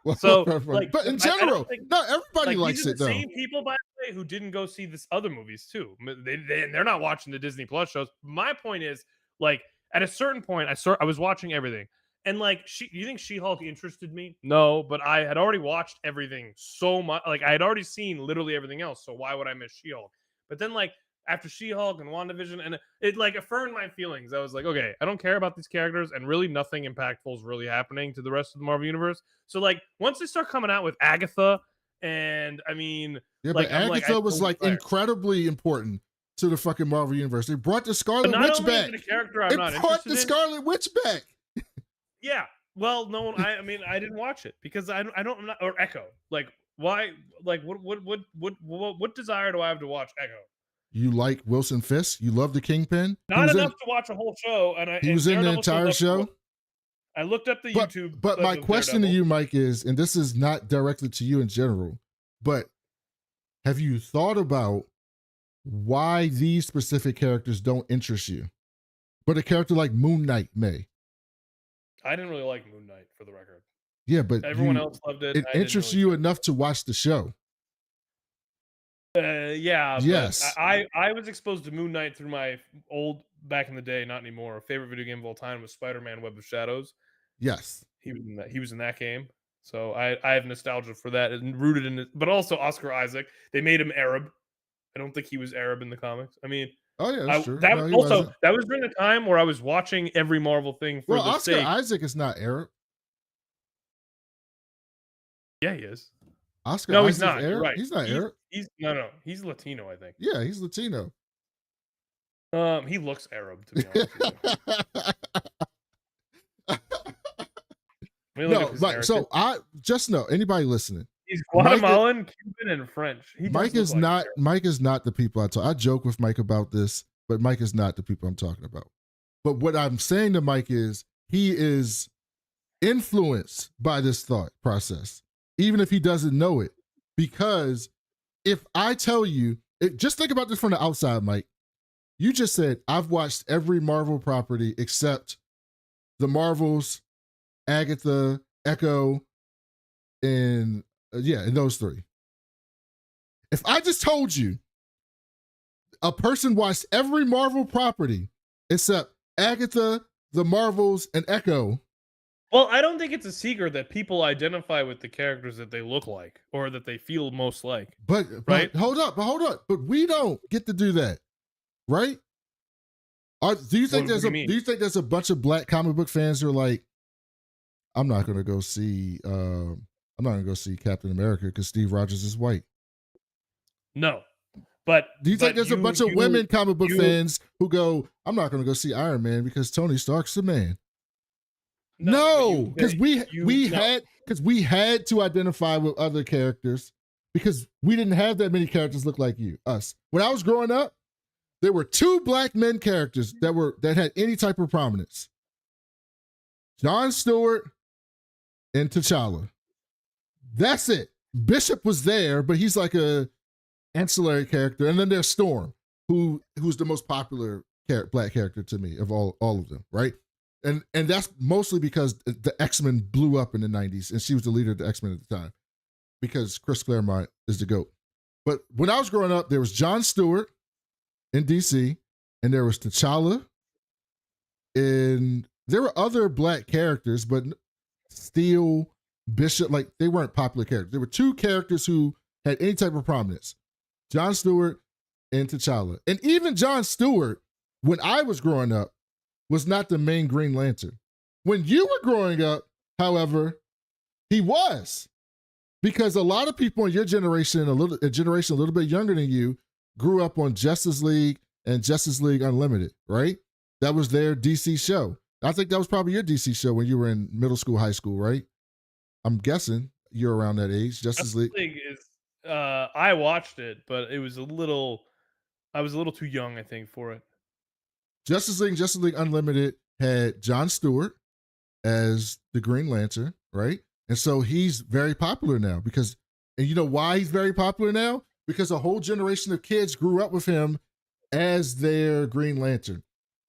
Speaker 3: Well,
Speaker 4: so,
Speaker 3: like, but in general, not everybody likes it though.
Speaker 4: Same people, by the way, who didn't go see this other movies too. They're not watching the Disney Plus shows. My point is, like, at a certain point, I was watching everything, and like, you think She-Hulk interested me? No, but I had already watched everything so much. Like, I had already seen literally everything else. So why would I miss She-Hulk? But then, like, after She-Hulk and WandaVision, and it like affirmed my feelings. I was like, okay, I don't care about these characters, and really nothing impactful is really happening to the rest of the Marvel Universe. So like, once they start coming out with Agatha, and I mean,
Speaker 3: yeah,
Speaker 4: like,
Speaker 3: but Agatha was like incredibly important to the fucking Marvel Universe. They brought the Scarlet Witch back. They brought the Scarlet Witch back.
Speaker 4: Yeah, well, no one. I mean, I didn't watch it because I'm not, or Echo. Like, why? Like, what desire do I have to watch Echo?
Speaker 3: You like Wilson Fisk? You love the Kingpin?
Speaker 4: Not enough to watch a whole show, and
Speaker 3: he was in the entire show.
Speaker 4: I looked up the YouTube.
Speaker 3: But my question to you, Mike, is, and this is not directly to you in general, but have you thought about why these specific characters don't interest you, but a character like Moon Knight may?
Speaker 4: I didn't really like Moon Knight, for the record.
Speaker 3: Yeah, but
Speaker 4: everyone else loved it.
Speaker 3: It interests you enough to watch the show.
Speaker 4: Yeah.
Speaker 3: Yes.
Speaker 4: I was exposed to Moon Knight through my old, back in the day, not anymore, favorite video game of all time was Spider-Man: Web of Shadows.
Speaker 3: Yes.
Speaker 4: He was in that game. So I have nostalgia for that and rooted in it. But also Oscar Isaac. They made him Arab. I don't think he was Arab in the comics. I mean,
Speaker 3: oh yeah, that's true.
Speaker 4: That was during the time where I was watching every Marvel thing for
Speaker 3: Oscar Isaac is not Arab.
Speaker 4: Yeah, he is.
Speaker 3: Oscar
Speaker 4: no,
Speaker 3: Isaac's
Speaker 4: he's not.
Speaker 3: Arab?
Speaker 4: Right.
Speaker 3: He's not Arab.
Speaker 4: He's Latino, I think.
Speaker 3: Yeah, he's Latino.
Speaker 4: He looks Arab, to be honest with you.
Speaker 3: No, so I just know anybody listening.
Speaker 4: He's Guatemalan, Cuban, and French.
Speaker 3: Mike is not the people I talk. I joke with Mike about this, but Mike is not the people I'm talking about. But what I'm saying to Mike is he is influenced by this thought process, even if he doesn't know it. Because if I tell you, just think about this from the outside, Mike. You just said, I've watched every Marvel property except the Marvels, Agatha, Echo, and and those three. If I just told you a person watched every Marvel property except Agatha, the Marvels, and Echo.
Speaker 4: Well, I don't think it's a secret that people identify with the characters that they look like or that they feel most like.
Speaker 3: But hold up. But we don't get to do that, right? Do you think there's a bunch of black comic book fans who are like, I'm not gonna go see Captain America because Steve Rogers is white?
Speaker 4: No. But
Speaker 3: do you think there's a bunch of women comic book fans who go, I'm not gonna go see Iron Man because Tony Stark's the man? No, because we had to identify with other characters because we didn't have that many characters look like us. When I was growing up, there were 2 black men characters that had any type of prominence: Jon Stewart and T'Challa. That's it. Bishop was there, but he's like a ancillary character, and then there's Storm, who's the most popular black character to me of all of them, right? And that's mostly because the X-Men blew up in the 90s, and she was the leader of the X-Men at the time, because Chris Claremont is the GOAT. But when I was growing up, there was Jon Stewart in DC, and there was T'Challa, and there were other black characters, but Steel, Bishop, like, they weren't popular characters. There were 2 characters who had any type of prominence: Jon Stewart and T'Challa. And even Jon Stewart, when I was growing up, was not the main Green Lantern. When you were growing up, however, he was. Because a lot of people in your generation, a generation a little bit younger than you, grew up on Justice League and Justice League Unlimited, right? That was their DC show. I think that was probably your DC show when you were in middle school, high school, right? I'm guessing you're around that age. Justice League
Speaker 4: is. I watched it, but it was I was a little too young, I think, for it.
Speaker 3: Justice League and Justice League Unlimited had Jon Stewart as the Green Lantern, right? And so he's very popular now because, and you know why he's very popular now? Because a whole generation of kids grew up with him as their Green Lantern.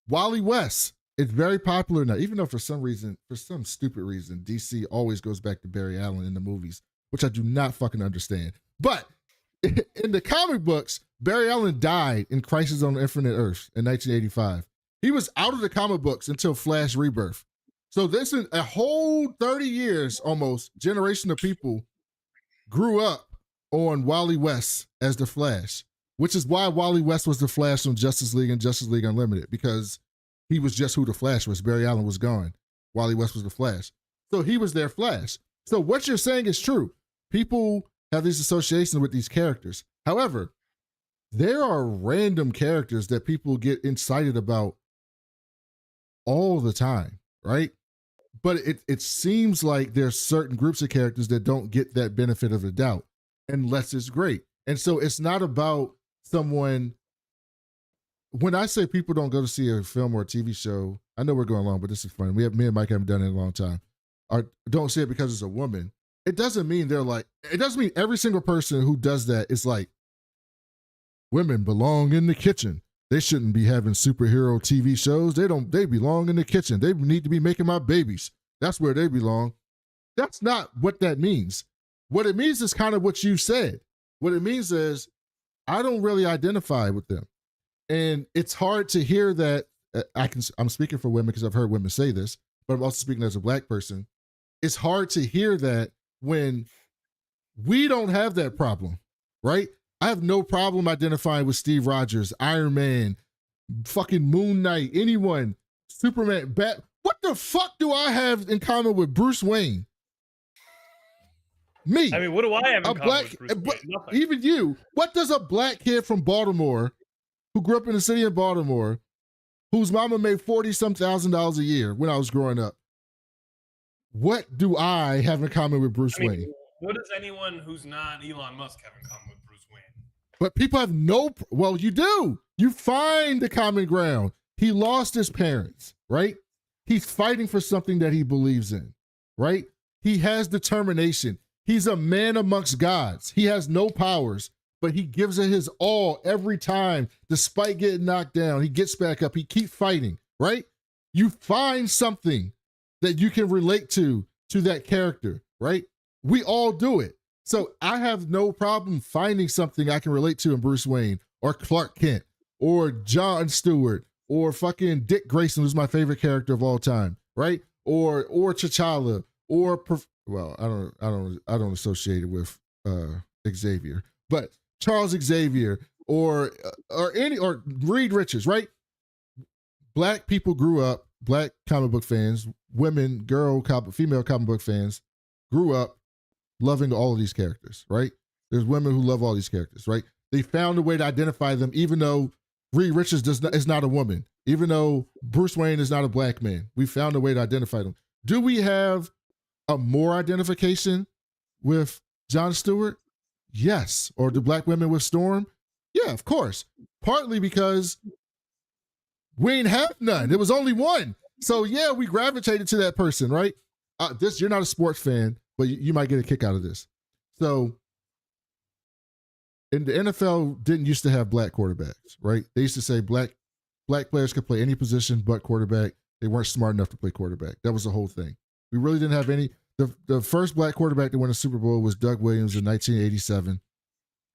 Speaker 3: Wally West is very popular now, even though for some stupid reason, DC always goes back to Barry Allen in the movies, which I do not fucking understand. But in the comic books, Barry Allen died in Crisis on Infinite Earths in 1985. He was out of the comic books until Flash Rebirth. So this is a whole 30 years, almost, generation of people grew up on Wally West as the Flash, which is why Wally West was the Flash on Justice League and Justice League Unlimited, because he was just who the Flash was. Barry Allen was gone. Wally West was the Flash. So he was their Flash. So what you're saying is true. People have these associations with these characters. However, there are random characters that people get excited about all the time, right? But it seems like there's certain groups of characters that don't get that benefit of the doubt unless it's great. And so it's not about someone. When I say people don't go to see a film or a TV show, I know we're going long, but this is funny. Me and Mike haven't done it in a long time. Or don't see it because it's a woman. It doesn't mean it doesn't mean every single person who does that is like, women belong in the kitchen. They shouldn't be having superhero TV shows. They belong in the kitchen. They need to be making my babies. That's where they belong. That's not what that means. What it means is kind of what you said. What it means is I don't really identify with them. And it's hard to hear that. I'm speaking for women because I've heard women say this, but I'm also speaking as a Black person. It's hard to hear that when we don't have that problem, right? I have no problem identifying with Steve Rogers, Iron Man, fucking Moon Knight, anyone, Superman, What the fuck do I have in common with Bruce Wayne? Me.
Speaker 4: I mean, what do I have in common with Bruce Wayne? Nothing.
Speaker 3: Even you. What does a Black kid from Baltimore, who grew up in the city of Baltimore, whose mama made $40,000 a year when I was growing up, what do I have in common with Bruce Wayne?
Speaker 4: What does anyone who's not Elon Musk have in common with Bruce Wayne?
Speaker 3: But people have well, you do. You find the common ground. He lost his parents, right? He's fighting for something that he believes in, right? He has determination. He's a man amongst gods. He has no powers, but he gives it his all every time. Despite getting knocked down, he gets back up. He keeps fighting, right? You find something that you can relate to that character, right? We all do it. So I have no problem finding something I can relate to in Bruce Wayne or Clark Kent or Jon Stewart or fucking Dick Grayson, who's my favorite character of all time, right? Or T'Challa or I don't associate it with Xavier, but Charles Xavier or Reed Richards, right? Black people grew up, Black comic book fans, women, female comic book fans grew up loving all of these characters, right? There's women who love all these characters, right? They found a way to identify them, even though Reed Richards is not a woman, even though Bruce Wayne is not a Black man. We found a way to identify them. Do we have a more identification with Jon Stewart? Yes. Or do Black women with Storm? Yeah, of course. Partly because we ain't have none. There was only one. So yeah, we gravitated to that person, right? You're not a sports fan, but you might get a kick out of this. So in the NFL didn't used to have Black quarterbacks, right? They used to say Black players could play any position but quarterback. They weren't smart enough to play quarterback. That was the whole thing. We really didn't have any. The first Black quarterback to win a Super Bowl was Doug Williams in 1987.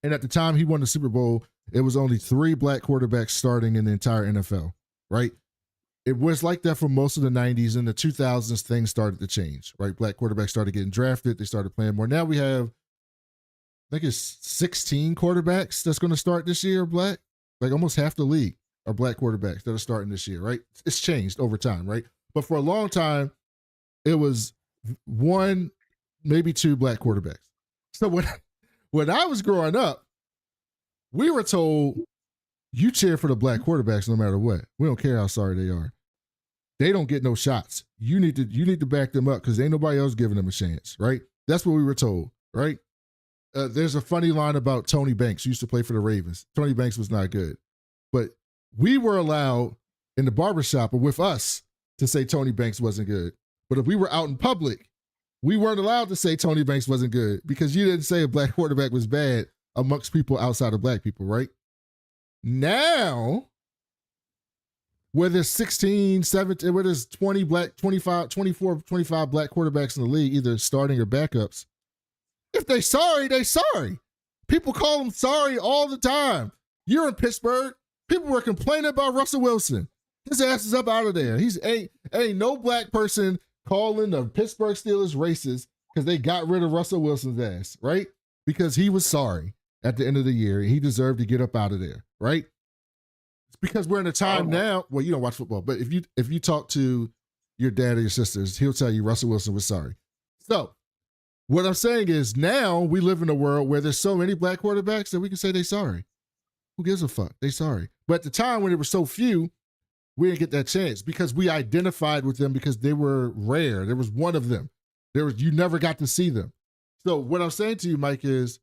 Speaker 3: And at the time he won the Super Bowl, it was only 3 Black quarterbacks starting in the entire NFL, right? It was like that for most of the 90s. In the 2000s, things started to change, right? Black quarterbacks started getting drafted. They started playing more. Now we have, I think it's 16 quarterbacks that's going to start this year, Black. Like almost half the league are black quarterbacks that are starting this year, right? It's changed over time, right? But for a long time, it was 1, maybe 2 black quarterbacks. So when I was growing up, we were told you cheer for the black quarterbacks no matter what. We don't care how sorry they are. They don't get no shots. You need to back them up because ain't nobody else giving them a chance, right? That's what we were told, right? There's a funny line about Tony Banks, who used to play for the Ravens. Tony Banks was not good. But we were allowed in the barbershop or with us to say Tony Banks wasn't good. But if we were out in public, we weren't allowed to say Tony Banks wasn't good because you didn't say a black quarterback was bad amongst people outside of black people, right? Now, where there's 16, 17, where there's 20 black, 25, 24, 25 black quarterbacks in the league, either starting or backups, if they sorry, they sorry. People call them sorry all the time. You're in Pittsburgh. People were complaining about Russell Wilson. His ass is up out of there. He's ain't no black person calling the Pittsburgh Steelers racist because they got rid of Russell Wilson's ass, right? Because he was sorry at the end of the year. He deserved to get up out of there, right? It's because we're in a time now. Well, you don't watch football, but if you talk to your dad or your sisters, he'll tell you Russell Wilson was sorry. So what I'm saying is now we live in a world where there's so many black quarterbacks that we can say they sorry. Who gives a fuck? They sorry. But at the time when there were so few, we didn't get that chance because we identified with them because they were rare. There was one of them. You never got to see them. So what I'm saying to you, Mike, is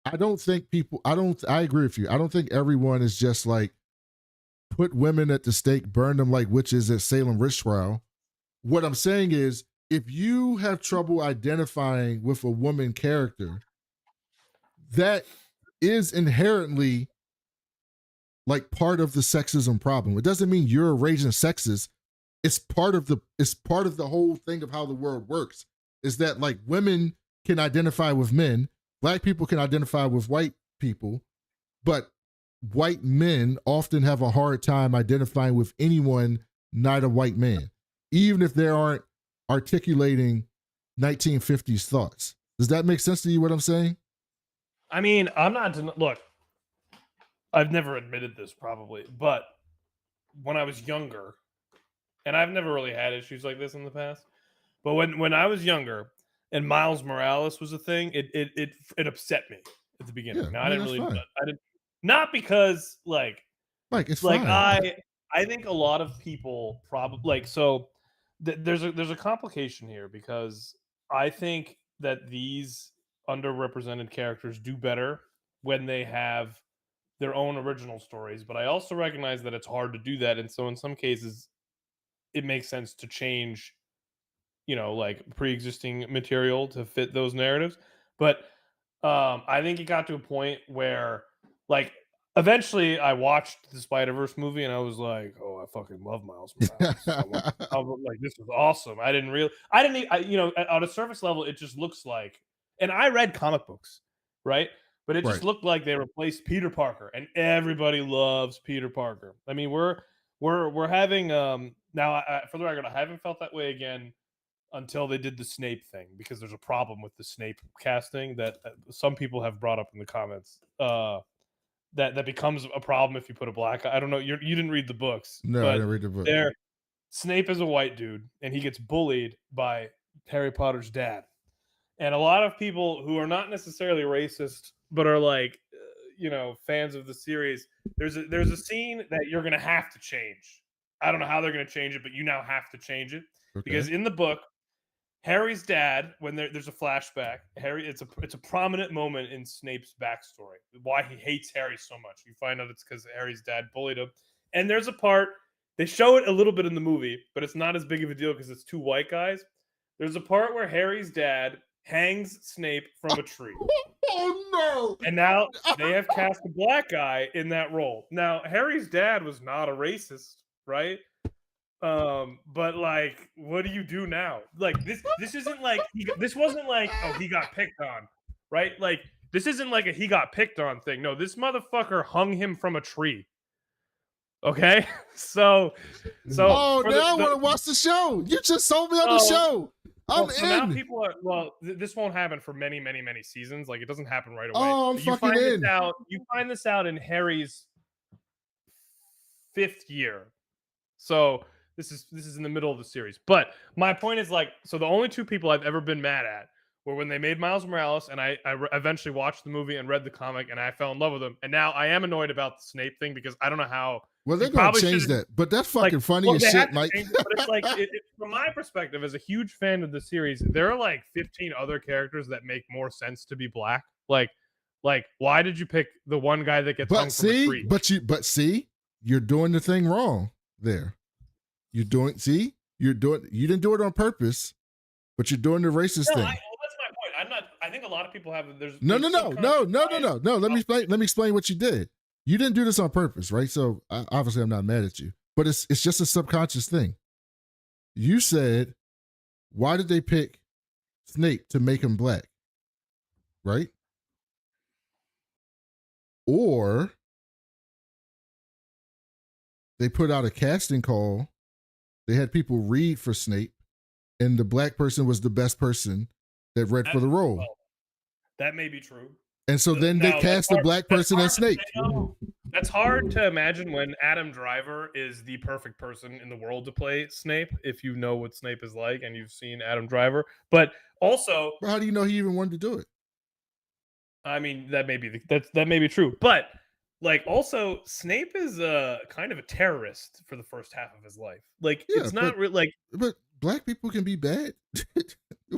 Speaker 3: I agree with you. I don't think everyone is just like put women at the stake, burn them like witches at Salem witch trial. What I'm saying is if you have trouble identifying with a woman character, that is inherently like part of the sexism problem. It doesn't mean you're a raging sexist. It's part of the whole thing of how the world works. Is that like women can identify with men, black people can identify with white people, but white men often have a hard time identifying with anyone not a white man, even if they aren't articulating 1950s thoughts. Does that make sense to you, what I'm saying?
Speaker 4: I mean, I'm not, look, I've never admitted this probably, but when I was younger, and I've never really had issues like this in the past, but when I was younger and Miles Morales was a thing, it upset me at the beginning.
Speaker 3: Yeah,
Speaker 4: now,
Speaker 3: I mean,
Speaker 4: I didn't really,
Speaker 3: fine.
Speaker 4: I didn't, not because like
Speaker 3: It's
Speaker 4: like
Speaker 3: fine.
Speaker 4: I think a lot of people probably like, so there's a complication here because I think that these underrepresented characters do better when they have their own original stories, but I also recognize that it's hard to do that, and so in some cases it makes sense to change, like pre-existing material to fit those narratives. But I think it got to a point where like eventually I watched the Spider-Verse movie and I was like, oh, I fucking love Miles Morales. I was like, this is awesome. On a surface level, it just looks like, and I read comic books, right? But it just
Speaker 3: Right.
Speaker 4: looked like they replaced Peter Parker, and everybody loves Peter Parker. I mean, we're having now. For the record, I haven't felt that way again until they did the Snape thing, because there's a problem with the Snape casting that some people have brought up in the comments. That becomes a problem if you put a black guy. I don't know. You didn't read the books.
Speaker 3: No,
Speaker 4: but
Speaker 3: I didn't read the book.
Speaker 4: Snape is a white dude, and he gets bullied by Harry Potter's dad. And a lot of people who are not necessarily racist, but are like, fans of the series, there's a scene that you're going to have to change. I don't know how they're going to change it, but you now have to change it.
Speaker 3: Okay.
Speaker 4: Because in the book, Harry's dad, when there's a flashback, it's a prominent moment in Snape's backstory, why he hates Harry so much. You find out it's because Harry's dad bullied him. And there's a part, they show it a little bit in the movie, but it's not as big of a deal because it's two white guys. There's a part where Harry's dad hangs Snape from a tree.
Speaker 3: Oh no!
Speaker 4: And now they have cast a black guy in that role. Now, Harry's dad was not a racist, right? But like, what do you do now? Like this isn't like this wasn't like, oh, he got picked on, right? Like this isn't like a he got picked on thing. No, this motherfucker hung him from a tree. Okay, so
Speaker 3: now I want to watch the show. You just sold me on the show. I'm in.
Speaker 4: Now people are this won't happen for many, many, many seasons. Like it doesn't happen right away.
Speaker 3: Oh, I'm fucking in.
Speaker 4: You find this out in Harry's 5th year. So this is in the middle of the series. But my point is like, so the only 2 people I've ever been mad at were when they made Miles Morales, and I eventually watched the movie and read the comic, and I fell in love with him. And now I am annoyed about the Snape thing because I don't know how.
Speaker 3: Well, they're gonna change that, but that's fucking funny as shit, Mike.
Speaker 4: But it's like, from my perspective, as a huge fan of the series, there are like 15 other characters that make more sense to be black. Like, why did you pick the one guy that gets hung from a tree?
Speaker 3: But see, you're doing the thing wrong there. You didn't do it on purpose, but you're doing the racist thing.
Speaker 4: That's my point. I think a lot of people have.
Speaker 3: No. Let me explain what you did. You didn't do this on purpose, right? So obviously, I'm not mad at you, but it's just a subconscious thing. You said, why did they pick Snape to make him black, right? Or they put out a casting call. They had people read for Snape, and the black person was the best person that read for the role.
Speaker 4: That may be true.
Speaker 3: And so then they cast the black person as Snape.
Speaker 4: That's hard to imagine when Adam Driver is the perfect person in the world to play Snape, if you know what Snape is like and you've seen Adam Driver. But also,
Speaker 3: how do you know he even wanted to do it?
Speaker 4: I mean, that may be true. But like, also, Snape is kind of a terrorist for the first half of his life. Like, yeah, it's not like.
Speaker 3: But black people can be bad.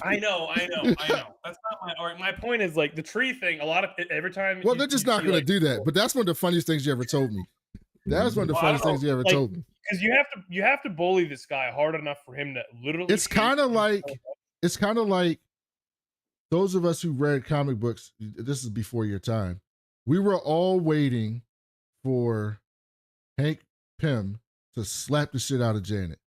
Speaker 4: I know. That's not my point is like the tree thing. A lot of every time.
Speaker 3: Well, they're just not going to do that. But that's one of the funniest things you ever told me. That was one of the funniest things you ever told me.
Speaker 4: Because you have to bully this guy hard enough for him to literally.
Speaker 3: It's kind of like those of us who read comic books. This is before your time. We were all waiting for Hank Pym to slap the shit out of Janet.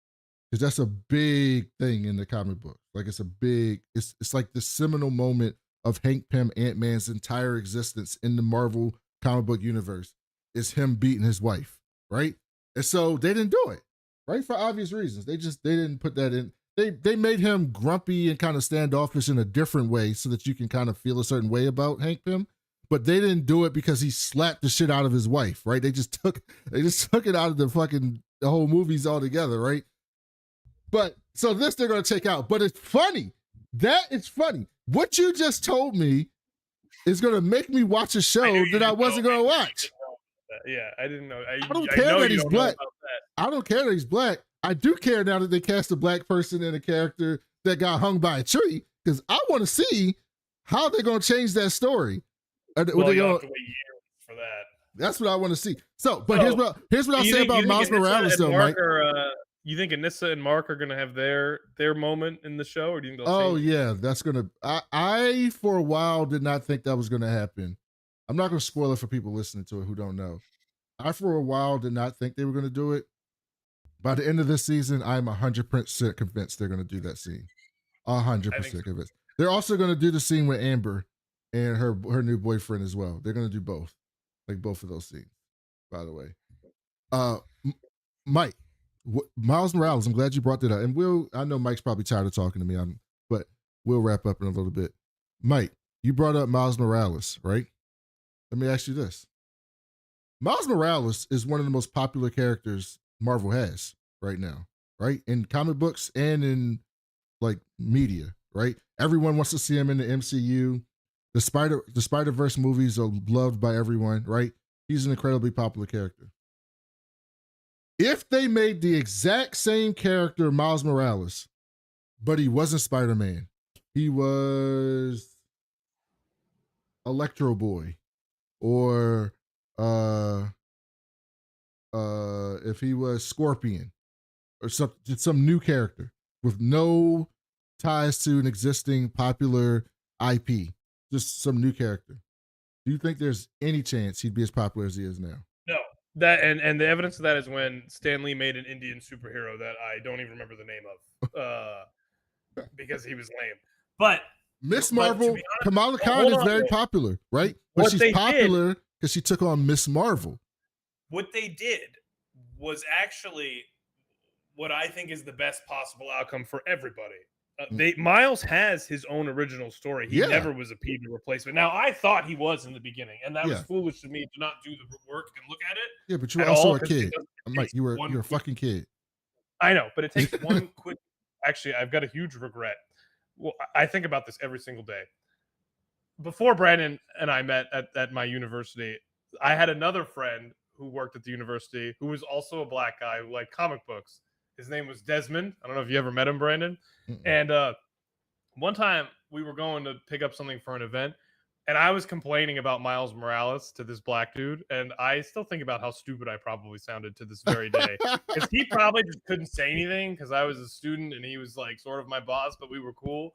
Speaker 3: Because that's a big thing in the comic book. Like it's like the seminal moment of Hank Pym, Ant-Man's entire existence in the Marvel comic book universe is him beating his wife, right? And so they didn't do it, right? For obvious reasons. They didn't put that in. They made him grumpy and kind of standoffish in a different way so that you can kind of feel a certain way about Hank Pym. But they didn't do it because he slapped the shit out of his wife, right? They just took it out of the whole movies altogether, right? But so this they're gonna take out. But it's funny. That is funny. What you just told me is gonna make me watch a show that I wasn't gonna watch.
Speaker 4: Yeah, I didn't know. I
Speaker 3: don't care that he's black. I don't care that he's black. I do care now that they cast a black person in a character that got hung by a tree, because I want to see how they're gonna change that story.
Speaker 4: Well, you have to wait years for that.
Speaker 3: That's what I want to see. So, but here's what I'll say about Miles Morales, though, Mike.
Speaker 4: You think Anissa and Mark are gonna have their moment in the show, or do you think
Speaker 3: they'll change? Yeah, that's gonna. I for a while did not think that was gonna happen. I'm not gonna spoil it for people listening to it who don't know. I for a while did not think they were gonna do it. By the end of this season, I'm 100% convinced they're gonna do that scene. 100% convinced. They're also gonna do the scene with Amber and her new boyfriend as well. They're gonna do both, like both of those scenes. By the way, Mike, Miles Morales. I'm glad you brought that up. And I know Mike's probably tired of talking to me, but we'll wrap up in a little bit. Mike, you brought up Miles Morales, right? Let me ask you this: Miles Morales is one of the most popular characters Marvel has right now, right? In comic books and in like media, right? Everyone wants to see him in the MCU. The Spider-Verse movies are loved by everyone, right? He's an incredibly popular character. If they made the exact same character Miles Morales, but he wasn't Spider-Man, he was Electro Boy, or if he was Scorpion, or some new character with no ties to an existing popular IP, just some new character, do you think there's any chance he'd be as popular as he is now?
Speaker 4: No. That and the evidence of that is when Stan Lee made an Indian superhero that I don't even remember the name of, because he was lame. But
Speaker 3: Miss Marvel, Kamala Khan is very popular, right? But she's popular because she took on Miss Marvel.
Speaker 4: What they did was actually what I think is the best possible outcome for everybody. Miles has his own original story. He
Speaker 3: Yeah.
Speaker 4: never was a Peter replacement. Now, I thought he was in the beginning, and that was
Speaker 3: Yeah.
Speaker 4: foolish of me to not do the work and look at it.
Speaker 3: Yeah, but you were
Speaker 4: at
Speaker 3: also
Speaker 4: all,
Speaker 3: a
Speaker 4: 'cause it
Speaker 3: kid.
Speaker 4: doesn't- it
Speaker 3: Mike,
Speaker 4: takes
Speaker 3: you're
Speaker 4: one
Speaker 3: a
Speaker 4: quick-
Speaker 3: fucking kid.
Speaker 4: I know, but it takes one quick. Actually, I've got a huge regret. Well, I think about this every single day. Before Brandon and I met at my university, I had another friend who worked at the university who was also a black guy who liked comic books. His name was Desmond. I don't know if you ever met him, Brandon.
Speaker 3: Mm-mm.
Speaker 4: And one time we were going to pick up something for an event, and I was complaining about Miles Morales to this black dude, and I still think about how stupid I probably sounded to this very day. Because he probably just couldn't say anything because I was a student and he was like sort of my boss, but we were cool.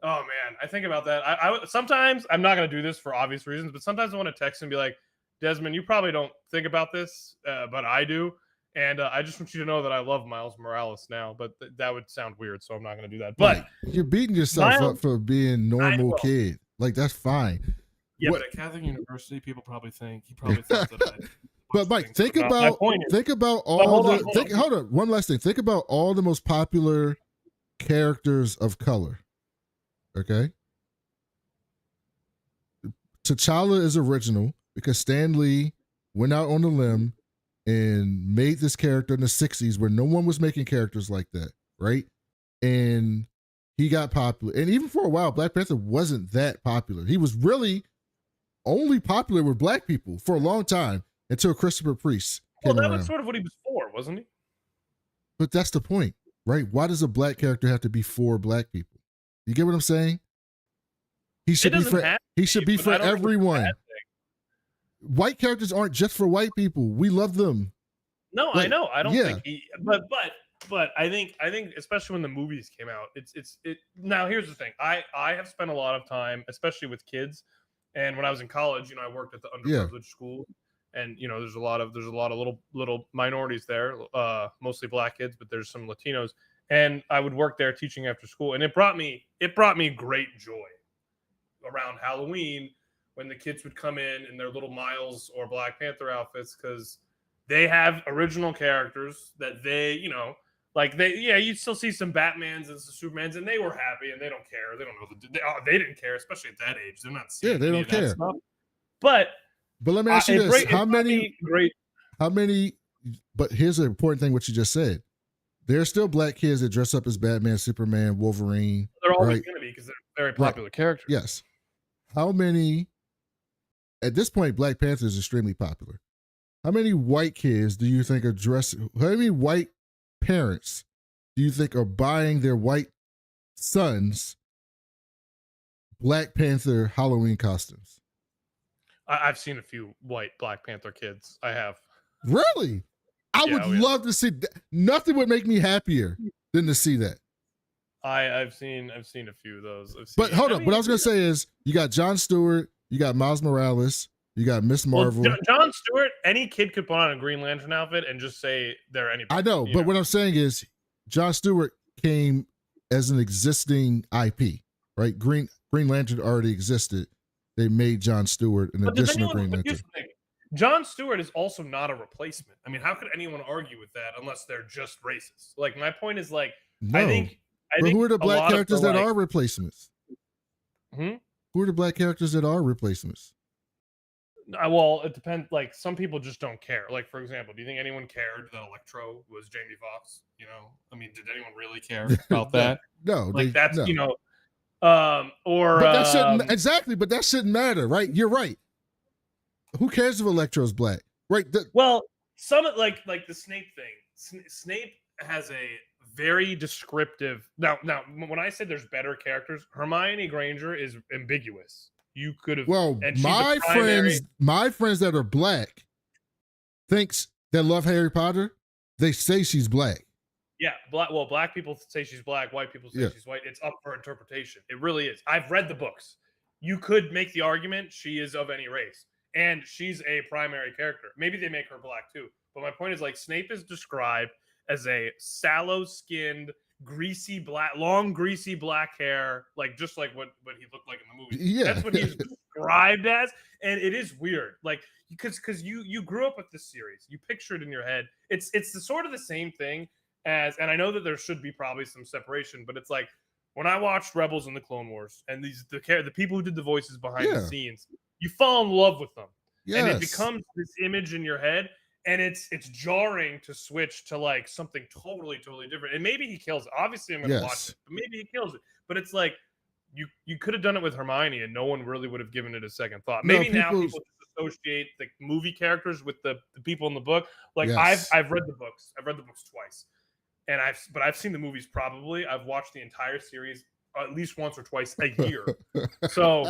Speaker 4: Oh man, I think about that. I sometimes I'm not gonna do this for obvious reasons, but sometimes I want to text and be like, Desmond, you probably don't think about this, but I do, and I just want you to know that I love Miles Morales now. But that would sound weird, so I'm not gonna do that. But
Speaker 3: Mike, you're beating yourself
Speaker 4: Miles-
Speaker 3: up for being normal
Speaker 4: will.
Speaker 3: kid. Like, that's fine.
Speaker 4: yeah,
Speaker 3: What-
Speaker 4: but at Catholic University, people probably think he probably thought that I.
Speaker 3: But Mike, think
Speaker 4: My
Speaker 3: about
Speaker 4: point is-
Speaker 3: all
Speaker 4: hold
Speaker 3: the
Speaker 4: on, hold on.
Speaker 3: hold on. One last thing. Think about all the most popular characters of color. Okay. T'Challa is original because Stan Lee went out on a limb and made this character in the 60s where no one was making characters like that, right? And he got popular. And even for a while, Black Panther wasn't that popular. He was really only popular with black people for a long time until Christopher Priest
Speaker 4: Well,
Speaker 3: came
Speaker 4: that
Speaker 3: around.
Speaker 4: was sort of what he was for, wasn't he?
Speaker 3: But that's the point, right? Why does a black character have to be for black people? You get what I'm saying? He should be
Speaker 4: doesn't
Speaker 3: for
Speaker 4: have
Speaker 3: he should be
Speaker 4: but
Speaker 3: for
Speaker 4: I don't think it's a
Speaker 3: everyone.
Speaker 4: bad thing.
Speaker 3: White characters aren't just for white people. We love them.
Speaker 4: No, I
Speaker 3: Like,
Speaker 4: know. I don't
Speaker 3: yeah.
Speaker 4: think he. But I think especially when the movies came out, it. Now here's the thing. I have spent a lot of time, especially with kids, and when I was in college, I worked at the underprivileged school, and there's a lot of little minorities there, mostly black kids, but there's some Latinos, and I would work there teaching after school, and it brought me great joy around Halloween when the kids would come in their little Miles or Black Panther outfits, because they have original characters that you'd still see some Batmans and some Supermans, and they were happy and they don't care. They don't know they didn't care, especially at that age. They're not seeing
Speaker 3: Yeah, they
Speaker 4: any
Speaker 3: don't
Speaker 4: of that
Speaker 3: care.
Speaker 4: stuff. But
Speaker 3: let me ask you this:
Speaker 4: How many?
Speaker 3: But here's the important thing: what you just said. There's still black kids that dress up as Batman, Superman, Wolverine.
Speaker 4: They're always
Speaker 3: right?
Speaker 4: going to be because they're very popular characters.
Speaker 3: Yes. How many? At this point, Black Panther is extremely popular. How many white kids do you think are dressing? How many white parents do you think are buying their white sons Black Panther Halloween costumes?
Speaker 4: I've seen a few white Black Panther kids. I have.
Speaker 3: Really? I would love to see that. Nothing would make me happier than to see that.
Speaker 4: I've seen a few of those.
Speaker 3: But hold up. What I was going to say is you got Jon Stewart, you got Miles Morales, you got Miss Marvel.
Speaker 4: Well, Jon Stewart, any kid could put on a Green Lantern outfit and just say they're anybody.
Speaker 3: I know, but what I'm saying is Jon Stewart came as an existing IP, right? Green Lantern already existed. They made Jon Stewart an additional Green Lantern.
Speaker 4: Jon Stewart is also not a replacement. I mean, how could anyone argue with that unless they're just racist? Like, my point is, like,
Speaker 3: No.
Speaker 4: I think
Speaker 3: who are the black characters that
Speaker 4: like,
Speaker 3: are replacements? Who are the black characters that are replacements?
Speaker 4: Well, it depends. Like, some people just don't care. Like, for example, do you think anyone cared that Electro was Jamie Foxx? I mean, did anyone really care about that?
Speaker 3: No,
Speaker 4: like that's
Speaker 3: no.
Speaker 4: But
Speaker 3: that shouldn't exactly. But that shouldn't matter, right? You're right. Who cares if Electro's black, right?
Speaker 4: Well, some like the Snape thing. Snape has a very descriptive. Now, when I say there's better characters, Hermione Granger is ambiguous. You could have.
Speaker 3: Well, my friends that are black that love Harry Potter, they say she's black.
Speaker 4: Yeah, black people say she's black. White people say she's white. It's up for interpretation. It really is. I've read the books. You could make the argument she is of any race, and she's a primary character. Maybe they make her black too. But my point is, like, Snape is described as a sallow-skinned, long, greasy black hair, like just like what he looked like in the movie.
Speaker 3: Yeah,
Speaker 4: that's what he's described as, and it is weird, like because you grew up with this series, you picture it in your head. It's the sort of the same thing as, and I know that there should be probably some separation, but it's like when I watched Rebels and the Clone Wars, and the people who did the voices behind the
Speaker 3: Yeah.
Speaker 4: scenes, you fall in love with them, and it
Speaker 3: Yes.
Speaker 4: becomes this image in your head, and it's jarring to switch to like something totally different. And maybe he kills it. Obviously, I'm going to watch
Speaker 3: Yes.
Speaker 4: it, but maybe he kills it. But it's like you could have done it with Hermione, and no one really would have given it a second thought.
Speaker 3: No,
Speaker 4: Maybe now
Speaker 3: people-
Speaker 4: people just associate the movie characters with the people in the book. Like
Speaker 3: Yes.
Speaker 4: I've read the books. I've read the books twice, and I've seen the movies probably. I've watched the entire series at least once or twice a year. So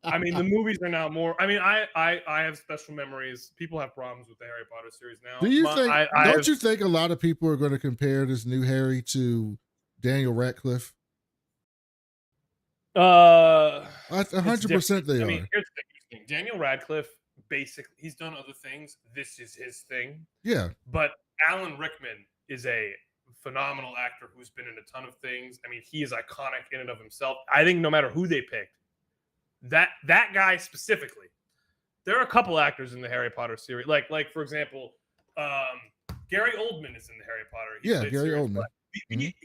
Speaker 4: I mean, the movies are now more. I mean, I have special memories. People have problems with the Harry Potter series now.
Speaker 3: Do you think? Don't you think a lot of people are going to compare this new Harry to Daniel Radcliffe? 100% they
Speaker 4: I
Speaker 3: are.
Speaker 4: mean, here's the thing. Daniel Radcliffe, basically, he's done other things. This is his thing.
Speaker 3: Yeah.
Speaker 4: But Alan Rickman is a phenomenal actor who's been in a ton of things. I mean, he is iconic in and of himself. I think no matter who they picked, that guy specifically, there are a couple actors in the Harry Potter series. Like for example, Gary Oldman is in the Harry Potter.
Speaker 3: Yeah, Gary Oldman.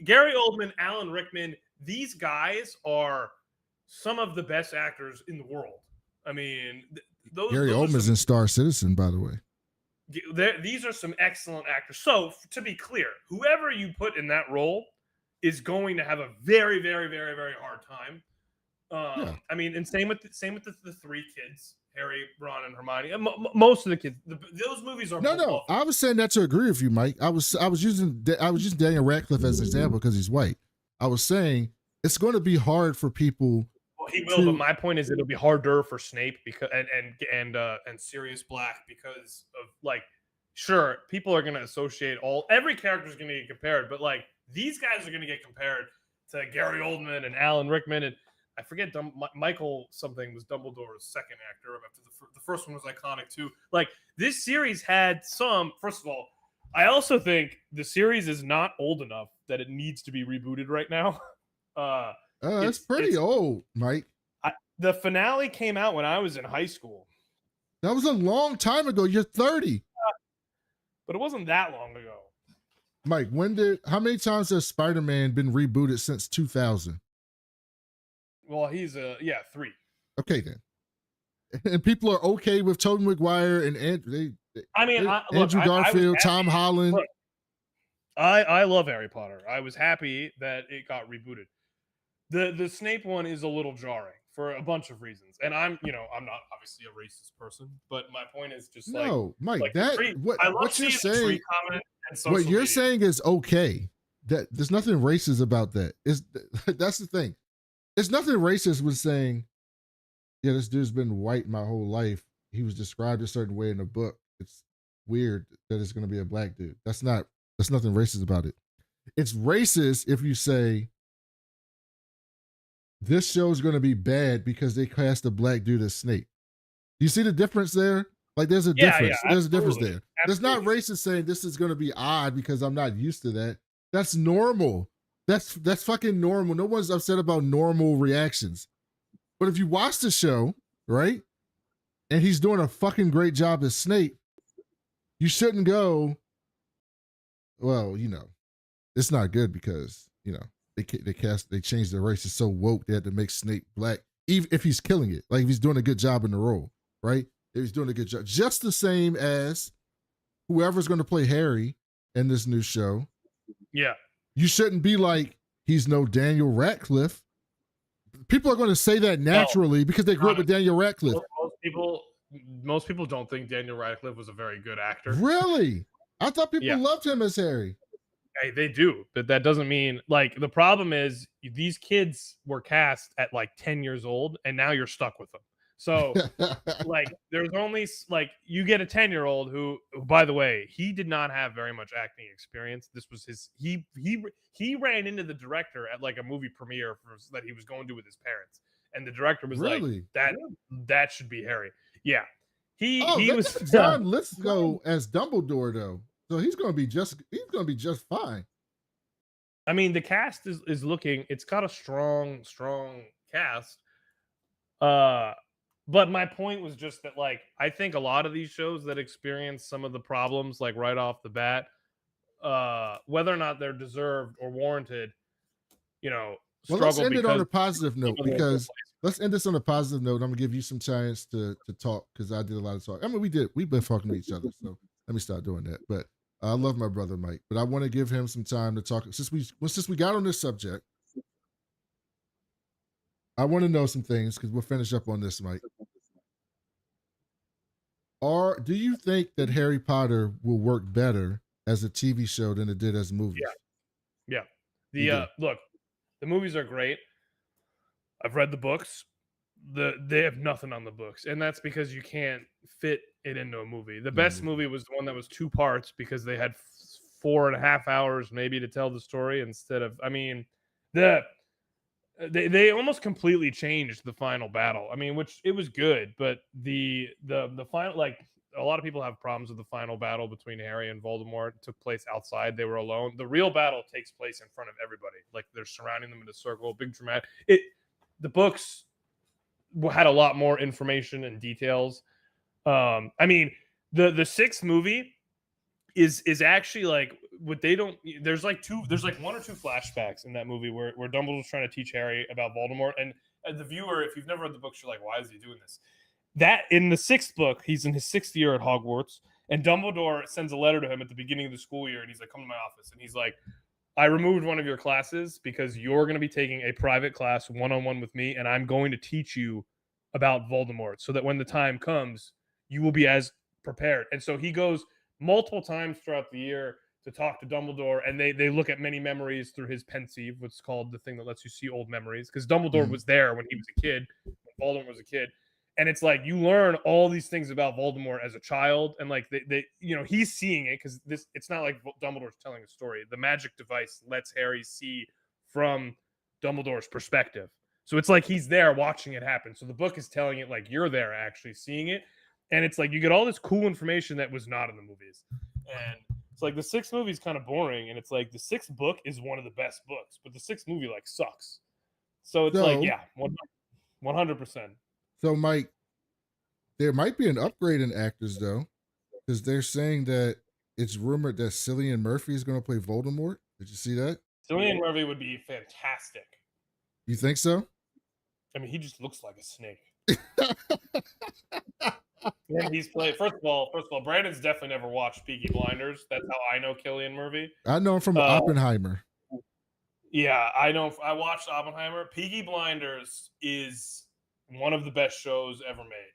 Speaker 4: Gary Oldman, Alan Rickman, these guys are some of the best actors in the world. I mean,
Speaker 3: Gary Oldman's in Star Citizen, by the way.
Speaker 4: These are some excellent actors. So to be clear, whoever you put in that role is going to have a very, very, very, very hard time.
Speaker 3: Yeah.
Speaker 4: I mean, and same with the three kids, Harry, Ron, and Hermione. Most of the kids, those movies are
Speaker 3: no. I was saying that to agree with you, Mike. I was using Daniel Radcliffe as an example because he's white. I was saying it's going to be hard for people.
Speaker 4: Well, he will, but my point is it'll be harder for Snape because and Sirius Black because of like, sure, people are going to associate every character is going to get compared, but like these guys are going to get compared to Gary Oldman and Alan Rickman, and I forget Michael something was Dumbledore's second actor. After the first one was iconic too. Like this series had some. First of all, I also think the series is not old enough that it needs to be rebooted right now.
Speaker 3: It's pretty old, Mike.
Speaker 4: The finale came out when I was in high school.
Speaker 3: That was a long time ago. You're 30.
Speaker 4: But it wasn't that long ago.
Speaker 3: Mike, how many times has Spider-Man been rebooted since 2000?
Speaker 4: Well, he's 3.
Speaker 3: Okay, then. And people are okay with Tobey Maguire and Andrew Garfield, Tom Holland.
Speaker 4: Look, I love Harry Potter. I was happy that it got rebooted. The Snape one is a little jarring for a bunch of reasons, and I'm not obviously a racist person, but my point is just
Speaker 3: Mike,
Speaker 4: what you're saying.
Speaker 3: What you're saying is okay. That there's nothing racist about that. That's the thing. It's nothing racist with saying, yeah, this dude's been white my whole life. He was described a certain way in the book. It's weird that it's going to be a black dude. There's nothing racist about it. It's racist if you say this show is going to be bad because they cast a black dude as Snape. You see the difference there? Like there's a difference. There's a difference there. It's not racist saying this is going to be odd because I'm not used to that. That's normal. That's fucking normal. No one's upset about normal reactions. But if you watch the show, right, and he's doing a fucking great job as Snape, you shouldn't go, well, it's not good because, they changed the race. It's so woke they had to make Snape black, even if he's killing it. Like if he's doing a good job in the role, right? If he's doing a good job. Just the same as whoever's going to play Harry in this new show.
Speaker 4: Yeah.
Speaker 3: You shouldn't be like, he's no Daniel Radcliffe. People are going to say that naturally because they grew up with Daniel Radcliffe.
Speaker 4: Most people don't think Daniel Radcliffe was a very good actor.
Speaker 3: Really? I thought people loved him as Harry.
Speaker 4: Hey, they do, but that doesn't mean like the problem is these kids were cast at like 10 years old and now you're stuck with them. So like there's only like you get a 10-year-old who by the way, he did not have very much acting experience. This was he ran into the director at like a movie premiere that he was going to with his parents. And the director was like, that should be Harry. Yeah. He was
Speaker 3: John Lithgow as Dumbledore though. So he's gonna be just fine.
Speaker 4: I mean, the cast is looking, it's got a strong cast. But my point was just that, like, I think a lot of these shows that experience some of the problems, like right off the bat, whether or not they're deserved or warranted,
Speaker 3: Well, let's
Speaker 4: struggle
Speaker 3: end it on
Speaker 4: because
Speaker 3: a positive note,
Speaker 4: people don't
Speaker 3: because
Speaker 4: replace
Speaker 3: let's end this on a positive note. I'm gonna give you some chance to talk, because I did a lot of talk. I mean, we've been talking to each other, so let me start doing that. But I love my brother Mike, but I want to give him some time to talk. Since we got on this subject, I want to know some things, because we'll finish up on this, Mike. Do you think that Harry Potter will work better as a TV show than it did as movies?
Speaker 4: Yeah.
Speaker 3: You do.
Speaker 4: Look, the movies are great. I've read the books. They have nothing on the books, and that's because you can't fit it into a movie. The best movie was the one that was 2 parts, because they had 4.5 hours maybe to tell the story instead of. I mean, they almost completely changed the final battle. I mean, which it was good, but the final, like, a lot of people have problems with the final battle between Harry and Voldemort. It took place outside. They were alone. The real battle takes place in front of everybody. Like, they're surrounding them in a circle, big dramatic. The books had a lot more information and details. I mean, the 6th movie is actually like what they don't. There's like 1 or 2 flashbacks in that movie where Dumbledore's trying to teach Harry about Voldemort, and as the viewer, if you've never read the books, you're like, why is he doing this? That in the 6th book, he's in his 6th year at Hogwarts, and Dumbledore sends a letter to him at the beginning of the school year, and he's like, come to my office, and he's like, I removed one of your classes because you're going to be taking a private class one-on-one with me, and I'm going to teach you about Voldemort so that when the time comes, you will be as prepared. And so he goes multiple times throughout the year to talk to Dumbledore, and they look at many memories through his pensieve, what's called the thing that lets you see old memories, because Dumbledore was there when he was a kid, when Voldemort was a kid. And it's like you learn all these things about Voldemort as a child, and like they he's seeing it, because it's not like Dumbledore's telling a story. The magic device lets Harry see from Dumbledore's perspective, so it's like he's there watching it happen. So the book is telling it like you're there actually seeing it, and it's like you get all this cool information that was not in the movies. And it's like the 6th movie is kind of boring, and it's like the 6th book is one of the best books, but the 6th movie like sucks. So it's like 100%.
Speaker 3: So, Mike, there might be an upgrade in actors, though, because they're saying that it's rumored that Cillian Murphy is going to play Voldemort. Did you see that?
Speaker 4: Cillian Murphy would be fantastic.
Speaker 3: You think so?
Speaker 4: I mean, he just looks like a snake. And he's played. First of all, Brandon's definitely never watched Peaky Blinders. That's how I know Cillian Murphy.
Speaker 3: I know him from Oppenheimer.
Speaker 4: Yeah, I know. I watched Oppenheimer. Peaky Blinders is one of the best shows ever made.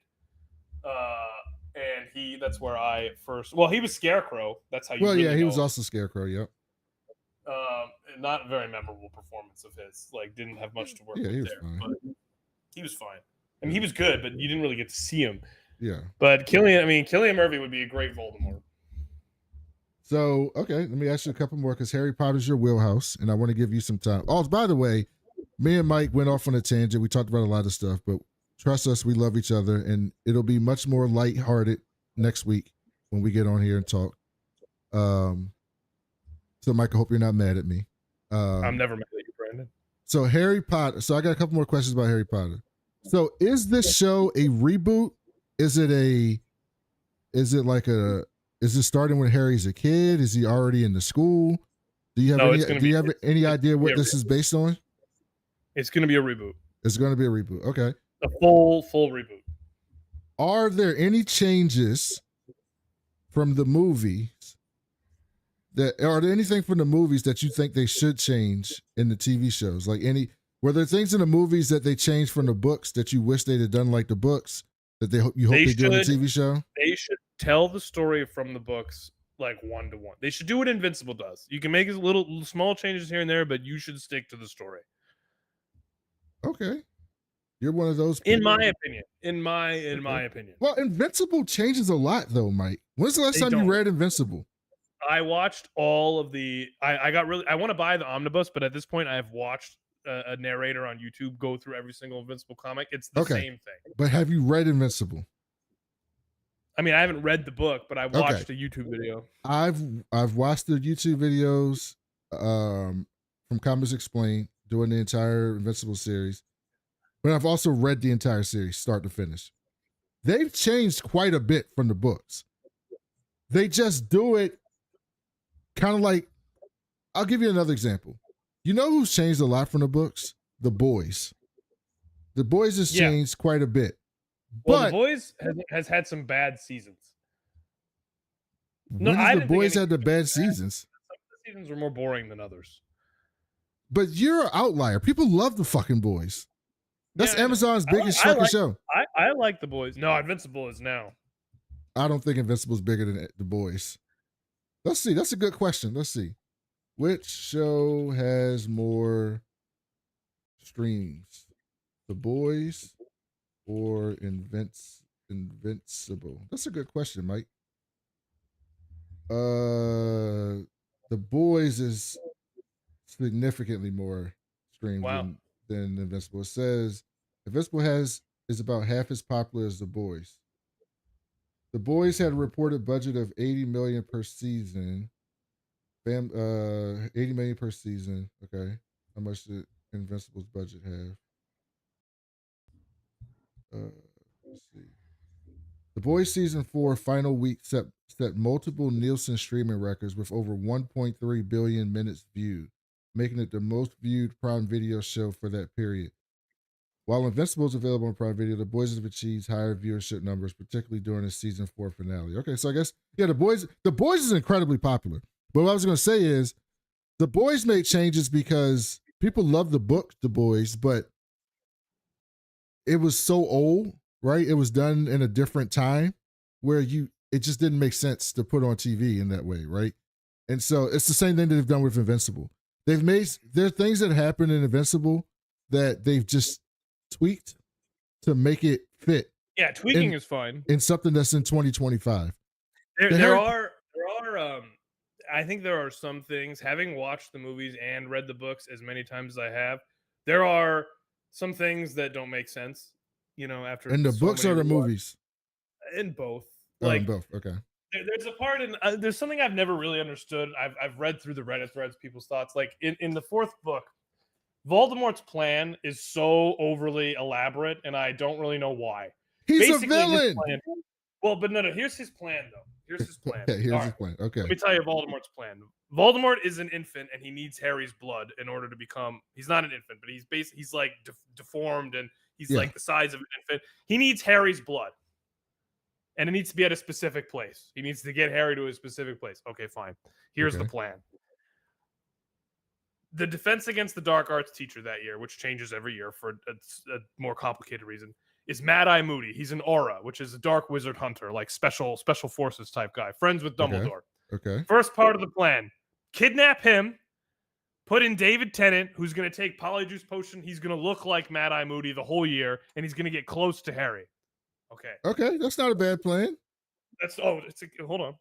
Speaker 4: And that's where I first. Well, he was Scarecrow. That's how you.
Speaker 3: Well,
Speaker 4: really
Speaker 3: he
Speaker 4: know
Speaker 3: was
Speaker 4: him.
Speaker 3: also Scarecrow. Yep.
Speaker 4: Not a very memorable performance of his. Like, didn't have much to work with there.
Speaker 3: Fine.
Speaker 4: But he was fine. I mean, he was good, but you didn't really get to see him.
Speaker 3: Yeah.
Speaker 4: But Cillian Murphy would be a great Voldemort.
Speaker 3: So, okay, let me ask you a couple more, because Harry Potter's your wheelhouse, and I want to give you some time. Oh, by the way, me and Mike went off on a tangent. We talked about a lot of stuff, but trust us, we love each other, and it'll be much more lighthearted next week when we get on here and talk. So, Mike, I hope you're not mad at me.
Speaker 4: I'm never mad at you, Brandon.
Speaker 3: So, Harry Potter. So, I got a couple more questions about Harry Potter. So, is this show a reboot? Is it starting when Harry's a kid? Is he already in the school? Do you have any idea what this is based on?
Speaker 4: It's going to be a reboot.
Speaker 3: It's going to be a reboot. Okay.
Speaker 4: A full reboot.
Speaker 3: Are there any changes from the movies are there anything from the movies that you think they should change in the TV shows? Like were there things in the movies that they changed from the books that you wish they'd have done like the books that you hope they do in the TV show?
Speaker 4: They should tell the story from the books like 1-1. They should do what Invincible does. You can make little small changes here and there, but you should stick to the story.
Speaker 3: Okay. You're one of those people.
Speaker 4: In my opinion. In my opinion.
Speaker 3: Well, Invincible changes a lot though, Mike. When's the last time you read Invincible?
Speaker 4: I watched all of the I want to buy the omnibus, but at this point I have watched a narrator on YouTube go through every single Invincible comic. It's the same thing.
Speaker 3: But have you read Invincible?
Speaker 4: I mean, I haven't read the book, but I watched a YouTube video.
Speaker 3: I've watched the YouTube videos from Comics Explained doing the entire Invincible series, but I've also read the entire series start to finish. They've changed quite a bit from the books. They just do it kind of like, I'll give you another example. You know who's changed a lot from the books? The Boys. The Boys has changed quite a bit.
Speaker 4: Well,
Speaker 3: But
Speaker 4: The Boys has had some bad seasons.
Speaker 3: when has The Boys had the bad seasons?
Speaker 4: Some of the seasons were more boring than others.
Speaker 3: But you're an outlier. People love the fucking Boys. That's Amazon's biggest fucking show.
Speaker 4: I like The Boys. No, Invincible is now.
Speaker 3: I don't think Invincible's bigger than The Boys. Let's see. That's a good question. Let's see. Which show has more streams? The Boys or Invincible? That's a good question, Mike. The Boys is significantly more streams than Invincible. It says Invincible is about half as popular as The Boys. The Boys had a reported budget of $80 million per season. 80 million per season. Okay. How much did Invincible's budget have? Let's see. The Boys season 4 final week set multiple Nielsen streaming records with over 1.3 billion minutes viewed, making it the most viewed Prime Video show for that period. While Invincible is available on Prime Video, The Boys have achieved higher viewership numbers, particularly during the season 4 finale. Okay, so I guess The Boys is incredibly popular. But what I was going to say is The Boys made changes because people love the book The Boys, but it was so old, right? It was done in a different time where it just didn't make sense to put on TV in that way, right? And so it's the same thing that they've done with Invincible. There are things that happen in Invincible that they've just tweaked to make it fit.
Speaker 4: Yeah, tweaking is fine.
Speaker 3: In something that's in 2025.
Speaker 4: There are I think there are some things, having watched the movies and read the books as many times as I have, there are some things that don't make sense, after.
Speaker 3: In the books or the movies?
Speaker 4: In both.
Speaker 3: In both. Okay.
Speaker 4: There's a part there's something I've never really understood. I've read through the Reddit threads, people's thoughts. Like in the fourth book, Voldemort's plan is so overly elaborate, and I don't really know why.
Speaker 3: He's a villain.
Speaker 4: But no. Here's his plan, though. Here's his plan.
Speaker 3: His plan. Okay.
Speaker 4: Let me tell you Voldemort's plan. Voldemort is an infant, and he needs Harry's blood in order to become. He's not an infant, but he's like deformed, and he's like the size of an infant. He needs Harry's blood, and it needs to be at a specific place. He needs to get Harry to a specific place. Okay, fine. Here's the plan. The defense against the dark arts teacher that year, which changes every year for a more complicated reason, is Mad-Eye Moody. He's an aura, which is a dark wizard hunter, like special forces type guy, friends with Dumbledore.
Speaker 3: Okay.
Speaker 4: First part of the plan, kidnap him, put in David Tennant, who's going to take Polyjuice Potion. He's going to look like Mad-Eye Moody the whole year, and he's going to get close to Harry.
Speaker 3: Okay, that's not a bad plan.
Speaker 4: Hold on.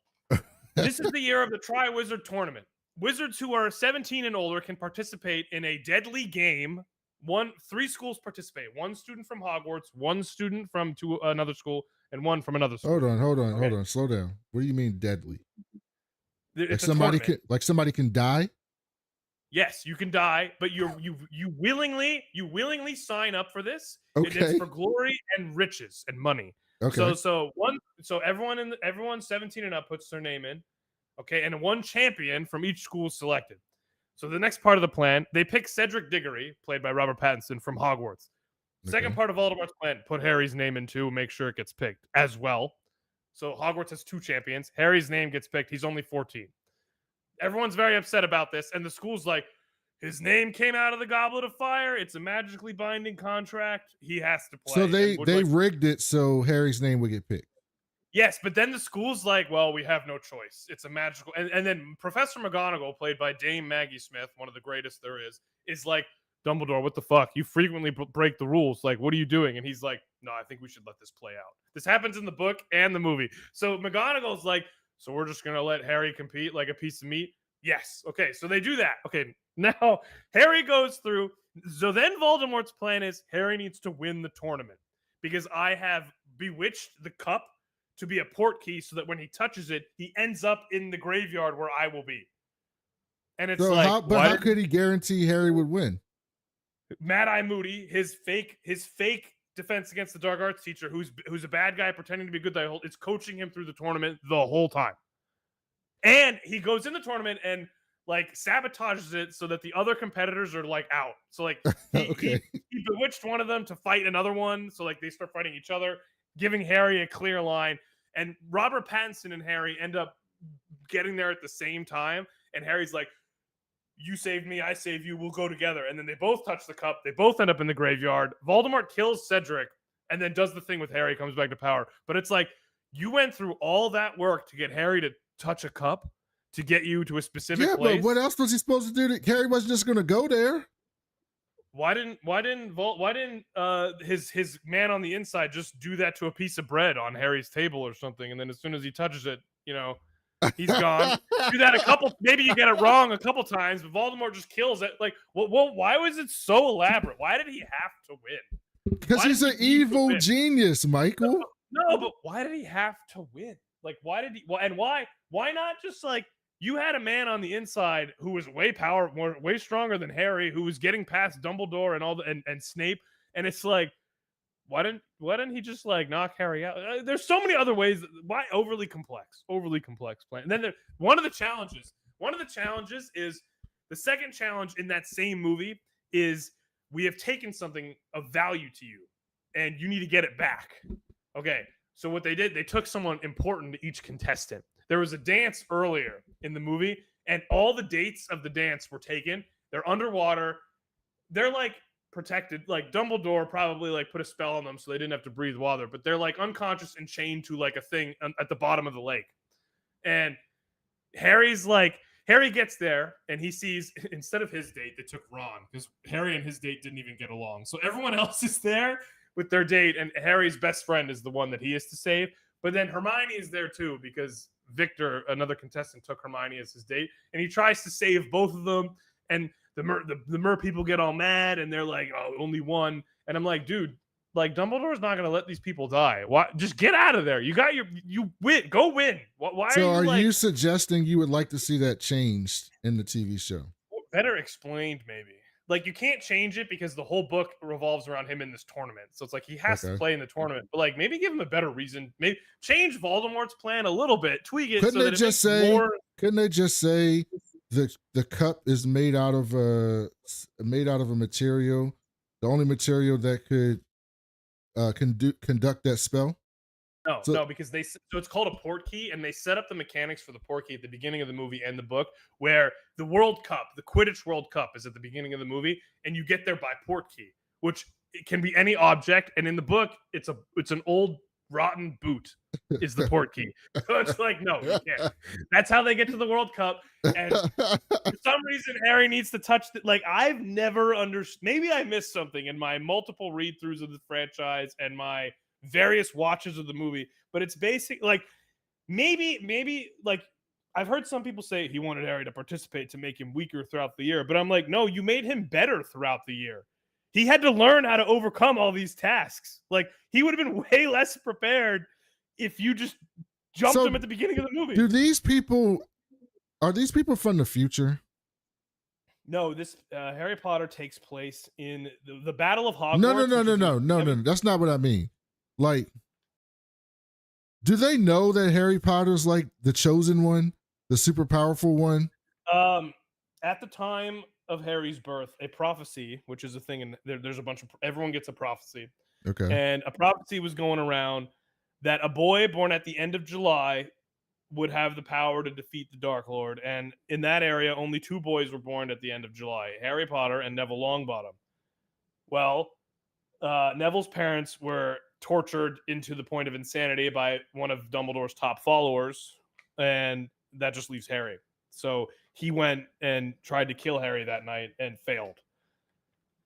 Speaker 4: This is the year of the Tri-Wizard Tournament. Wizards who are 17 and older can participate in a deadly game. 3 schools participate. 1 student from Hogwarts, 1 student from another school, and 1 from another school.
Speaker 3: Hold on. Slow down. What do you mean deadly?
Speaker 4: It's
Speaker 3: like somebody can die?
Speaker 4: Yes, you can die, but you willingly sign up for this.
Speaker 3: Okay.
Speaker 4: It's for glory and riches and money.
Speaker 3: Okay.
Speaker 4: So everyone 17 and up puts their name in. Okay, and 1 champion from each school is selected. So the next part of the plan, they pick Cedric Diggory, played by Robert Pattinson from Hogwarts. Second part of Voldemort's plan, put Harry's name in too, make sure it gets picked as well. So Hogwarts has 2 champions. Harry's name gets picked. He's only 14. Everyone's very upset about this, and the school's like, his name came out of the Goblet of Fire. It's a magically binding contract. He has to play.
Speaker 3: So they rigged it so Harry's name would get picked.
Speaker 4: Yes, but then the school's like, well, we have no choice. It's a magical... And then Professor McGonagall, played by Dame Maggie Smith, one of the greatest there is like, Dumbledore, what the fuck? You frequently break the rules. Like, what are you doing? And he's like, no, I think we should let this play out. This happens in the book and the movie. So McGonagall's like, so we're just going to let Harry compete like a piece of meat? Yes. Okay, so they do that. Okay, now Harry goes through. So then Voldemort's plan is Harry needs to win the tournament because I have bewitched the cup to be a port key so that when he touches it, he ends up in the graveyard where I will be. And it's
Speaker 3: how could he guarantee Harry would win?
Speaker 4: Mad-Eye Moody, his fake defense against the dark arts teacher, who's a bad guy pretending to be a good guy, is coaching him through the tournament the whole time. And he goes in the tournament, and like sabotages it so that the other competitors are like out. So like
Speaker 3: Okay.
Speaker 4: he bewitched one of them to fight another one. So like they start fighting each other, giving Harry a clear line. And Robert Pattinson and Harry end up getting there at the same time. And Harry's like, you saved me, I save you, we'll go together. And then they both touch the cup. They both end up in the graveyard. Voldemort kills Cedric and then does the thing with Harry, comes back to power. But it's like, you went through all that work to get Harry to touch a cup to get you to a specific place.
Speaker 3: But what else was he supposed to do? Harry wasn't just going to go there.
Speaker 4: Why didn't his man on the inside just do that to a piece of bread on Harry's table or something? And then as soon as he touches it, he's gone. Do that maybe you get it wrong a couple times, but Voldemort just kills it. Like, why was it so elaborate? Why did he have to win?
Speaker 3: Because he's an evil genius, Michael.
Speaker 4: No, but why did he have to win? Like, why did he? And why not just like, you had a man on the inside who was way stronger than Harry, who was getting past Dumbledore and Snape, and it's like, why didn't he just like knock Harry out? There's so many other ways. Why overly complex plan? And then one of the challenges is the second challenge in that same movie is we have taken something of value to you, and you need to get it back. Okay, so what they did, they took someone important to each contestant. There was a dance earlier in the movie, and all the dates of the dance were taken. They're underwater. They're like protected. Like Dumbledore probably like put a spell on them so they didn't have to breathe water, but they're like unconscious and chained to like a thing at the bottom of the lake. And Harry gets there and he sees, instead of his date, they took Ron, because Harry and his date didn't even get along. So everyone else is there with their date, and Harry's best friend is the one that he is to save. But then Hermione is there too, because Victor, another contestant, took Hermione as his date, and he tries to save both of them. And the mer people get all mad, and they're like, "Oh, only one." And I'm like, dude, like Dumbledore's not gonna let these people die. Why? Just get out of there. You win. Go win. Why?
Speaker 3: So
Speaker 4: are
Speaker 3: you suggesting you would like to see that changed in the TV show?
Speaker 4: Better explained, maybe. Like, you can't change it because the whole book revolves around him in this tournament. So it's like he has to play in the tournament. But like, maybe give him a better reason. Maybe change Voldemort's plan a little bit, tweak it.
Speaker 3: Couldn't they just say the cup is made out of a material, the only material that could conduct that spell?
Speaker 4: No, because so it's called a port key, and they set up the mechanics for the port key at the beginning of the movie and the book, where the World Cup, the Quidditch World Cup, is at the beginning of the movie, and you get there by port key, which it can be any object. And in the book, it's an old rotten boot is the port key. So it's like, no, you can't. That's how they get to the World Cup. And for some reason, Harry needs to touch it. Like, I've never understood. Maybe I missed something in my multiple read-throughs of the franchise and my various watches of the movie, but it's basic. Like, maybe like, I've heard some people say he wanted Harry to participate to make him weaker throughout the year, but I'm like, no, you made him better throughout the year. He had to learn how to overcome all these tasks. Like, he would have been way less prepared if you just jumped him at the beginning of the movie.
Speaker 3: Are these people from the future?
Speaker 4: No, this Harry Potter takes place in the Battle of Hogwarts.
Speaker 3: No. That's not what I mean. Like, do they know that Harry Potter's like the chosen one, the super powerful one?
Speaker 4: At the time of Harry's birth, a prophecy, which is a thing, and there's a bunch of, everyone gets a prophecy.
Speaker 3: Okay.
Speaker 4: And a prophecy was going around that a boy born at the end of July would have the power to defeat the Dark Lord. And in that area, only two boys were born at the end of July, Harry Potter and Neville Longbottom. Well, Neville's parents were tortured into the point of insanity by one of Dumbledore's top followers, and that just leaves Harry. So he went and tried to kill Harry that night and failed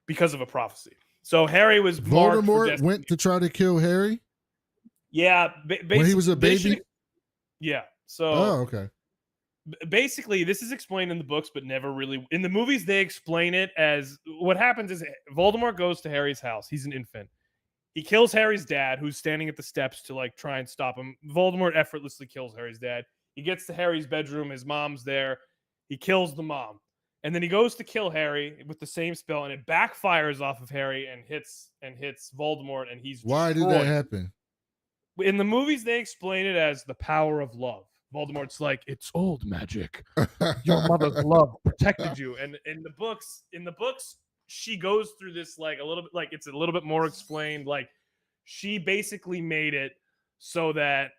Speaker 4: because of a prophecy. So Harry was
Speaker 3: Voldemort went to try to kill Harry?
Speaker 4: Yeah.
Speaker 3: When he was a baby?
Speaker 4: Yeah. So
Speaker 3: okay.
Speaker 4: Basically, this is explained in the books, but never really in the movies. They explain it as what happens is Voldemort goes to Harry's house. He's an infant. He kills Harry's dad, who's standing at the steps to like try and stop him. Voldemort effortlessly kills Harry's dad. He gets to Harry's bedroom. His mom's there. He kills the mom. And then he goes to kill Harry with the same spell, and it backfires off of Harry and hits Voldemort, and he's
Speaker 3: Why
Speaker 4: destroyed.
Speaker 3: did that happen?
Speaker 4: In the movies, they explain it as the power of love. Voldemort's like, it's old magic. Your mother's love protected you. And in the books, she goes through this like a little bit, like it's a little bit more explained. Like she basically made it so that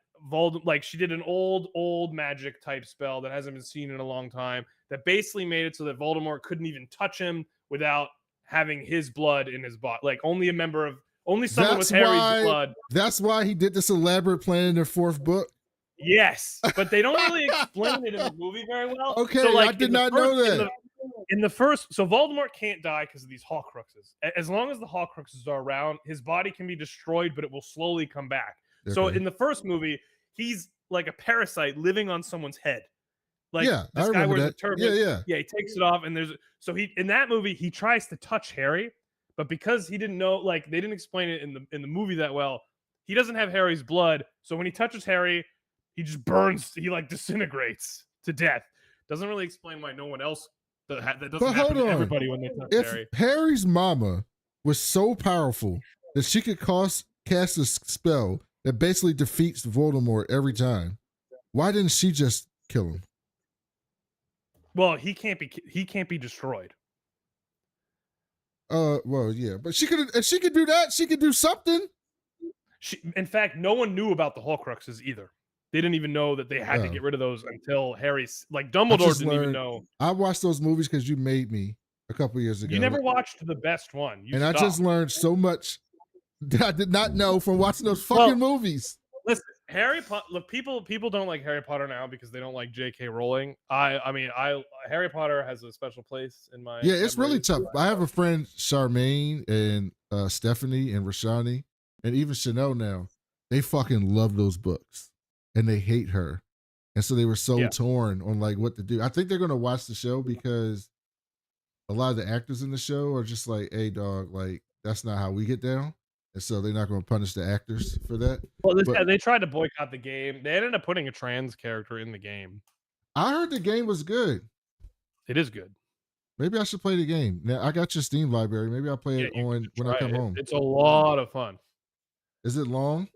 Speaker 4: like she did an old magic type spell that hasn't been seen in a long time that basically made it so that Voldemort couldn't even touch him without having his blood in his body. Like only someone with Harry's blood.
Speaker 3: That's why he did this elaborate plan in the 4th book.
Speaker 4: Yes, but they don't really explain it in the movie very well.
Speaker 3: Okay,
Speaker 4: so, like,
Speaker 3: I did not know that.
Speaker 4: In the first, so Voldemort can't die because of these Horcruxes. As long as the Horcruxes are around, his body can be destroyed, but it will slowly come back. Okay. So in the first movie, he's like a parasite living on someone's head. Like this guy wears a turban. Yeah, he takes it off, and in that movie he tries to touch Harry, but because he didn't know, like they didn't explain it in the movie that well, he doesn't have Harry's blood. So when he touches Harry, he just burns. He like disintegrates to death. Doesn't really explain why no one else that doesn't happen to everybody when they touch Harry.
Speaker 3: If Harry's mama was so powerful that she could cast a spell that basically defeats Voldemort every time, why didn't she just kill him?
Speaker 4: Well, he can't be destroyed.
Speaker 3: Well, yeah, but she could. If she could do that, she could do something.
Speaker 4: In fact, no one knew about the Horcruxes either. They didn't even know that they had to get rid of those until Harry's. Like Dumbledore didn't even know.
Speaker 3: I watched those movies because you made me a couple years ago.
Speaker 4: You never watched the best one,
Speaker 3: I just learned so much that I did not know from watching those fucking movies.
Speaker 4: Listen, Harry Potter. Look, people don't like Harry Potter now because they don't like J.K. Rowling. I mean, Harry Potter has a special place in my.
Speaker 3: Yeah, it's really tough. I have a friend, Charmaine and Stephanie and Rashani, and even Chanel now. They fucking love those books. And they hate her. And so they were so torn on like what to do. I think they're going to watch the show because a lot of the actors in the show are just like, hey, dog, like, that's not how we get down. And so they're not going to punish the actors for that.
Speaker 4: Well, they tried to boycott the game. They ended up putting a trans character in the game.
Speaker 3: I heard the game was good.
Speaker 4: It is good.
Speaker 3: Maybe I should play the game. Now, I got your Steam library. Maybe I'll play it when I come home.
Speaker 4: It's a lot of fun.
Speaker 3: Is it long?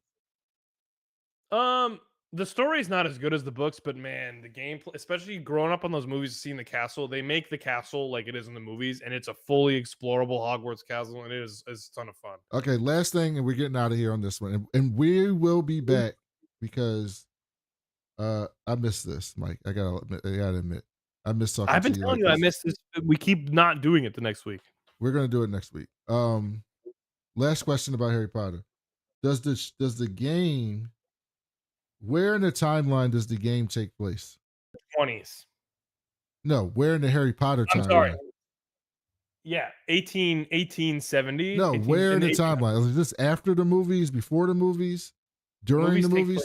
Speaker 4: The story is not as good as the books, but man, the gameplay, especially growing up on those movies, seeing the castle, they make the castle like it is in the movies, and it's a fully explorable Hogwarts castle, and it's a ton of fun.
Speaker 3: Okay, last thing, and we're getting out of here on this one, and we will be back because I missed this, Mike. I gotta admit, I missed talking.
Speaker 4: I've been telling you, I missed this. We keep not doing it the next week.
Speaker 3: We're gonna do it next week. Last question about Harry Potter: Does the game? Where in the timeline does the game take place?
Speaker 4: 20s.
Speaker 3: No, where in the Harry Potter timeline?
Speaker 4: I'm sorry. Yeah, 1870.
Speaker 3: No, where in the timeline? Is this after the movies, before the movies, during the movies?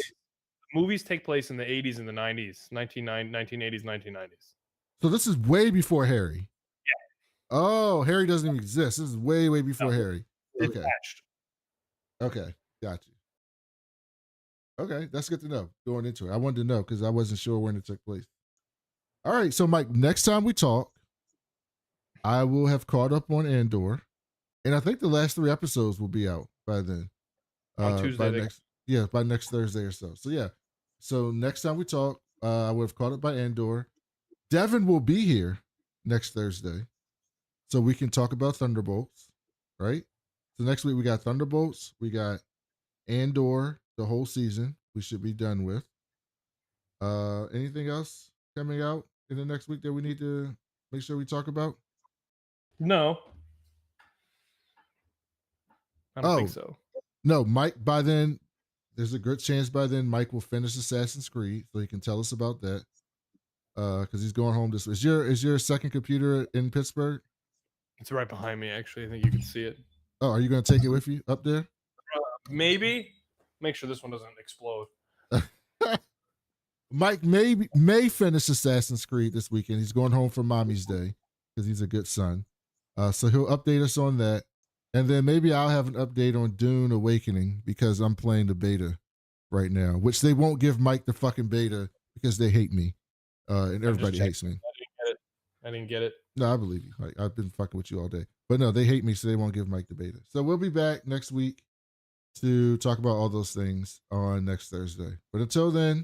Speaker 4: Movies take place in the 80s and the 90s, 1980s, 1990s.
Speaker 3: So this is way before Harry.
Speaker 4: Yeah.
Speaker 3: Oh, Harry doesn't even exist. This is way before Harry. Okay. Okay, got you. Okay, that's good to know going into it. I wanted to know because I wasn't sure when it took place. All right, so Mike, next time we talk, I will have caught up on Andor, and I think the last 3 episodes will be out by then.
Speaker 4: On Tuesday.
Speaker 3: By next Thursday or so. So yeah, so next time we talk, I will have caught up by Andor. Devin will be here next Thursday, so we can talk about Thunderbolts, right? So next week we got Thunderbolts, we got Andor. The whole season we should be done with. Anything else coming out in the next week that we need to make sure we talk about?
Speaker 4: No. I don't think so.
Speaker 3: No, Mike, by then, there's a good chance by then Mike will finish Assassin's Creed, so he can tell us about that. Because he's going home this week. Is your second computer in Pittsburgh?
Speaker 4: It's right behind me, actually. I think you can see it.
Speaker 3: Oh, are you going to take it with you up there?
Speaker 4: Maybe. Make sure this one doesn't explode.
Speaker 3: Mike may finish Assassin's Creed this weekend. He's going home for Mommy's Day because he's a good son. So he'll update us on that. And then maybe I'll have an update on Dune Awakening because I'm playing the beta right now, which they won't give Mike the fucking beta because they hate me. And everybody hates me.
Speaker 4: I didn't get it.
Speaker 3: No, I believe you. Like, I've been fucking with you all day. But no, they hate me, so they won't give Mike the beta. So we'll be back next week to talk about all those things on next Thursday. But until then,